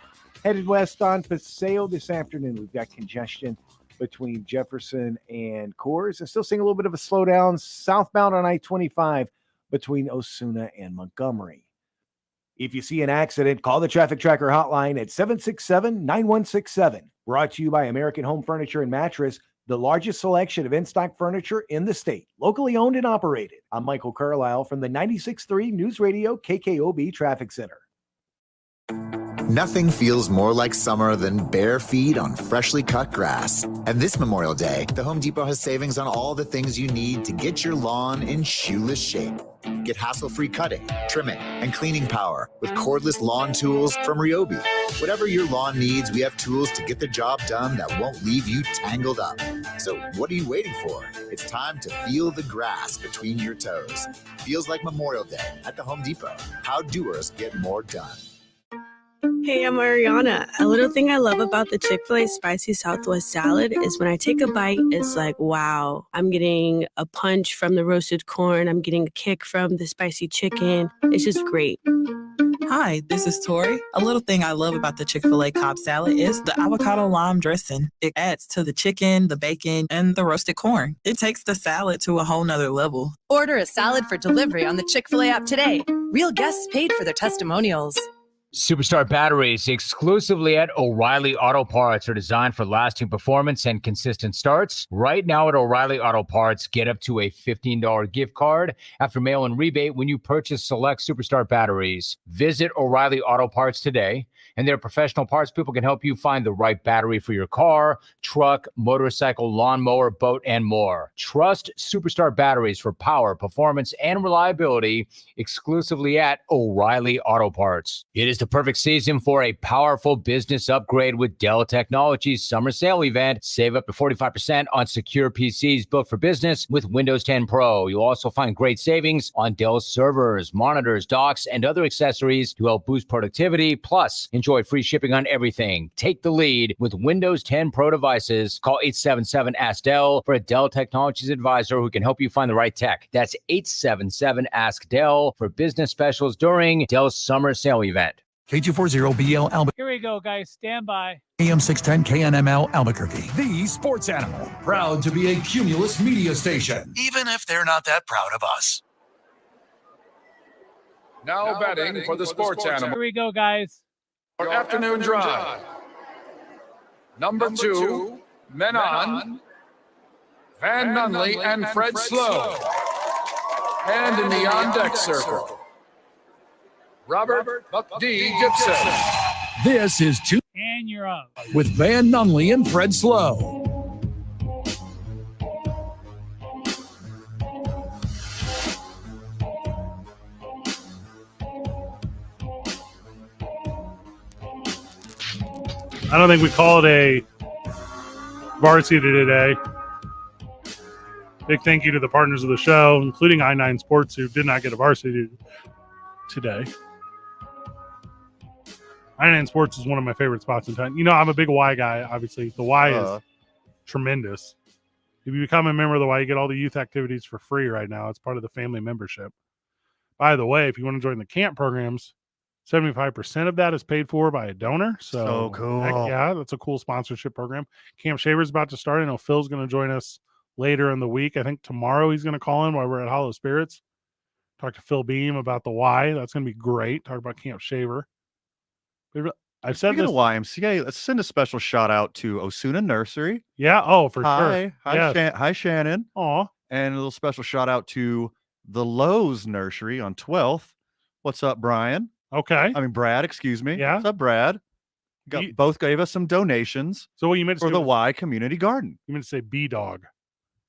Headed west on Paseo this afternoon, we've got congestion between Jefferson and Coors. And still seeing a little bit of a slowdown southbound on I-25 between Osuna and Montgomery. If you see an accident, call the Traffic Tracker hotline at 767-9167. Brought to you by American Home Furniture and Mattress, the largest selection of in-stock furniture in the state, locally owned and operated. I'm Michael Carlisle from the 96.3 News Radio KKOB Traffic Center. Nothing feels more like summer than bare feet on freshly cut grass. And this Memorial Day, the Home Depot has savings on all the things you need to get your lawn in shoeless shape. Get hassle-free cutting, trimming, and cleaning power with cordless lawn tools from Ryobi. Whatever your lawn needs, we have tools to get the job done that won't leave you tangled up. So what are you waiting for? It's time to feel the grass between your toes. Feels like Memorial Day at the Home Depot. How doers get more done. Hey, I'm Ariana. A little thing I love about the Chick-fil-A Spicy Southwest Salad is when I take a bite, it's like, wow, I'm getting a punch from the roasted corn. I'm getting a kick from the spicy chicken. It's just great. Hi, this is Tori. A little thing I love about the Chick-fil-A Cobb salad is the avocado lime dressing. It adds to the chicken, the bacon, and the roasted corn. It takes the salad to a whole nother level. Order a salad for delivery on the Chick-fil-A app today. Real guests paid for their testimonials. Superstar batteries exclusively at O'Reilly Auto Parts are designed for lasting performance and consistent starts. Right now at O'Reilly Auto Parts, get up to a $15 gift card after mail-in rebate when you purchase select Superstar batteries. Visit O'Reilly Auto Parts today, and their professional parts people can help you find the right battery for your car, truck, motorcycle, lawnmower, boat, and more. Trust Superstar batteries for power, performance, and reliability exclusively at O'Reilly Auto Parts. It is the perfect season for a powerful business upgrade with Dell Technologies Summer Sale Event. Save up to 45% on secure PCs built for business with Windows 10 Pro. You'll also find great savings on Dell servers, monitors, docks, and other accessories to help boost productivity. Plus, enjoy free shipping on everything. Take the lead with Windows 10 Pro devices. Call 877-ASK-DELL for a Dell Technologies advisor who can help you find the right tech. That's 877-ASK-DELL for business specials during Dell's Summer Sale Event. K240BL Albuquerque, Here we go, guys. Stand by. AM 610 KNML Albuquerque, the sports animal, proud to be a Cumulus media station, even if they're not that proud of us. Now betting for the sports animal. Here we go, guys. Our afternoon drive. Number 2, men on. Van Nunley and Fred Slow. And in the on-deck circle, Robert Buck D. Gibson. This is Two And you're up. with Van Nunley and Fred Slow. I don't think we call it a varsity today. Big thank you to the partners of the show, including I9 Sports, who did not get a varsity today. I9 Sports is one of my favorite spots in town. You know, I'm a big Y guy, obviously. The Y is tremendous. If you become a member of the Y, you get all the youth activities for free right now. It's part of the family membership. By the way, if you want to join the camp programs, 75% of that is paid for by a donor. So cool. Heck yeah, that's a cool sponsorship program. Camp Shaver's about to start. I know Phil's going to join us later in the week. I think tomorrow he's going to call in while we're at Hollow Spirits. Talk to Phil Beam about the Y. That's going to be great. Talk about Camp Shaver. I've said Speaking this. of YMCA, let's send a special shout out to Osuna Nursery. Yeah. Oh, for Hi. sure. Hi, Yes. Hi, Shannon. Aw. And a little special shout out to the Lowe's Nursery on 12th. What's up, Brian? Okay. I mean, Brad, excuse me. Yeah. What's up, Brad? Both gave us some donations So what you meant to for say the was- Y Community Garden. You meant to say B-Dog.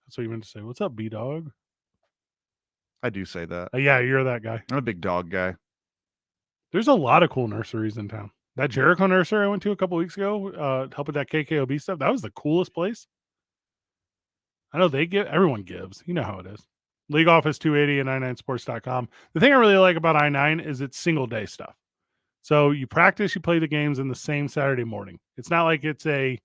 That's what you meant to say. What's up, B-Dog? I do say that. Yeah, you're that guy. I'm a big dog guy. There's a lot of cool nurseries in town. That Jericho nursery I went to a couple weeks ago, help with that KKOB stuff. That was the coolest place. I know everyone gives. You know how it is. League Office 280 and i9sports.com. The thing I really like about I9 is it's single day stuff. So you practice, you play the games in the same Saturday morning. It's not like it's a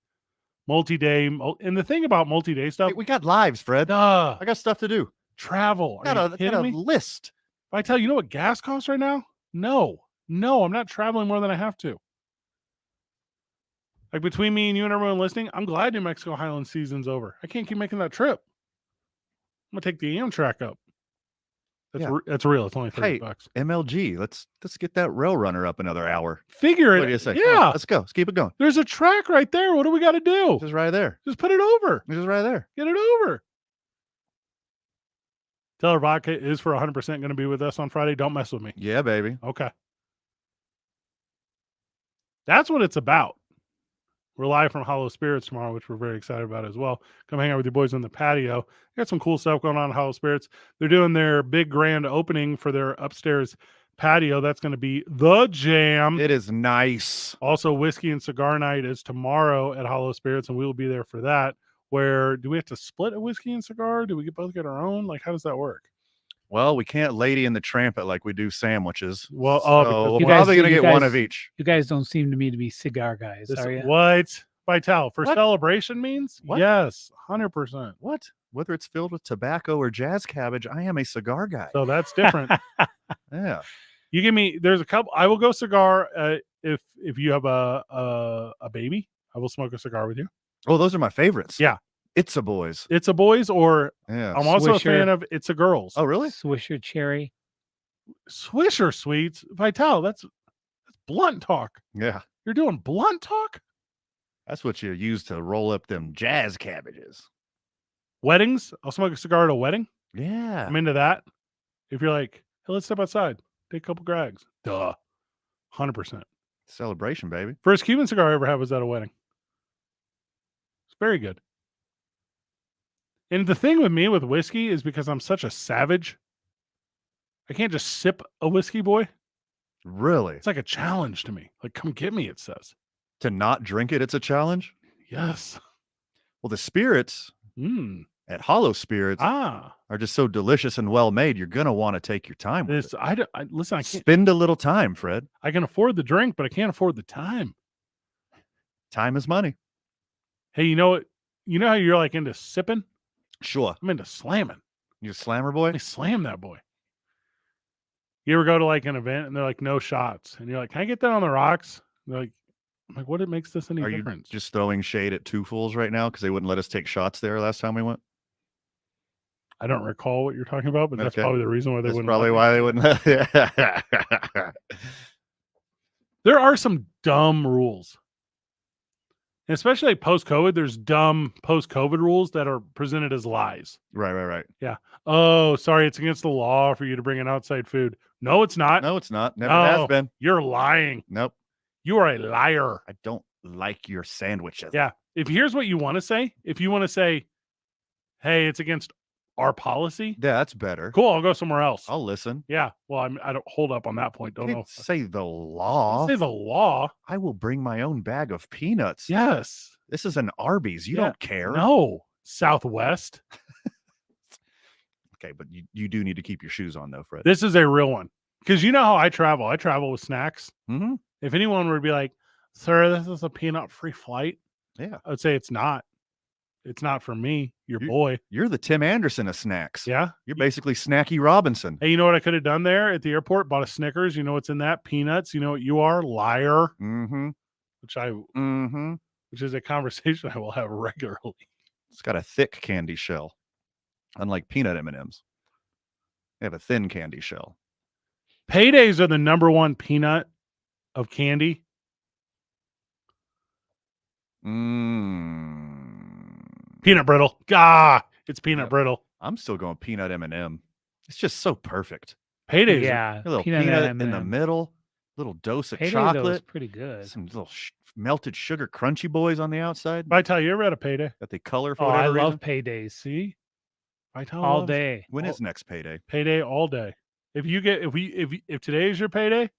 multi-day. And the thing about multi-day stuff, We got lives, Fred. I got stuff to do. Travel. Are Got you a kidding me? list. If I tell you know what gas costs right now? No, I'm not traveling more than I have to. Like between me and you and everyone listening, I'm glad New Mexico Highlands season's over. I can't keep making that trip. I'm gonna take the Amtrak up. That's real. It's only $30. MLG. Let's get that rail runner up another hour. Figure it. What do you say? Yeah. Come on, let's go. Let's keep it going. There's a track right there. What do we got to do? Just right there. Just put it over. Just right there. Get it over. Teller Vodka is for 100% going to be with us on Friday. Don't mess with me. Yeah, baby. Okay. That's what it's about. We're live from Hollow Spirits tomorrow, which we're very excited about as well. Come hang out with your boys on the patio. Got some cool stuff going on at Hollow Spirits. They're doing their big grand opening for their upstairs patio. That's going to be the jam. It is nice. Also, whiskey and cigar night is tomorrow at Hollow Spirits, and we will be there for that. Where do we have to split a whiskey and cigar? Do we both get our own? Like, how does that work? Well, we can't Lady in the Tramp it like we do sandwiches. Well, so we're probably going to get one of each. You guys don't seem to me to be cigar guys, are you? What? Vital for What? celebration means? What? Yes, 100%. What? Whether it's filled with tobacco or jazz cabbage, I am a cigar guy. So that's different. Yeah. You give me. There's a couple. I will go cigar if you have a baby. I will smoke a cigar with you. Oh, those are my favorites. Yeah. It's a Boys. It's a Boys, or Yeah. I'm also Swisher. a fan of It's a Girls. Oh, really? Swisher cherry. Swisher sweets. Vital, that's blunt talk. Yeah. You're doing blunt talk? That's what you use to roll up them jazz cabbages. Weddings? I'll smoke a cigar at a wedding. Yeah. I'm into that. If you're like, hey, let's step outside, take a couple grags. Duh. 100%. Celebration, baby. First Cuban cigar I ever had was at a wedding. It's very good. And the thing with me with whiskey is because I'm such a savage, I can't just sip a whiskey, boy. Really? It's like a challenge to me. Like, come get me, it says. To not drink it, it's a challenge? Yes. Well, the spirits at Hollow Spirits are just so delicious and well made. You're going to want to take your time with it. Listen, I can't spend a little time, Fred. I can afford the drink, but I can't afford the time. Time is money. Hey, you know what? You know how you're like into sipping? Sure. I'm into slamming. You a slammer boy? I slam that boy. You ever go to like an event and they're like, no shots? And you're like, can I get that on the rocks? And they're like, I'm like, what it makes this any Are difference? you just throwing shade at Two Fools right now because they wouldn't let us take shots there last time we went? I don't recall what you're talking about, but that's Okay. probably the reason why they That's wouldn't. probably why they wouldn't. There are some dumb rules. And especially like post-COVID, there's dumb post-COVID rules that are presented as lies. Right. Yeah. Oh, sorry, it's against the law for you to bring in outside food. No, it's not. No, it's not. Never has been. You're lying. Nope. You are a liar. I don't like your sandwiches. Yeah. If here's what you want to say, if you want to say, hey, it's against our policy. Yeah, that's better. Cool. I'll go somewhere else. I'll listen. Yeah. Well, I don't hold up on that point. Don't know. Can't say the law. Say the law. I will bring my own bag of peanuts. Yes. This is an Arby's. You don't care. No. Southwest. Okay, but you do need to keep your shoes on though, Fred. This is a real one. Because you know how I travel. I travel with snacks. Mm-hmm. If anyone were to be like, sir, this is a peanut-free flight. Yeah. I would say it's not. It's not for me, your boy. You're the Tim Anderson of snacks. Yeah. You're basically Snacky Robinson. Hey, you know what I could have done there at the airport? Bought a Snickers. You know what's in that? Peanuts. You know what you are? Liar. Mm-hmm. Which is a conversation I will have regularly. It's got a thick candy shell, unlike peanut M&Ms. They have a thin candy shell. Paydays are the number one peanut of candy. Peanut brittle. It's peanut brittle. I'm still going peanut M&M. It's just so perfect. Paydays. Yeah. A little peanut peanut M&M. in the middle, little dose of Payday, though, is chocolate. pretty good. Some little melted sugar crunchy boys on the outside. Vital, you ever had a payday? That they color for Oh, I whatever love reason. paydays. See? Vital All loves- day. When is next payday? Payday all day. If today is your payday,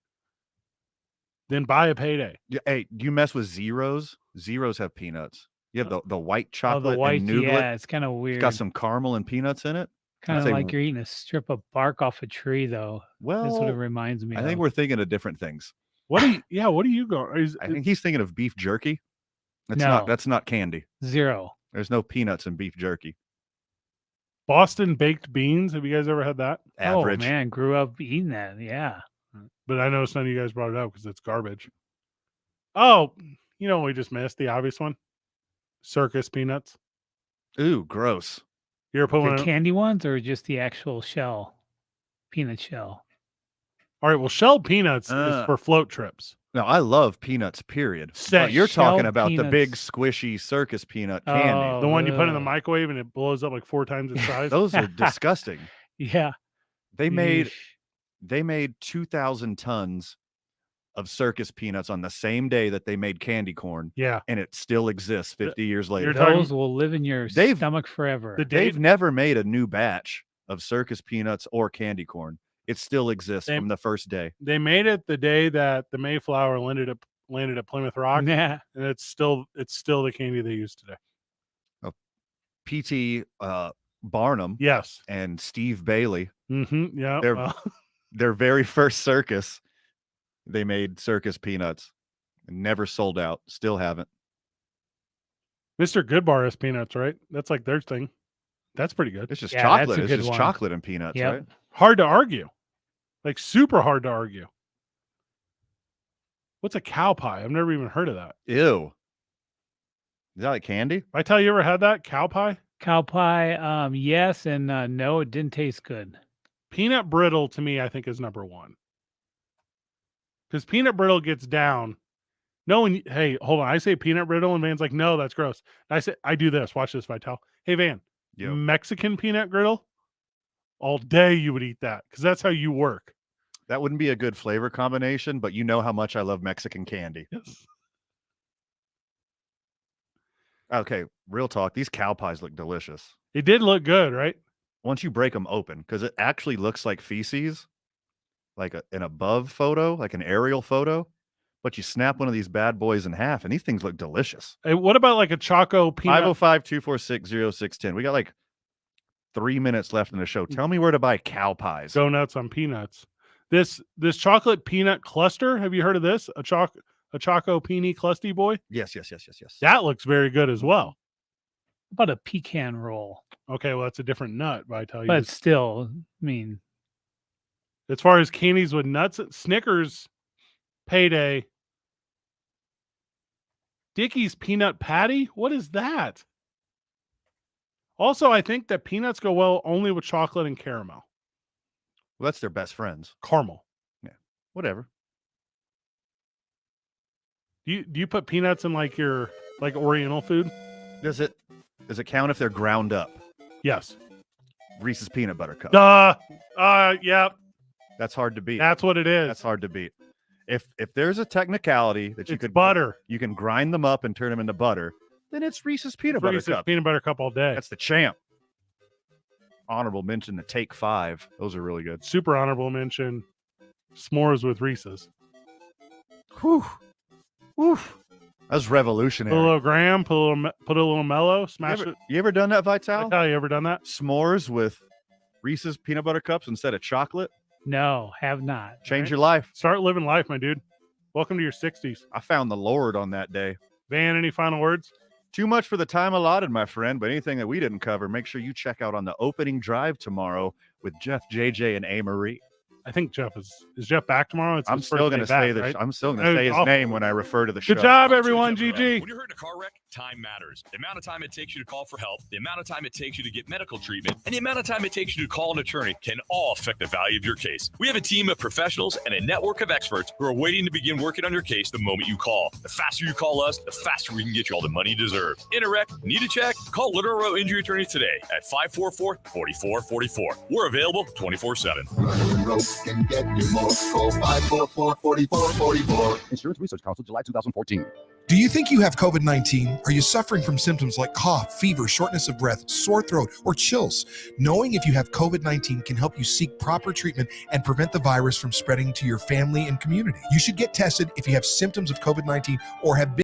then buy a payday. Yeah, hey, do you mess with Zeros? Zeros have peanuts. You have the white Oh, chocolate the white. and nougat. Yeah, it's kind of It's weird. got some caramel and peanuts in it. Kind I'd of say- like you're eating a strip of bark off a tree, though. That's what it Well, reminds me I of. think we're thinking of different things. What do you go? I think he's thinking of beef jerky. No. That's not candy. Zero. There's no peanuts in beef jerky. Boston baked beans. Have you guys ever had that? Average. Oh, man. Grew up eating that. Yeah. But I noticed none of you guys brought it up because it's garbage. Oh, you know what we just missed? The obvious one. Circus peanuts. Ooh, gross. You ever put one The in? candy ones or just the actual shell? Peanut shell. All right, well, shelled peanuts is Uh. for float trips. No, I love peanuts, period. Set But you're talking shelled about the big peanuts. squishy circus peanut candy. Oh, The one you put in the ugh. microwave and it blows up like 4 times its size. Those are disgusting. Yeah. They Yeesh. made 2,000 tons of circus peanuts on the same day that they made candy corn. Yeah. And it still exists 50 years later. Those will live in your stomach forever. They've never made a new batch of circus peanuts or candy corn. It still exists from the first day. They made it the day that the Mayflower landed at Plymouth Rock. Yeah. And it's still the candy they use today. P.T. Barnum, yes, and Steve Bailey. Mm-hmm. Yeah, their very first circus, they made circus peanuts. Never sold out. Still haven't. Mr. Goodbar has peanuts, right? That's like their thing. That's pretty good. It's just chocolate. It's just chocolate and peanuts, right? Hard to argue, like super hard to argue. What's a cow pie? I've never even heard of that. Ew. Is that like candy? I tell you, ever had that cow pie? Cow pie, yes, and no, it didn't taste good. Peanut brittle to me, I think, is number one. Because peanut brittle gets down. Hey, hold on. I say peanut brittle, and Van's like, no, that's gross. I do this. Watch this, Vital. Hey, Van, Mexican peanut brittle, all day you would eat that because that's how you work. That wouldn't be a good flavor combination, but you know how much I love Mexican candy. Yes. Okay, real talk. These cow pies look delicious. They did look good, right? Once you break them open, because it actually looks like feces, like an above photo, like an aerial photo. But you snap one of these bad boys in half, and these things look delicious. Hey, what about like a Choco peanut? 505-246-0610. We got like 3 minutes left in the show. Tell me where to buy cow pies. Go nuts on peanuts. This chocolate peanut cluster. Have you heard of this? A Choco Peony Clusty Boy? Yes. That looks very good as well. How about a pecan roll? Okay, well, that's a different nut, but I tell you. But still, I mean. As far as candies with nuts, Snickers, Payday, Dickies Peanut Patty? What is that? Also, I think that peanuts go well only with chocolate and caramel. Well, that's their best friends. Caramel. Yeah, whatever. Do you put peanuts in like your Oriental food? Does it count if they're ground up? Yes. Reese's Peanut Butter Cup. Yeah. That's hard to beat. That's what it is. That's hard to beat. If there's a technicality that you can grind them up and turn them into butter, then it's Reese's Peanut Butter Cup. Peanut Butter Cup all day. That's the champ. Honorable mention to Take 5. Those are really good. Super honorable mention. S'mores with Reese's. Whew. Woof. That was revolutionary. Put a little graham, put a little mellow, smash it. You ever done that, Vital? You ever done that? S'mores with Reese's Peanut Butter Cups instead of chocolate? No, have not. Change your life. Start living life, my dude. Welcome to your 60s. I found the Lord on that day. Van, any final words? Too much for the time allotted, my friend, but anything that we didn't cover, make sure you check out on the opening drive tomorrow with Jeff, JJ, and A. Marie. I think Jeff is Jeff back tomorrow? I'm still going to say right? I'm still going to say his name when I refer to the show. Good job, everyone. GG. When you're hurt in a car wreck, time matters. The amount of time it takes you to call for help, the amount of time it takes you to get medical treatment, and the amount of time it takes you to call an attorney can all affect the value of your case. We have a team of professionals and a network of experts who are waiting to begin working on your case the moment you call. The faster you call us, the faster we can get you all the money you deserve. In a wreck, need a check? Call Little Row Injury Attorneys today at 544-4444. We're available 24/7. Call 544-4444. Insurance Research Council, July 2014. Do you think you have COVID-19? Are you suffering from symptoms like cough, fever, shortness of breath, sore throat, or chills? Knowing if you have COVID-19 can help you seek proper treatment and prevent the virus from spreading to your family and community. You should get tested if you have symptoms of COVID-19 or have been